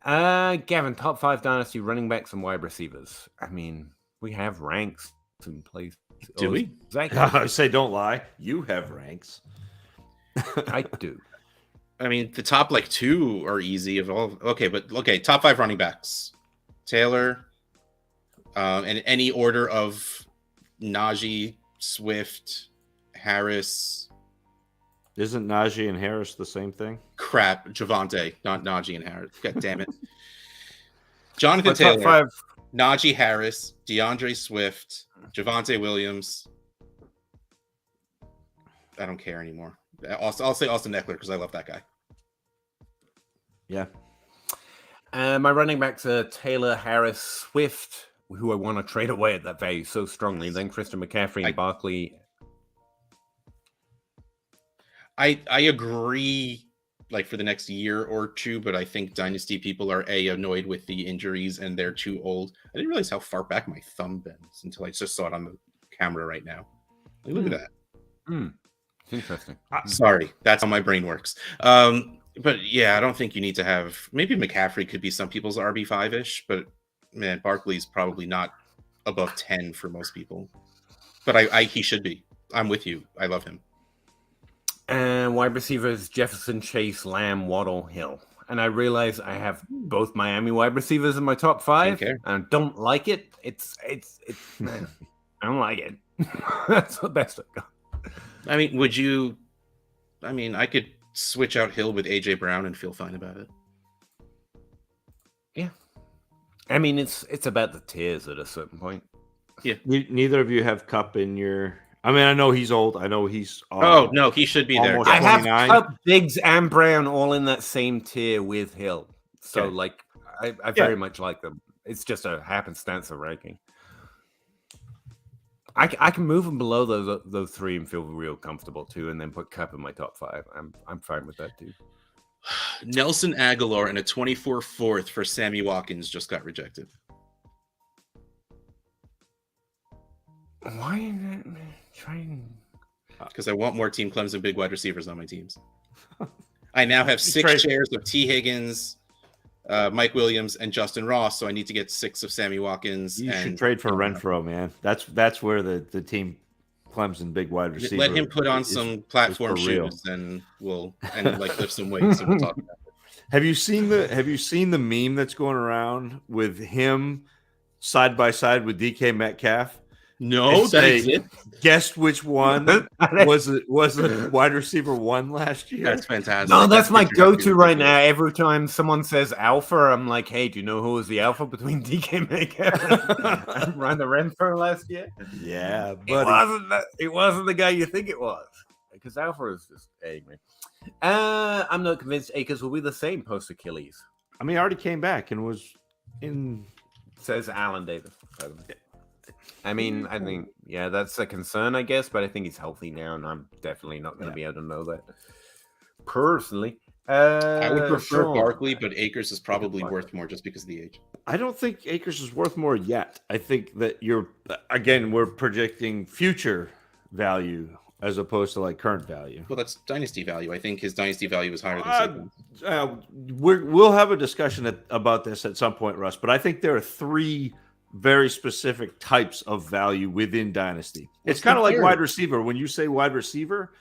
Gavin, top 5 dynasty running backs and wide receivers. I mean, we have ranks in place. Do we? I say, don't lie. You have ranks. I do. I mean, the top 2 are easy of all. Okay, top 5 running backs: Taylor, and any order of Najee, Swift, Harris. Isn't Najee and Harris the same thing? Crap, Javonte, not Najee and Harris. God damn it. Jonathan What's Taylor, top 5? Najee Harris, DeAndre Swift, Javonte Williams. I don't care anymore. I'll say Austin Eckler because I love that guy. Yeah. My running backs are Taylor, Harris, Swift, who I want to trade away at that value so strongly. Then Christian McCaffrey and Barkley. I agree, for the next year or 2, but I think dynasty people are annoyed with the injuries and they're too old. I didn't realize how far back my thumb bends until I just saw it on the camera right now. Look at that. It's interesting. Sorry, that's how my brain works. But yeah, I don't think you need to have. Maybe McCaffrey could be some people's RB5-ish, but man, Barkley's probably not above 10 for most people. But he should be. I'm with you. I love him. And wide receivers: Jefferson, Chase, Lamb, Waddle, Hill. And I realize I have both Miami wide receivers in my top 5, and I don't like it. It's man, I don't like it. That's the best I've got. I mean, would you? I mean, I could switch out Hill with AJ Brown and feel fine about it. Yeah, I mean, it's about the tiers at a certain point. Yeah, neither of you have Cup in your. I mean, I know he's old. I know he's. Oh no, he should be there. I have Cup, Diggs, and Brown all in that same tier with Hill. So, I very much like them. It's just a happenstance of ranking. I can move them below those 3 and feel real comfortable too, and then put Cup in my top 5. I'm fine with that too. Nelson Aguilar and a 24 fourth for Sammy Watkins just got rejected. Why is that trying? Because I want more Team Clemson big wide receivers on my teams. I now have 6 shares of T. Higgins, Mike Williams, and Justin Ross, so I need to get 6 of Sammy Watkins. You should trade for Renfro, man. That's where the Team Clemson big wide receiver. Let him put on some platform shoes, and lift some weights. And we'll talk about it. Have you seen the meme that's going around with him side by side with DK Metcalf? No, that exists. Guess which one was it wide receiver 1 last year? That's fantastic. No, that's my go-to right now. Every time someone says alpha, I'm like, hey, do you know who was the alpha between DK Metcalf and Ryan Renfro last year? Yeah, but it wasn't the guy you think it was. Because alpha is just angry. I'm not convinced Akers will be the same post Achilles. I mean, he already came back and was in. Says Alan Davis. I mean, I think, that's a concern, I guess, but I think he's healthy now, and I'm definitely not going to be able to know that personally. I would prefer Barkley, but Akers is probably worth more just because of the age. I don't think Akers is worth more yet. I think that we're projecting future value as opposed to current value. Well, that's dynasty value. I think his dynasty value is higher than Saquon. We'll have a discussion about this at some point, Russ, but I think there are 3 very specific types of value within Dynasty. It's What's kind of like compare? wide receiver. When you say wide receiver,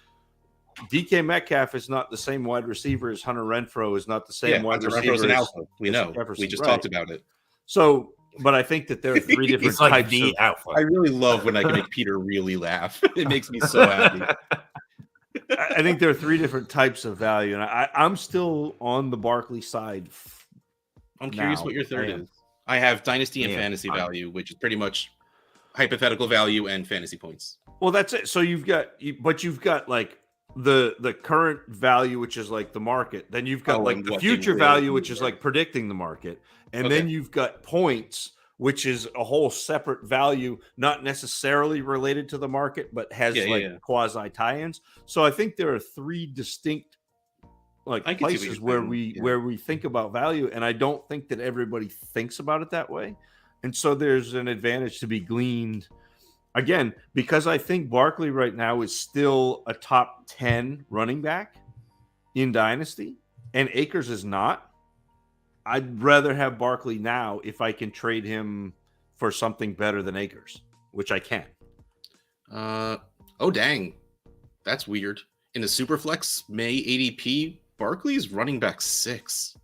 DK Metcalf is not the same wide receiver as Hunter Renfrow is not the same wide Hunter receiver Renfrow's an as alpha. We know. Jefferson. We just Right. talked about it. So, but I think that there are three different It's like types the of alpha. I really love when I can make Peter really laugh. It makes me so happy. I think there are three different types of value, and I'm still on the Barkley side. I'm curious Now, what your third I am. is. I have dynasty and Yeah, fantasy fine. value, which is pretty much hypothetical value and fantasy points. Well, that's it. So you've got like the current value, which is like the market. Then you've got like and the what future they value, really which is are. like predicting the market, and Okay. then you've got points, which is a whole separate value, not necessarily related to the market, but has quasi tie-ins. So I think there are three distinct like I can see what places you're where saying. where we think about value, and I don't think that everybody thinks about it that way. And so there's an advantage to be gleaned again, because I think Barkley right now is still a top 10 running back in Dynasty, and Akers is not. I'd rather have Barkley now if I can trade him for something better than Akers, which I can. Oh dang, that's weird. In the Superflex May ADP, Barkley is running back 6.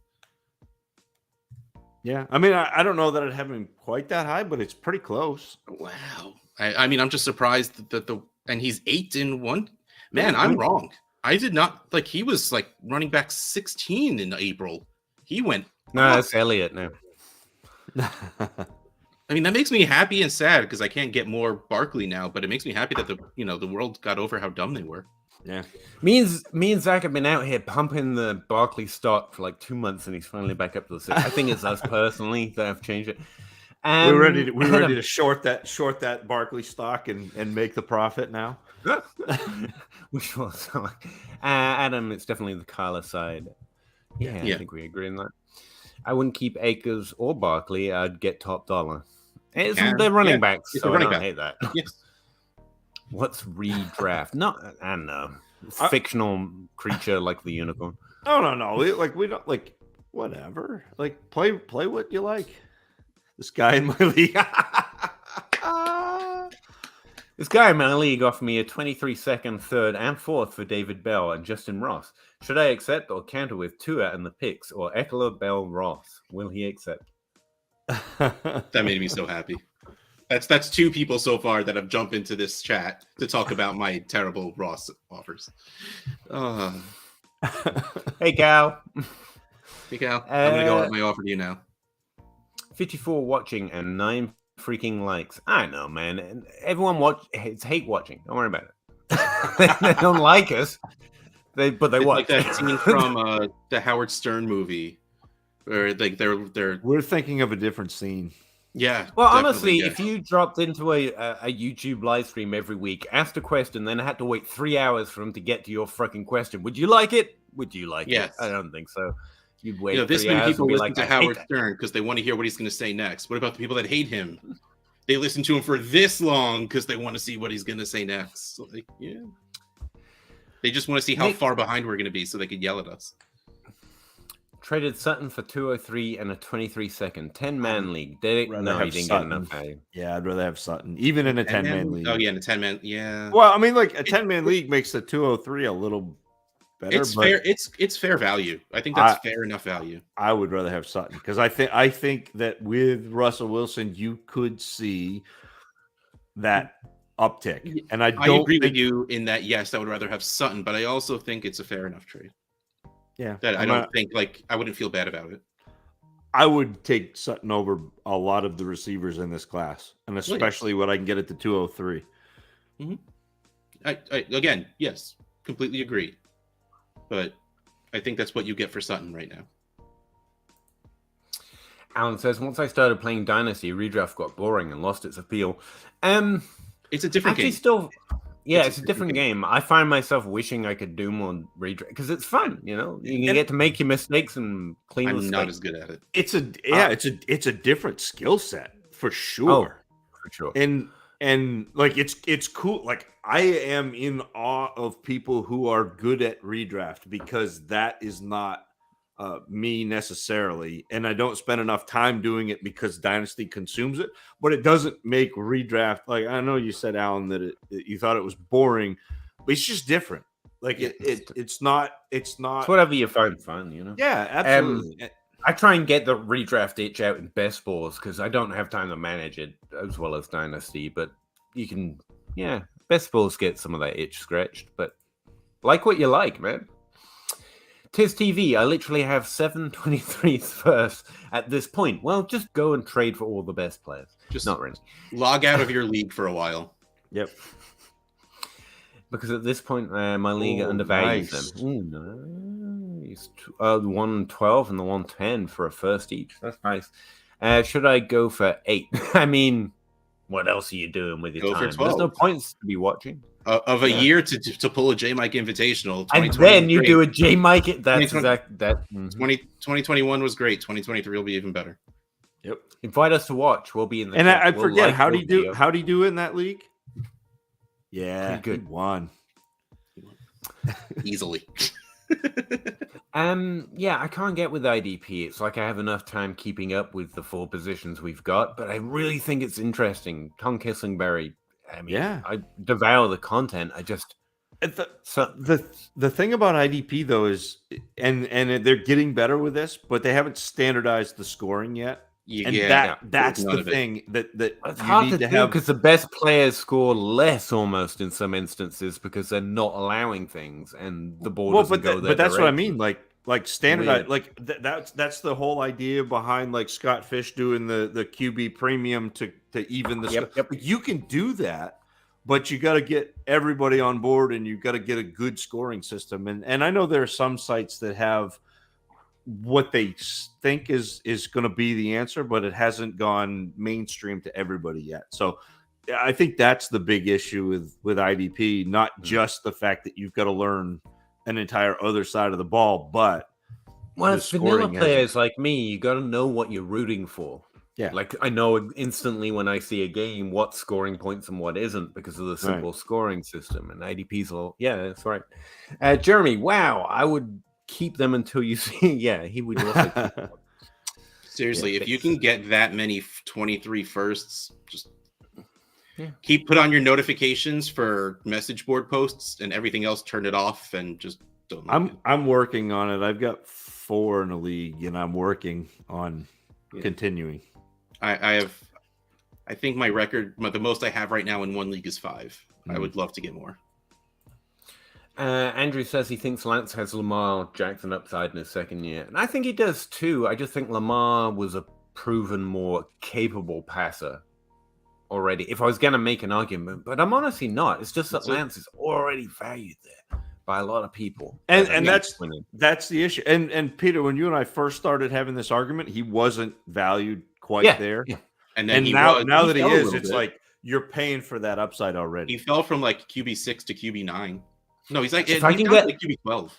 Yeah, I mean, I don't know that I'd have him quite that high, but it's pretty close. Wow. I mean, I'm just surprised that and he's 8 in 1. Man, Yeah, I'm wrong. I did not he was like running back 16 in April. He went. No, that's Elliott now. I mean, that makes me happy and sad because I can't get more Barkley now, but it makes me happy that the world got over how dumb they were. Yeah. Me and Zach have been out here pumping the Barkley stock for like 2 months, and he's finally back up to the 6. I think it's us personally that have changed it. We're ready to short that Barkley stock and make the profit now. We sure so. Adam, it's definitely the Kyler side. Yeah, Yeah. I think we agree on that. I wouldn't keep Akers or Barkley. I'd get top dollar. They're running backs, It's so a running I don't back. hate that. Yes. What's redraft? No, I don't know. Fictional creature like the unicorn. No. We don't whatever. Like play what you like. This guy in my league. This guy in my league offered me a 23-second third and fourth for David Bell and Justin Ross. Should I accept or counter with Tua and the picks or Eckler, Bell, Ross? Will he accept? That made me so happy. That's 2 people so far that have jumped into this chat to talk about my terrible Ross offers. Hey, Cal. Hey, Cal. I'm going to go with my offer to you now. 54 watching and 9 freaking likes. I know, man. Everyone it's hate watching. Don't worry about it. They don't like us. But they It's watch. like that scene from the Howard Stern movie where they're We're thinking of a different scene. yeah. Well, definitely, honestly, yeah. if you dropped into a YouTube live stream every week, asked a question, then had to wait 3 hours for them to get to your freaking question, would you like it? Would you like Yes. it? I don't think so. You'd wait. This 3 many hours people and be listen like, to "I hate Howard that." Stern because they want to hear what he's going to say next. What about the people that hate him? They listen to him for this long because they want to see what he's going to say next. So they just want to see how far behind we're going to be so they could yell at us. Traded Sutton for 203 and a 23-second 10-man league. No, he didn't get enough value. Yeah, I'd rather have Sutton, even in a 10-man league. Oh yeah, in a 10-man. Yeah. Well, I mean, like a 10-man league makes the 203 a little better. It's fair. It's fair value. I think that's fair enough value. I would rather have Sutton because I think that with Russell Wilson, you could see that uptick. And I agree with you in that. Yes, I would rather have Sutton, but I also think it's a fair enough trade. Yeah, that I don't think I wouldn't feel bad about it. I would take Sutton over a lot of the receivers in this class, and especially what I can get at the 203. Mm-hmm. I again, yes, completely agree. But I think that's what you get for Sutton right now. Alan says, once I started playing Dynasty, Redraft got boring and lost its appeal. It's a different game. It's a different game. I find myself wishing I could do more Redraft because it's fun. You can get to make your mistakes and clean. I'm not as good at it. It's a different skill set for sure. Oh, for sure. And like it's cool. Like I am in awe of people who are good at Redraft because that is not me necessarily, and I don't spend enough time doing it because Dynasty consumes it, but it doesn't make redraft. Like, I know you said, Alan, that you thought it was boring, but it's just different. Like it's not It's whatever you find fun, you know. Yeah, absolutely. I try and get the redraft itch out in best balls because I don't have time to manage it as well as Dynasty, but you can, best balls get some of that itch scratched, but like what you like, man. Tis TV, I literally have 7 23s first at this point. Well, just go and trade for all the best players. Just not really. Log out of your league for a while. Yep. Because at this point, my league undervalues them. Ooh, nice. 112 and the 110 for a first each. That's nice. Should I go for 8? I mean, what else are you doing with your time? There's no points to be watching. Of a year to pull a J Mike Invitational. And then you do a J Mike. That's exact. 2021 was great. 2023 will be even better. Yep. Invite us to watch. We'll be in the. And I forget, how do you do? How do you do in that league? Yeah, pretty good. One easily. I can't get with IDP. It's like I have enough time keeping up with the 4 positions we've got, but I really think it's interesting. Tom Kissingberry. I mean, I devour the content. I just the thing about IDP though is, and they're getting better with this, but they haven't standardized the scoring yet. That's the thing that it's hard to do because the best players score less almost in some instances because they're not allowing things and the board doesn't go there. But that's what I mean. Like standardized, like that's the whole idea behind like Scott Fish doing the QB premium to even the. Yep. You can do that, but you got to get everybody on board and you got to get a good scoring system. And I know there are some sites that have what they think is going to be the answer, but it hasn't gone mainstream to everybody yet. So I think that's the big issue with IDP, not just the fact that you've got to learn an entire other side of the ball, but it's vanilla players like me. You got to know what you're rooting for. Yeah, like I know instantly when I see a game what scoring points and what isn't because of the simple scoring system. And IDP's all that's right. Jeremy, wow, I would keep them until you see. Yeah, he would also keep them. Seriously, if you can get that many 23 firsts, just put on your notifications for message board posts and everything else. Turn it off and just don't. I'm working on it. I've got 4 in a league, and I'm working on continuing. I think my record, the most I have right now in one league is 5. I would love to get more. Andrew says he thinks Lance has Lamar Jackson upside in his second year. And I think he does too. I just think Lamar was a proven more capable passer already. If I was going to make an argument, but I'm honestly not. It's just that Lance is already valued there by a lot of people. And that's the issue. And Peter, when you and I first started having this argument, he wasn't valued quite there. Yeah. And now that he is, it's like you're paying for that upside already. He fell from like QB6 to QB9. No, he's like, if I can get like QB12.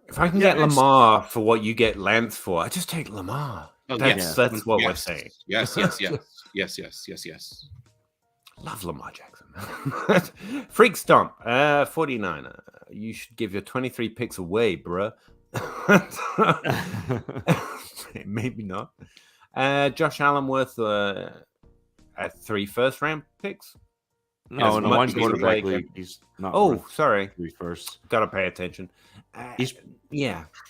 If I can get Lamar for what you get Lance for, I just take Lamar. Oh, that's what we're saying. Yes. Love Lamar Jackson. Freak Stomp, 49er. You should give your 23 picks away, bruh. Maybe not. Josh Allen worth 3 first-round picks? No, in one quarterback league, he's not. Sorry. 3 firsts. Gotta pay attention. He's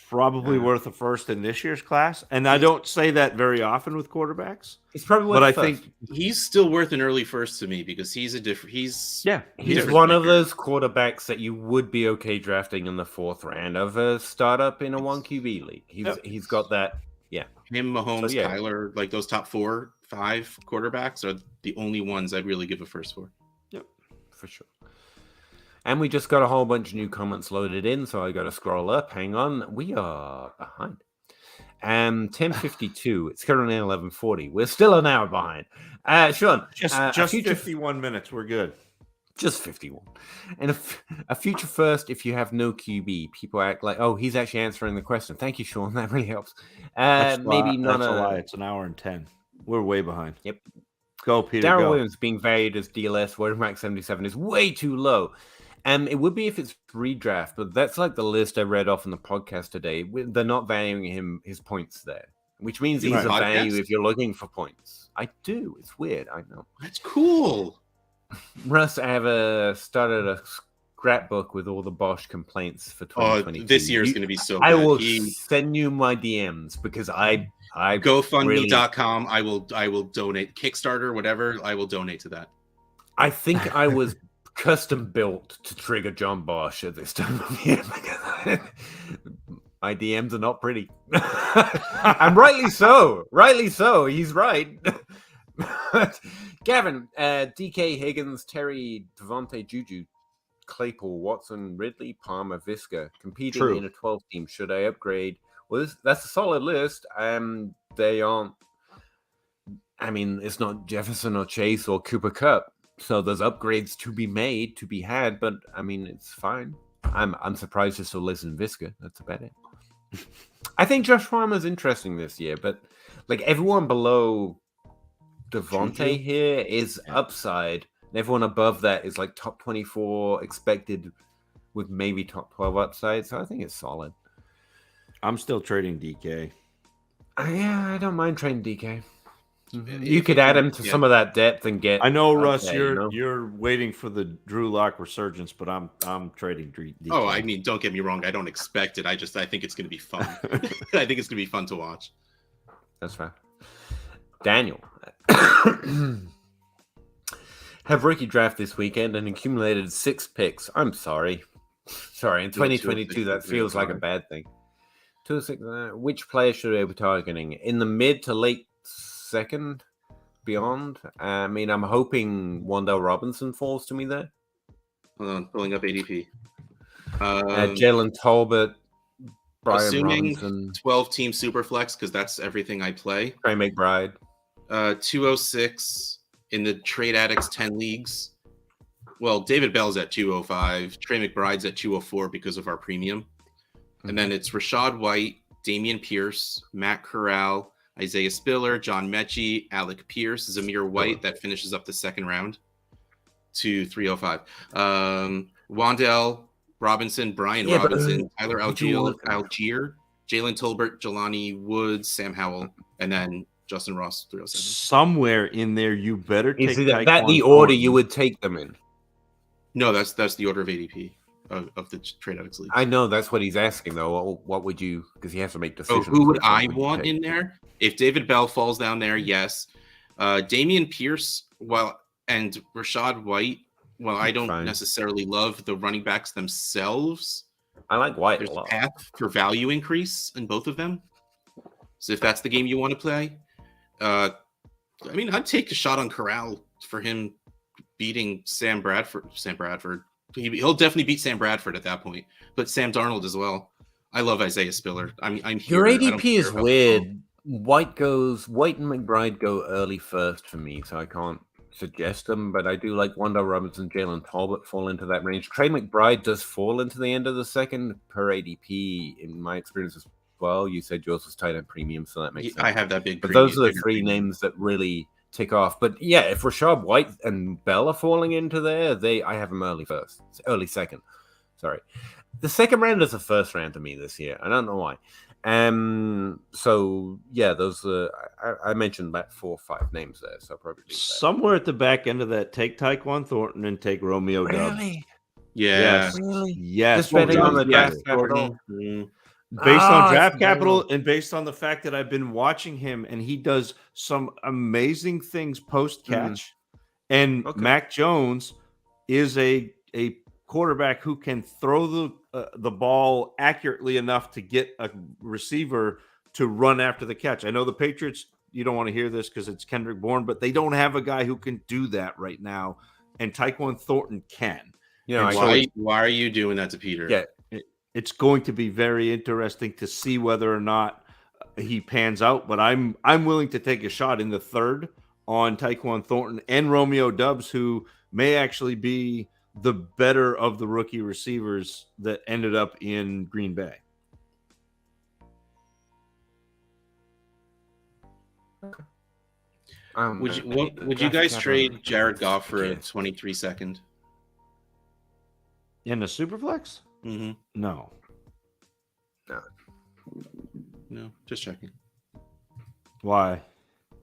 probably worth a first in this year's class, and I don't say that very often with quarterbacks. He's probably worth. But I think he's still worth an early first to me because he's a different. He's one of those quarterbacks that you would be okay drafting in the 4th round of a startup in a 1 QB league. He's got that. Yeah, him, Mahomes, Kyler, like those top 4, 5 quarterbacks are the only ones I'd really give a first for. For sure. And we just got a whole bunch of new comments loaded in, so I got to scroll up. Hang on. We are behind. 10:52. It's currently 11:40. We're still an hour behind. Sean, just 51 minutes. We're good. Just 51. And a future first if you have no QB. People act like, oh, he's actually answering the question. Thank you, Sean. That really helps. Maybe not a lie. It's an hour and 10. We're way behind. Yep. Go, Peter. Darryl Williams being valued as DLS, where Max 77 is way too low. It would be if it's redraft, but that's like the list I read off in the podcast today. They're not valuing his points there, which means he's a value if you're looking for points. I do. It's weird. I know. That's cool. Russ, I have started a scrapbook with all the Bosch complaints for 2022. This year is going to be so good. I will send you my DMs because I GoFundMe.com. I will donate. Kickstarter, whatever. I will donate to that. I think I was custom built to trigger John Bosch at this time of year because my DMs are not pretty. And rightly so. Rightly so. He's right. Gavin, DK, Higgins, Terry, Devontae, Juju, Claypool, Watson, Ridley, Palmer, Visca competing in a 12 team. Should I upgrade? Well, that's a solid list. They aren't. I mean, it's not Jefferson or Chase or Cooper Kupp. So there's upgrades to be made, to be had, but I mean, it's fine. I'm surprised you're still listening to Visca. That's about it. I think Josh Farmer's interesting this year, but like everyone below Devontae here is upside, and everyone above that is like top 24 expected with maybe top 12 upside. So I think it's solid. I'm still trading DK. Yeah, I don't mind trading DK. You could add him to some of that depth and get. I know, Russ. You're waiting for the Drew Lock resurgence, but I'm trading DK. Oh, I mean, don't get me wrong. I don't expect it. I think it's going to be fun. I think it's going to be fun to watch. That's right. Daniel, have rookie draft this weekend and accumulated 6 picks. I'm sorry. In 2022, that feels like a bad thing. 2 6. Which player should I be targeting in the mid to late second, beyond? I mean, I'm hoping Wan'Dale Robinson falls to me there. Hold on, pulling up ADP. Jalen Tolbert, Brian assuming Robinson, 12-team Superflex, because that's everything I play. Trey McBride, 206 in the Trade Addicts 10 leagues. Well, David Bell's at 205. Trey McBride's at 204 because of our premium. And then it's Rashad White, Damian Pierce, Matt Corral, Isaiah Spiller, John Mechie, Alec Pierce, Zamir White, that finishes up the second round to 305. Wan'Dale Robinson, Brian Robinson, Tyler Algier, Jalen Tolbert, Jelani Woods, Sam Howell, and then Justin Ross, 307. Somewhere in there, you better take that the order you would take them in. No, that's the order of ADP. Of the Trade Addicts League. I know that's what he's asking though. What would you? Because he has to make decisions. Who would I want in there? If David Bell falls down there, yes. Damian Pierce, and Rashad White. Well, I don't necessarily love the running backs themselves. I like White There's a lot. Path for value increase in both of them. So if that's the game you want to play, I mean, I'd take a shot on Corral for him beating Sam Bradford. He'll definitely beat Sam Bradford at that point, but Sam Darnold as well. I love Isaiah Spiller. I'm here. Your ADP is weird. White and McBride go early first for me, so I can't suggest them. But I do like Wan'Dale Robinson, Jalen Tolbert fall into that range. Trey McBride does fall into the end of the second per ADP in my experience as well. You said yours was tight end premium, so that makes sense. I have that big. But those are the 3 names that really tick off. But yeah, if Rashad White and Bell are falling into there, I have them early second. Sorry. The second round is the first round to me this year. I don't know why. So yeah, those I mentioned about 4 or 5 names there, so probably somewhere at the back end of that, take Tyquan Thornton and take Romeo Doubs. Really? Yeah. Yes. Really? Yes. Just betting on the draft capital. Based on draft capital and based on the fact that I've been watching him and he does some amazing things post catch. And Mac Jones is a quarterback who can throw the ball accurately enough to get a receiver to run after the catch. I know the Patriots, you don't want to hear this because it's Kendrick Bourne, but they don't have a guy who can do that right now. And Tyquan Thornton can. You know, why are you doing that to Peter? Yeah. It's going to be very interesting to see whether or not he pans out, but I'm willing to take a shot in the third on Tyquan Thornton and Romeo Doubs, who may actually be the better of the rookie receivers that ended up in Green Bay. Would you guys trade Jared Goff for a 23 second? In the Superflex? Mm-hmm. No. No, just checking. Why?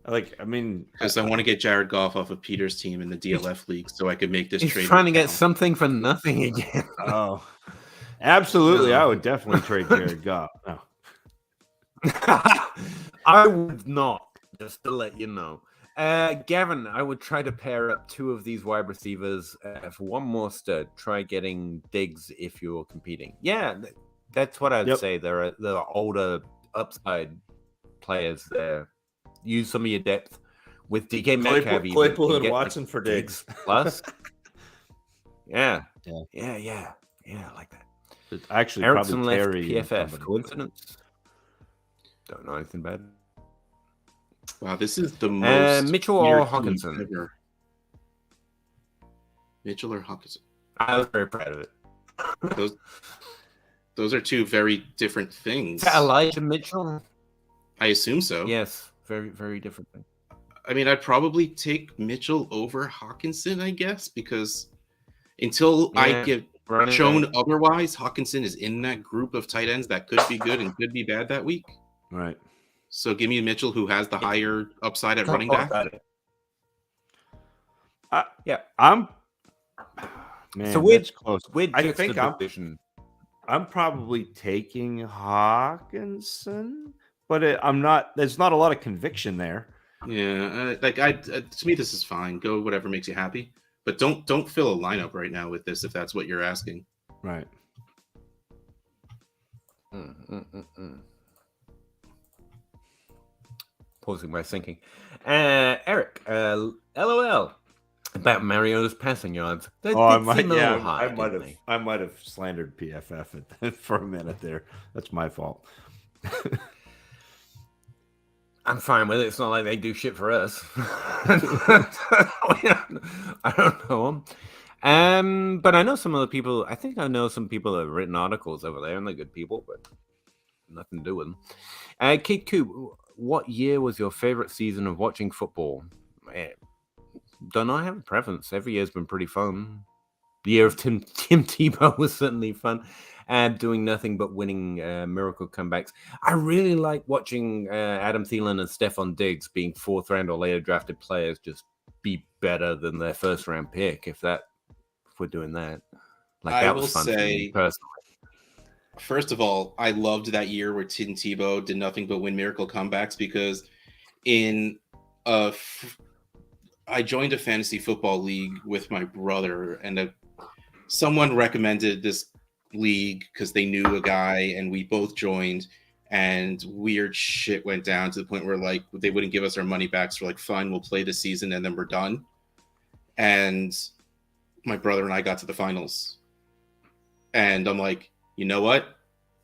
I mean, because I want to get Jared Goff off of Peter's team in the DLF league, so I could make this He's trade. trying to get something for nothing again. Oh, absolutely! No. I would definitely trade Jared Goff. No. I would not. Just to let you know, Gavin, I would try to pair up 2 of these wide receivers for one more stud. Try getting Diggs if you're competing. Yeah, that's what I'd say. There are older upside players there. Use some of your depth with DK Metcalf. Claypool and Watson for Diggs plus. Yeah, I like that. It's actually Erickson probably left Terry PFF. Coincidence? Don't know anything about it. Wow, this is the most Mitchell or Hawkinson? Ever. Mitchell or Hawkinson? I was very proud of it. Those are 2 very different things. Is that Elijah Mitchell? I assume so. Yes, very, very different thing. I mean, I'd probably take Mitchell over Hawkinson, I guess, because until I get shown otherwise, Hawkinson is in that group of tight ends that could be good and could be bad that week. Right. So give me Mitchell, who has the higher upside at running back. I'm. Man, so that's close. I think I'm probably taking Hawkinson, but I'm not. There's not a lot of conviction there. Yeah, to me, this is fine. Go whatever makes you happy, but don't fill a lineup right now with this if that's what you're asking. Right. Pausing my thinking. Eric, LOL about Mariota's passing yards. I might have slandered PFF for a minute there. That's my fault. I'm fine with it. It's not like they do shit for us. I don't know them. But I know some of the people. I think I know some people that have written articles over there, and they're good people, but nothing to do with them. Kate Coop, what year was your favorite season of watching football? Don't know. I have a preference. Every year's been pretty fun. The year of Tim Tebow was certainly fun. Doing nothing but winning miracle comebacks. I really like watching Adam Thielen and Stephon Diggs being 4th round or later drafted players just be better than their 1st round pick. If we're doing that, that was fun for me personally. First of all, I loved that year where Tim Tebow did nothing but win miracle comebacks because I joined a fantasy football league with my brother, and someone recommended this league because they knew a guy, and we both joined, and weird shit went down to the point where they wouldn't give us our money back. So we're like, fine, we'll play this season and then we're done. And my brother and I got to the finals, and I'm like, you know what?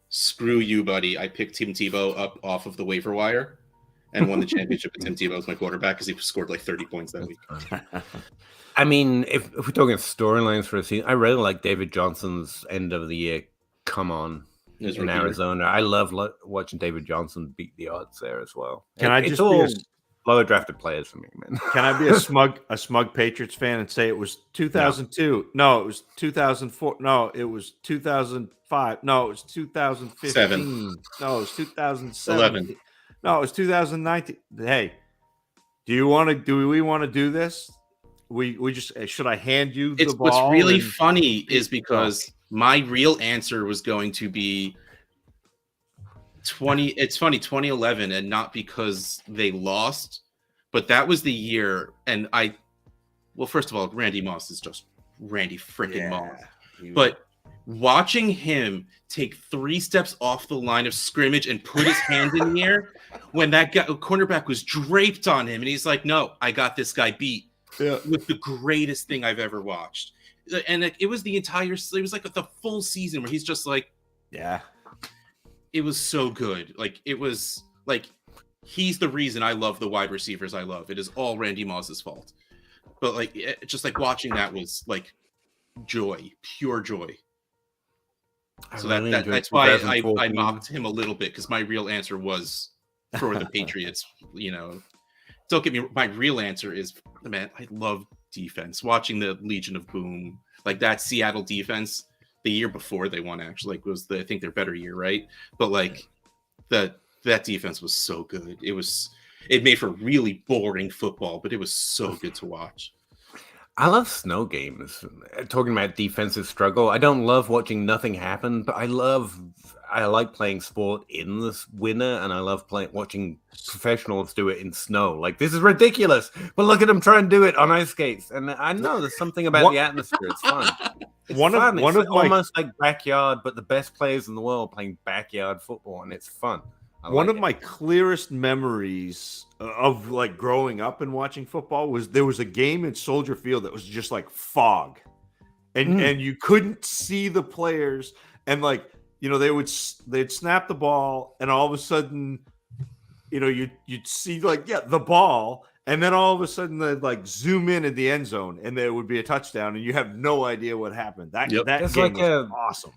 Screw you, buddy. I picked Tim Tebow up off of the waiver wire and won the championship with Tim Tebow as my quarterback because he scored 30 points that week. I mean, if we're talking storylines for a season, I really like David Johnson's end of the year. Come on, in Arizona. I love watching David Johnson beat the odds there as well. It's all lower drafted players for me, man. Can I be a smug Patriots fan and say it was 2002? No, it was 2004. No, it was 2005. No, it was 2015. 7. No, it was 2007. No, it was 2019. Hey, do we want to do this? We just should I hand you the ball? What's really funny is because my real answer was going to be 2011, and not because they lost, but that was the year. And first of all, Randy Moss is just Randy freaking Moss. But watching him take 3 steps off the line of scrimmage and put his hand in the air when that cornerback was draped on him, and he's like, "No, I got this guy beat." Yeah. Was the greatest thing I've ever watched. And it was the full season where he's just like, yeah, it was so good. It was he's the reason I love the wide receivers I love. It is all Randy Moss's fault. But watching that was joy, pure joy. So that's why I mocked him a little bit, because my real answer was for the Patriots. Don't get me. My real answer is, man, I love defense. Watching the Legion of Boom, that Seattle defense, the year before they won, actually, like, was I think their better year, right? But like that defense was so good. It made for really boring football, but it was so good to watch. I love snow games. Talking about defensive struggle, I don't love watching nothing happen, but I like playing sport in this winter, and I love watching professionals do it in snow. Like, this is ridiculous, but look at them try and do it on ice skates. And I know there's something about the atmosphere. It's fun. It's fun. It's almost like backyard, but the best players in the world playing backyard football, and it's fun. One of my clearest memories of like growing up and watching football was there was a game in Soldier Field that was just like fog, and you couldn't see the players, and like, you know, they'd snap the ball, and all of a sudden, you know, you'd see like, the ball, and then all of a sudden they'd like zoom in the end zone, and there would be a touchdown, and you have no idea what happened. That game was awesome.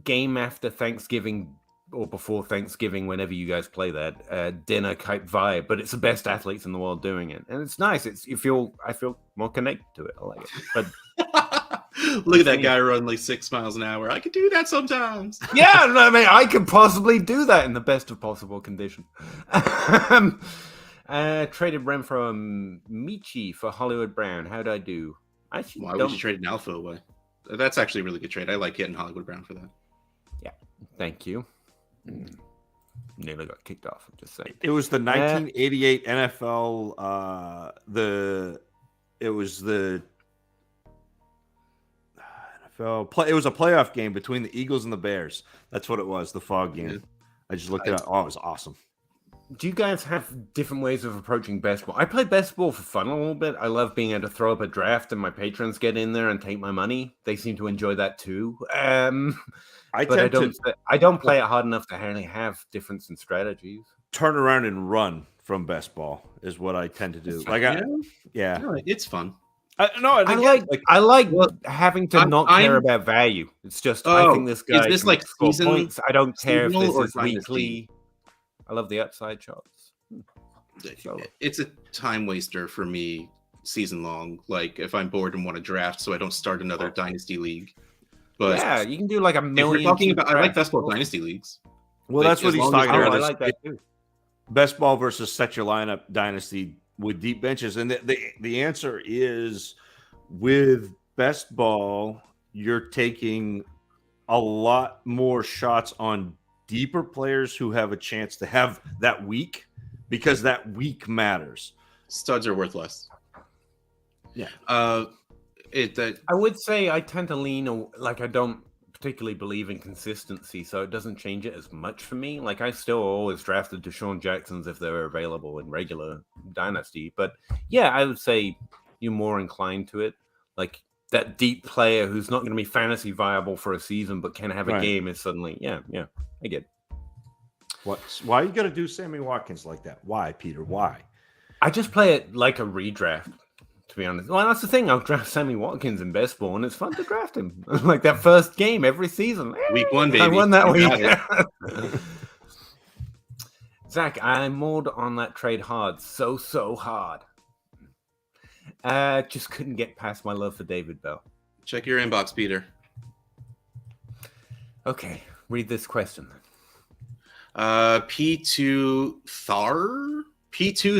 Game after Thanksgiving or before Thanksgiving, whenever you guys play that, dinner type vibe, but it's the best athletes in the world doing it, and it's nice. I feel more connected to it. I like it. But look at that guy run like 6 miles an hour. I could do that sometimes. Yeah, I mean, I could possibly do that in the best of possible condition. Traded Renfro and Michi for Hollywood Brown. How'd I do? Why would you trade an alpha away? That's actually a really good trade. I like getting Hollywood Brown for that. Yeah, thank you. Nearly got kicked off. I'm just saying. It was the 1988 NFL. It was the NFL. It was a playoff game between the Eagles and the Bears. That's what it was. The fog game. Yeah. I just looked it up. Oh, it was awesome. Do you guys have different ways of approaching best ball? I play best ball for fun a little bit. I love being able to throw up a draft and my patrons get in there and take my money. They seem to enjoy that too. I don't play it hard enough to really have difference in strategies. Turn around and run from best ball is what I tend to do. It's fun. I like having to not care about value. It's just I think this guy is this like season points. I don't care if this is weekly. I love the upside shots. It's a time waster for me season long. Like if I'm bored and want to draft, so I don't start another dynasty league. But yeah, you can do like a million. If we're talking about, I like best ball dynasty leagues. Well, that's what he's talking about. I like that too. Best ball versus set your lineup dynasty with deep benches, and the answer is with best ball, you're taking a lot more shots on deeper players who have a chance to have that week, because that week matters. Studs are worth less. Yeah. I would say I tend to lean, like I don't particularly believe in consistency, so it doesn't change it as much for me. Like I still always drafted Deshaun Jacksons if they were available in regular dynasty. But yeah, I would say you're more inclined to it. Like that deep player who's not going to be fantasy viable for a season but can have a game is suddenly, I get it. Why you got to do Sammy Watkins like that? Why, Peter? Why? I just play it like a redraft. To be honest, well, that's the thing. I'll draft Sammy Watkins in best ball, and it's fun to draft him. Like that first game every season. Week 1, baby. I won that week. Zach, I mauled on that trade hard, so hard. Just couldn't get past my love for David Bell. Check your inbox, Peter. Okay, read this question. P2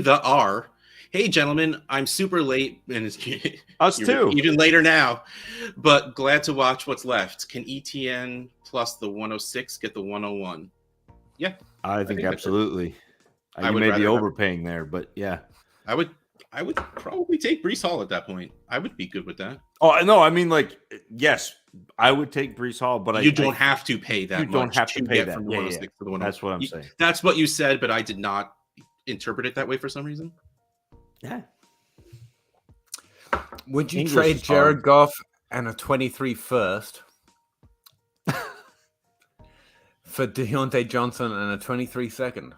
the R. Hey, gentlemen, I'm super late, and us too. Even later now, but glad to watch what's left. Can ETN plus the 106 get the 101? Yeah, I think absolutely. You may be overpaying there, but yeah, I would probably take Breece Hall at that point. I would be good with that. Oh no, I mean, like, yes, I would take Breece Hall, but you don't have to pay that. You don't have to pay that from the 106 to the 101. That's what I'm saying. That's what you said, but I did not interpret it that way for some reason. Yeah. Would you trade Jared Goff and a 23 first for Deontay Johnson and a 23 second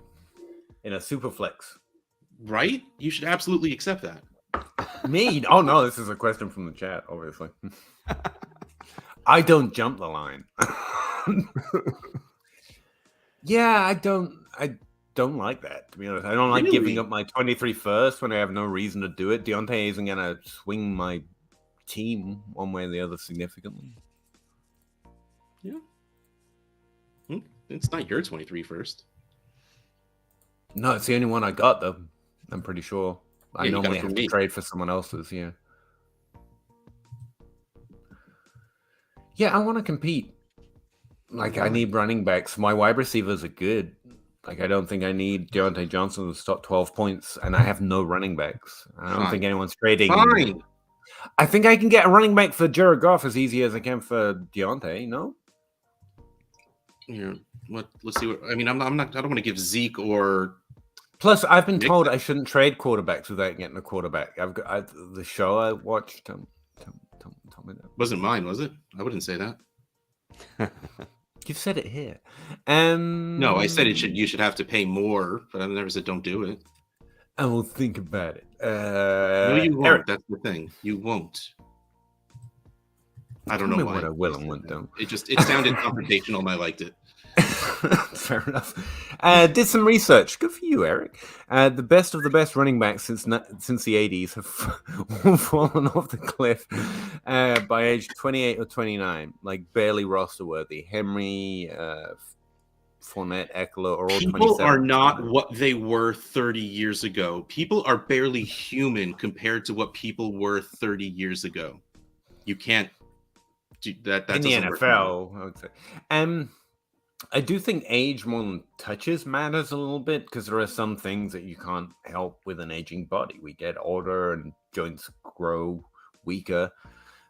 in a super flex? Right? You should absolutely accept that. Me? Oh no, this is a question from the chat, obviously. I don't jump the line. Yeah, I don't like that, to be honest. I don't like giving up my 23 first when I have no reason to do it. Deontay isn't going to swing my team one way or the other significantly. Yeah. It's not your 23 first. No, it's the only one I got, though. I'm pretty sure. I Yeah, you got it normally from have me. to trade for someone else's, yeah. Yeah, I want to compete. Like, I need running backs. My wide receivers are good. Like, I don't think I need Deontay Johnson to top 12 points, and I have no running backs. I don't think anyone's trading. Fine. I think I can get a running back for Jared Goff as easy as I can for Deontay, no? Yeah. Let's see what I mean. I'm not. I don't want to give Zeke or. Plus, I've been told I shouldn't trade quarterbacks without getting a quarterback. The show I watched. Told me that. Wasn't mine, was it? I wouldn't say that. You've said it here. No, I said you should have to pay more, but I never said don't do it. I will think about it. No, you won't. Eric. That's the thing. You won't. I don't know why. What I will and won't do. It sounded confrontational, and I liked it. Fair enough. Did some research. Good for you, Eric. The best of the best running backs since the 80s have fallen off the cliff by age 28 or 29, like barely roster worthy. Henry, Fournette, Eckler are all 27. People are not what they were 30 years ago. People are barely human compared to what people were 30 years ago. You can't do that. That in the doesn't NFL, work. I would say. I do think age more than touches matters a little bit because there are some things that you can't help with an aging body. We get older and joints grow weaker.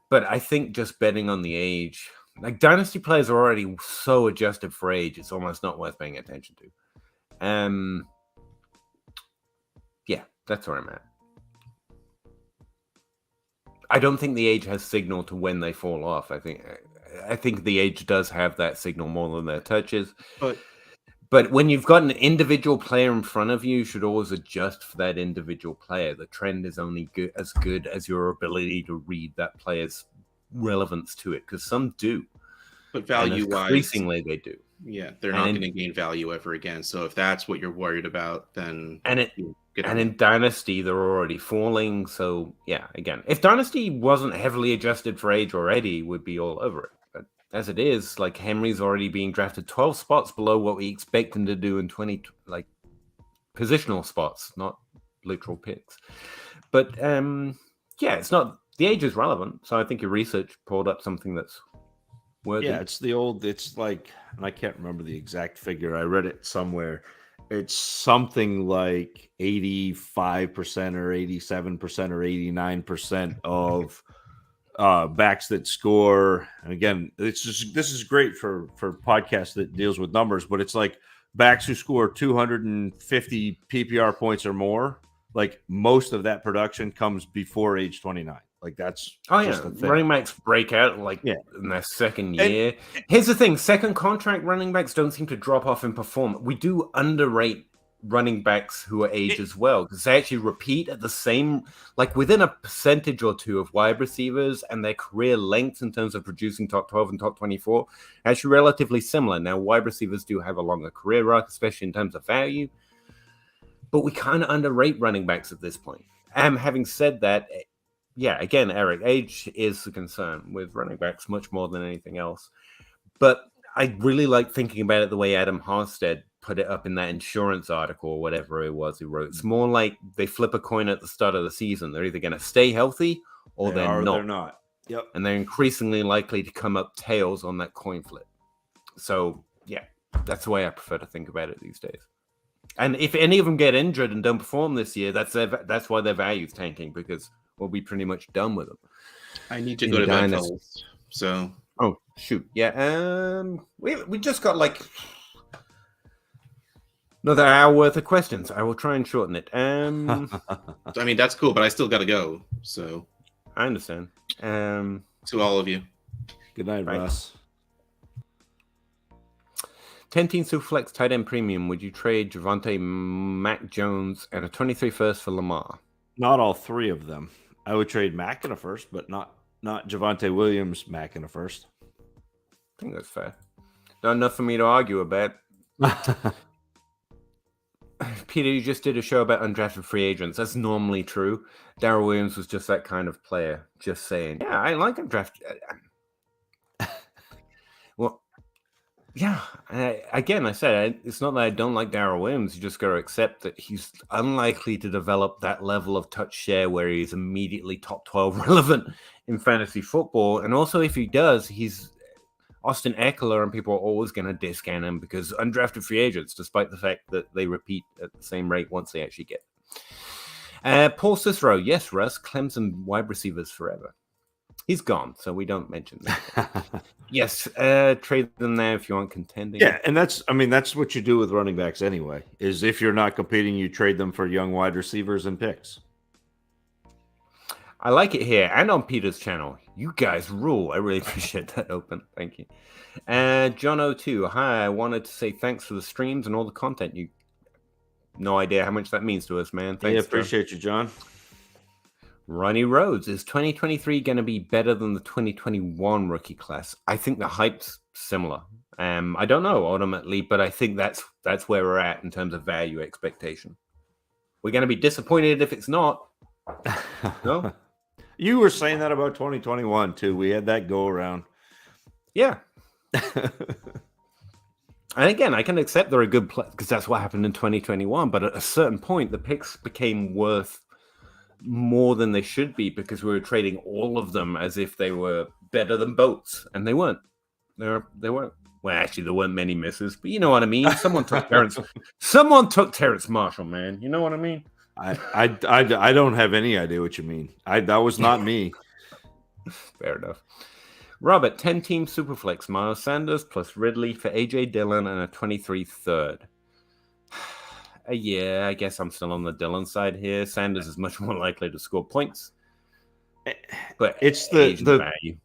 But I think just betting on the age, like Dynasty players are already so adjusted for age, it's almost not worth paying attention to. Yeah, that's where I'm at. I don't think the age has signal to when they fall off. I think the age does have that signal more than their touches. But when you've got an individual player in front of you, you should always adjust for that individual player. The trend is only as good as your ability to read that player's relevance to it, because some do. But value-wise, increasingly they do. Yeah, they're not going to gain value ever again. So if that's what you're worried about, then in Dynasty they're already falling. So yeah, again, if Dynasty wasn't heavily adjusted for age already, we'd be all over it. But as it is, like Henry's already being drafted 12 spots below what we expect him to do in 20, like positional spots, not literal picks. But yeah, it's not, the age is relevant. So I think your research pulled up something that's worthy. Yeah, it's like, and I can't remember the exact figure. I read it somewhere. It's something like 85% or 87% or 89% of backs that score. And again, this is great for podcasts that deals with numbers, but it's like backs who score 250 PPR points or more. Like most of that production comes before age 29. Like that's running backs break out in their second year. Here's the thing: second contract running backs don't seem to drop off in performance. We do underrate running backs who are aged as well, because they actually repeat at the same, like within a percentage or two of wide receivers, and their career length in terms of producing top 12 and top 24 actually relatively similar. Now, wide receivers do have a longer career arc, especially in terms of value, but we kind of underrate running backs at this point. Having said that, yeah, again, Eric, age is a concern with running backs much more than anything else. But I really like thinking about it the way Adam Harstead put it up in that insurance article or whatever it was he wrote. It's more like they flip a coin at the start of the season. They're either going to stay healthy or they're not. Yep. And they're increasingly likely to come up tails on that coin flip. So, yeah, that's the way I prefer to think about it these days. And if any of them get injured and don't perform this year, that's why their value's tanking, because we'll be pretty much done with them. I need to go to bed, fellas. So, oh shoot, yeah. We just got like another hour worth of questions. I will try and shorten it. I mean, that's cool, but I still got to go. So, I understand. To all of you, good night, Ross. 10 team Superflex tight end premium. Would you trade Javonte, Mac Jones, and a 23 first for Lamar? Not all three of them. I would trade Mac in a first, but not Javonte Williams, Mac in a first. I think that's fair. Not enough for me to argue about. Peter, you just did a show about undrafted free agents. That's normally true. Darrell Williams was just that kind of player. Just saying. Yeah, I like undrafted. Well, yeah. Again, I said it's not that I don't like Darrell Williams. You just got to accept that he's unlikely to develop that level of touch share where he's immediately top 12 relevant in fantasy football. And also, if he does, he's Austin Eckler, and people are always going to discount him because undrafted free agents, despite the fact that they repeat at the same rate once they actually get. Paul Cicero, yes, Russ, Clemson wide receivers forever. He's gone, so we don't mention that. Yes, trade them there if you want contending. Yeah, and that's what you do with running backs anyway. Is if you're not competing, you trade them for young wide receivers and picks. I like it here and on Peter's channel. You guys rule. I really appreciate that open. Thank you. John O2, hi. I wanted to say thanks for the streams and all the content. You no idea how much that means to us, man. Thanks. Yeah, appreciate you, John. Ronnie Rhodes, is 2023 going to be better than the 2021 rookie class? I think the hype's similar. I don't know ultimately, but I think that's where we're at in terms of value expectation. We're going to be disappointed if it's not. No. You were saying that about 2021 too. We had that go around. Yeah. And again, I can accept they're a good play because that's what happened in 2021. But at a certain point, the picks became worth more than they should be because we were trading all of them as if they were better than boats, and they weren't. They weren't. Well, actually, there weren't many misses, but you know what I mean. Someone took Terrence. Someone took Terrence Marshall, man. You know what I mean. I don't have any idea what you mean. That was not me. Fair enough. Robert, 10-team Superflex, Miles Sanders plus Ridley for AJ Dillon and a 23 third. Yeah, I guess I'm still on the Dillon side here. Sanders is much more likely to score points. But it's the value.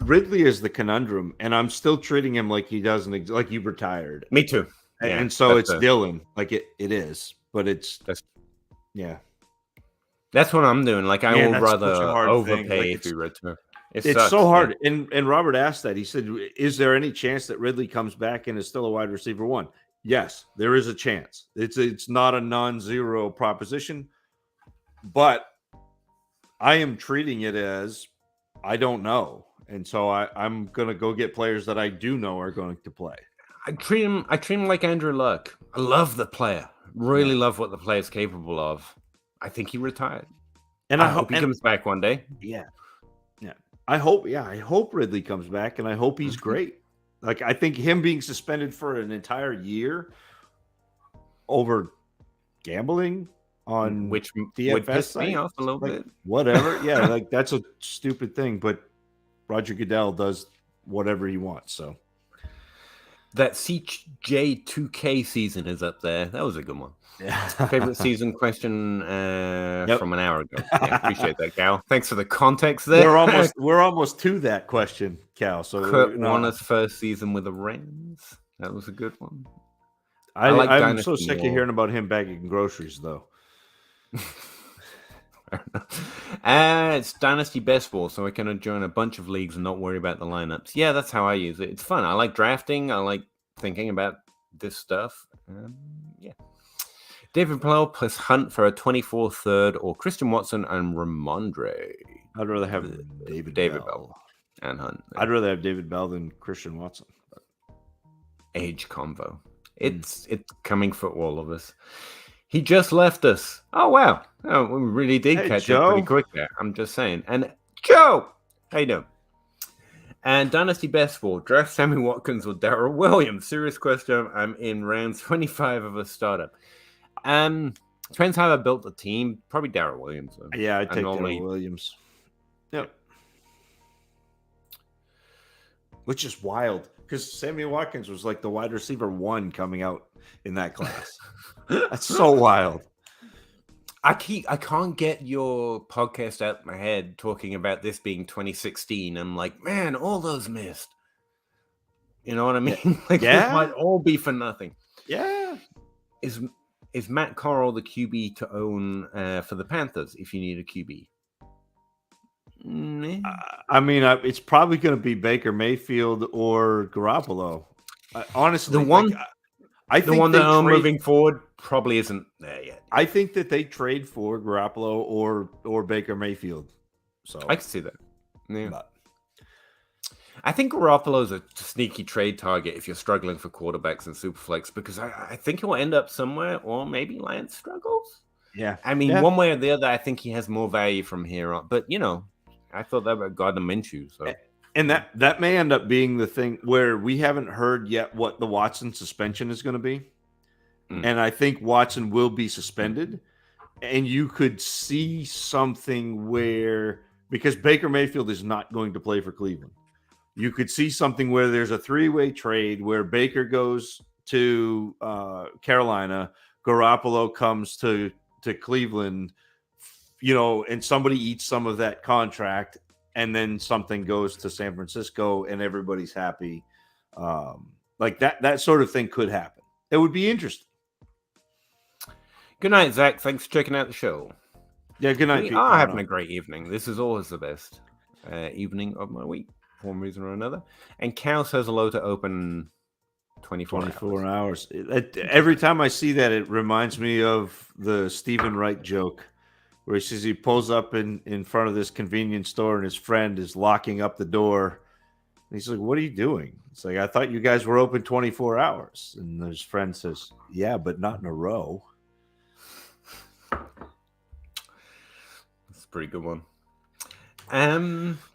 Ridley is the conundrum, and I'm still treating him like he doesn't like he retired. Me too. Yeah, and so it's Dillon. Like it is, but yeah. That's what I'm doing. Like I would rather overpay if you return. It's so hard. And Robert asked that. He said, "Is there any chance that Ridley comes back and is still a wide receiver one?" Yes, there is a chance. It's not a non-zero proposition, but I am treating it as I don't know, and so I'm gonna go get players that I do know are going to play. I treat him like Andrew Luck. I love the player. Really love what the player is capable of. I think he retired, and I hope he comes back one day. Yeah. I hope Ridley comes back, and I hope he's great. Like, I think him being suspended for an entire year over gambling on which DFS would piss me off a little bit. Whatever. Yeah, like that's a stupid thing, but Roger Goodell does whatever he wants. So that CJ2K season is up there. That was a good one. Yeah. Favorite season question from an hour ago. Yeah, appreciate that, Cal. Thanks for the context there. We're almost to that question, Cal. So Kirk won his first season with the Rams. That was a good one. I'm so sick of hearing about him bagging groceries, though. It's Dynasty Best Ball, so I can join a bunch of leagues and not worry about the lineups. Yeah, that's how I use it. It's fun. I like drafting. I like thinking about this stuff. Yeah. David Bell plus Hunt for a 24 third, or Christian Watson and Ramondre. I'd rather have David Bell and Hunt. I'd rather have David Bell than Christian Watson. Age convo. It's coming for all of us. He just left us. Oh, wow. Oh, we really did catch up pretty quick there. I'm just saying. And Joe, how you doing? And Dynasty Best Ball, draft Sammy Watkins or Darrell Williams. Serious question. I'm in round 25 of a startup. Depends how I built the team. Probably Darrell Williams. Though. Yeah, I'd take Darrell Williams. Yep. Which is wild because Sammy Watkins was like the wide receiver one coming out in that class. That's so wild. I can't get your podcast out of my head talking about this being 2016. I'm like, man, all those missed. You know what I mean? Like, it might all be for nothing. Yeah. Is Matt Corral the QB to own for the Panthers if you need a QB? I mean, it's probably going to be Baker Mayfield or Garoppolo. Honestly, I think the one that I'm moving forward probably isn't there yet. I think that they trade for Garoppolo or Baker Mayfield. So I can see that. Yeah. I think Garoppolo's a sneaky trade target if you're struggling for quarterbacks in Superflex because I think he'll end up somewhere, or maybe Lance struggles. Yeah. I mean, one way or the other, I think he has more value from here on. But, I thought that about Gardner Minshew. So. And that may end up being the thing where we haven't heard yet what the Watson suspension is going to be. And I think Watson will be suspended. And you could see something where, because Baker Mayfield is not going to play for Cleveland, you could see something where there's a three-way trade where Baker goes to Carolina, Garoppolo comes to Cleveland, and somebody eats some of that contract, and then something goes to San Francisco and everybody's happy. Like that sort of thing could happen. It would be interesting. Good night, Zach. Thanks for checking out the show. Yeah, good night. We are having a great evening. This is always the best evening of my week, for one reason or another. And Cal says hello to open 24 hours. Every time I see that, it reminds me of the Stephen Wright joke where he says he pulls up in front of this convenience store and his friend is locking up the door. And he's like, "What are you doing?" It's like, "I thought you guys were open 24 hours. And his friend says, "Yeah, but not in a row." That's a pretty good one.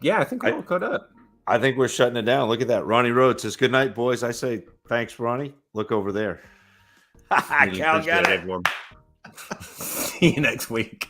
Yeah, I think we're all caught up. I think we're shutting it down. Look at that. Ronnie Rhodes says, "Good night, boys." I say, "Thanks, Ronnie." Look over there. Really Cal got it. Everyone. See you next week.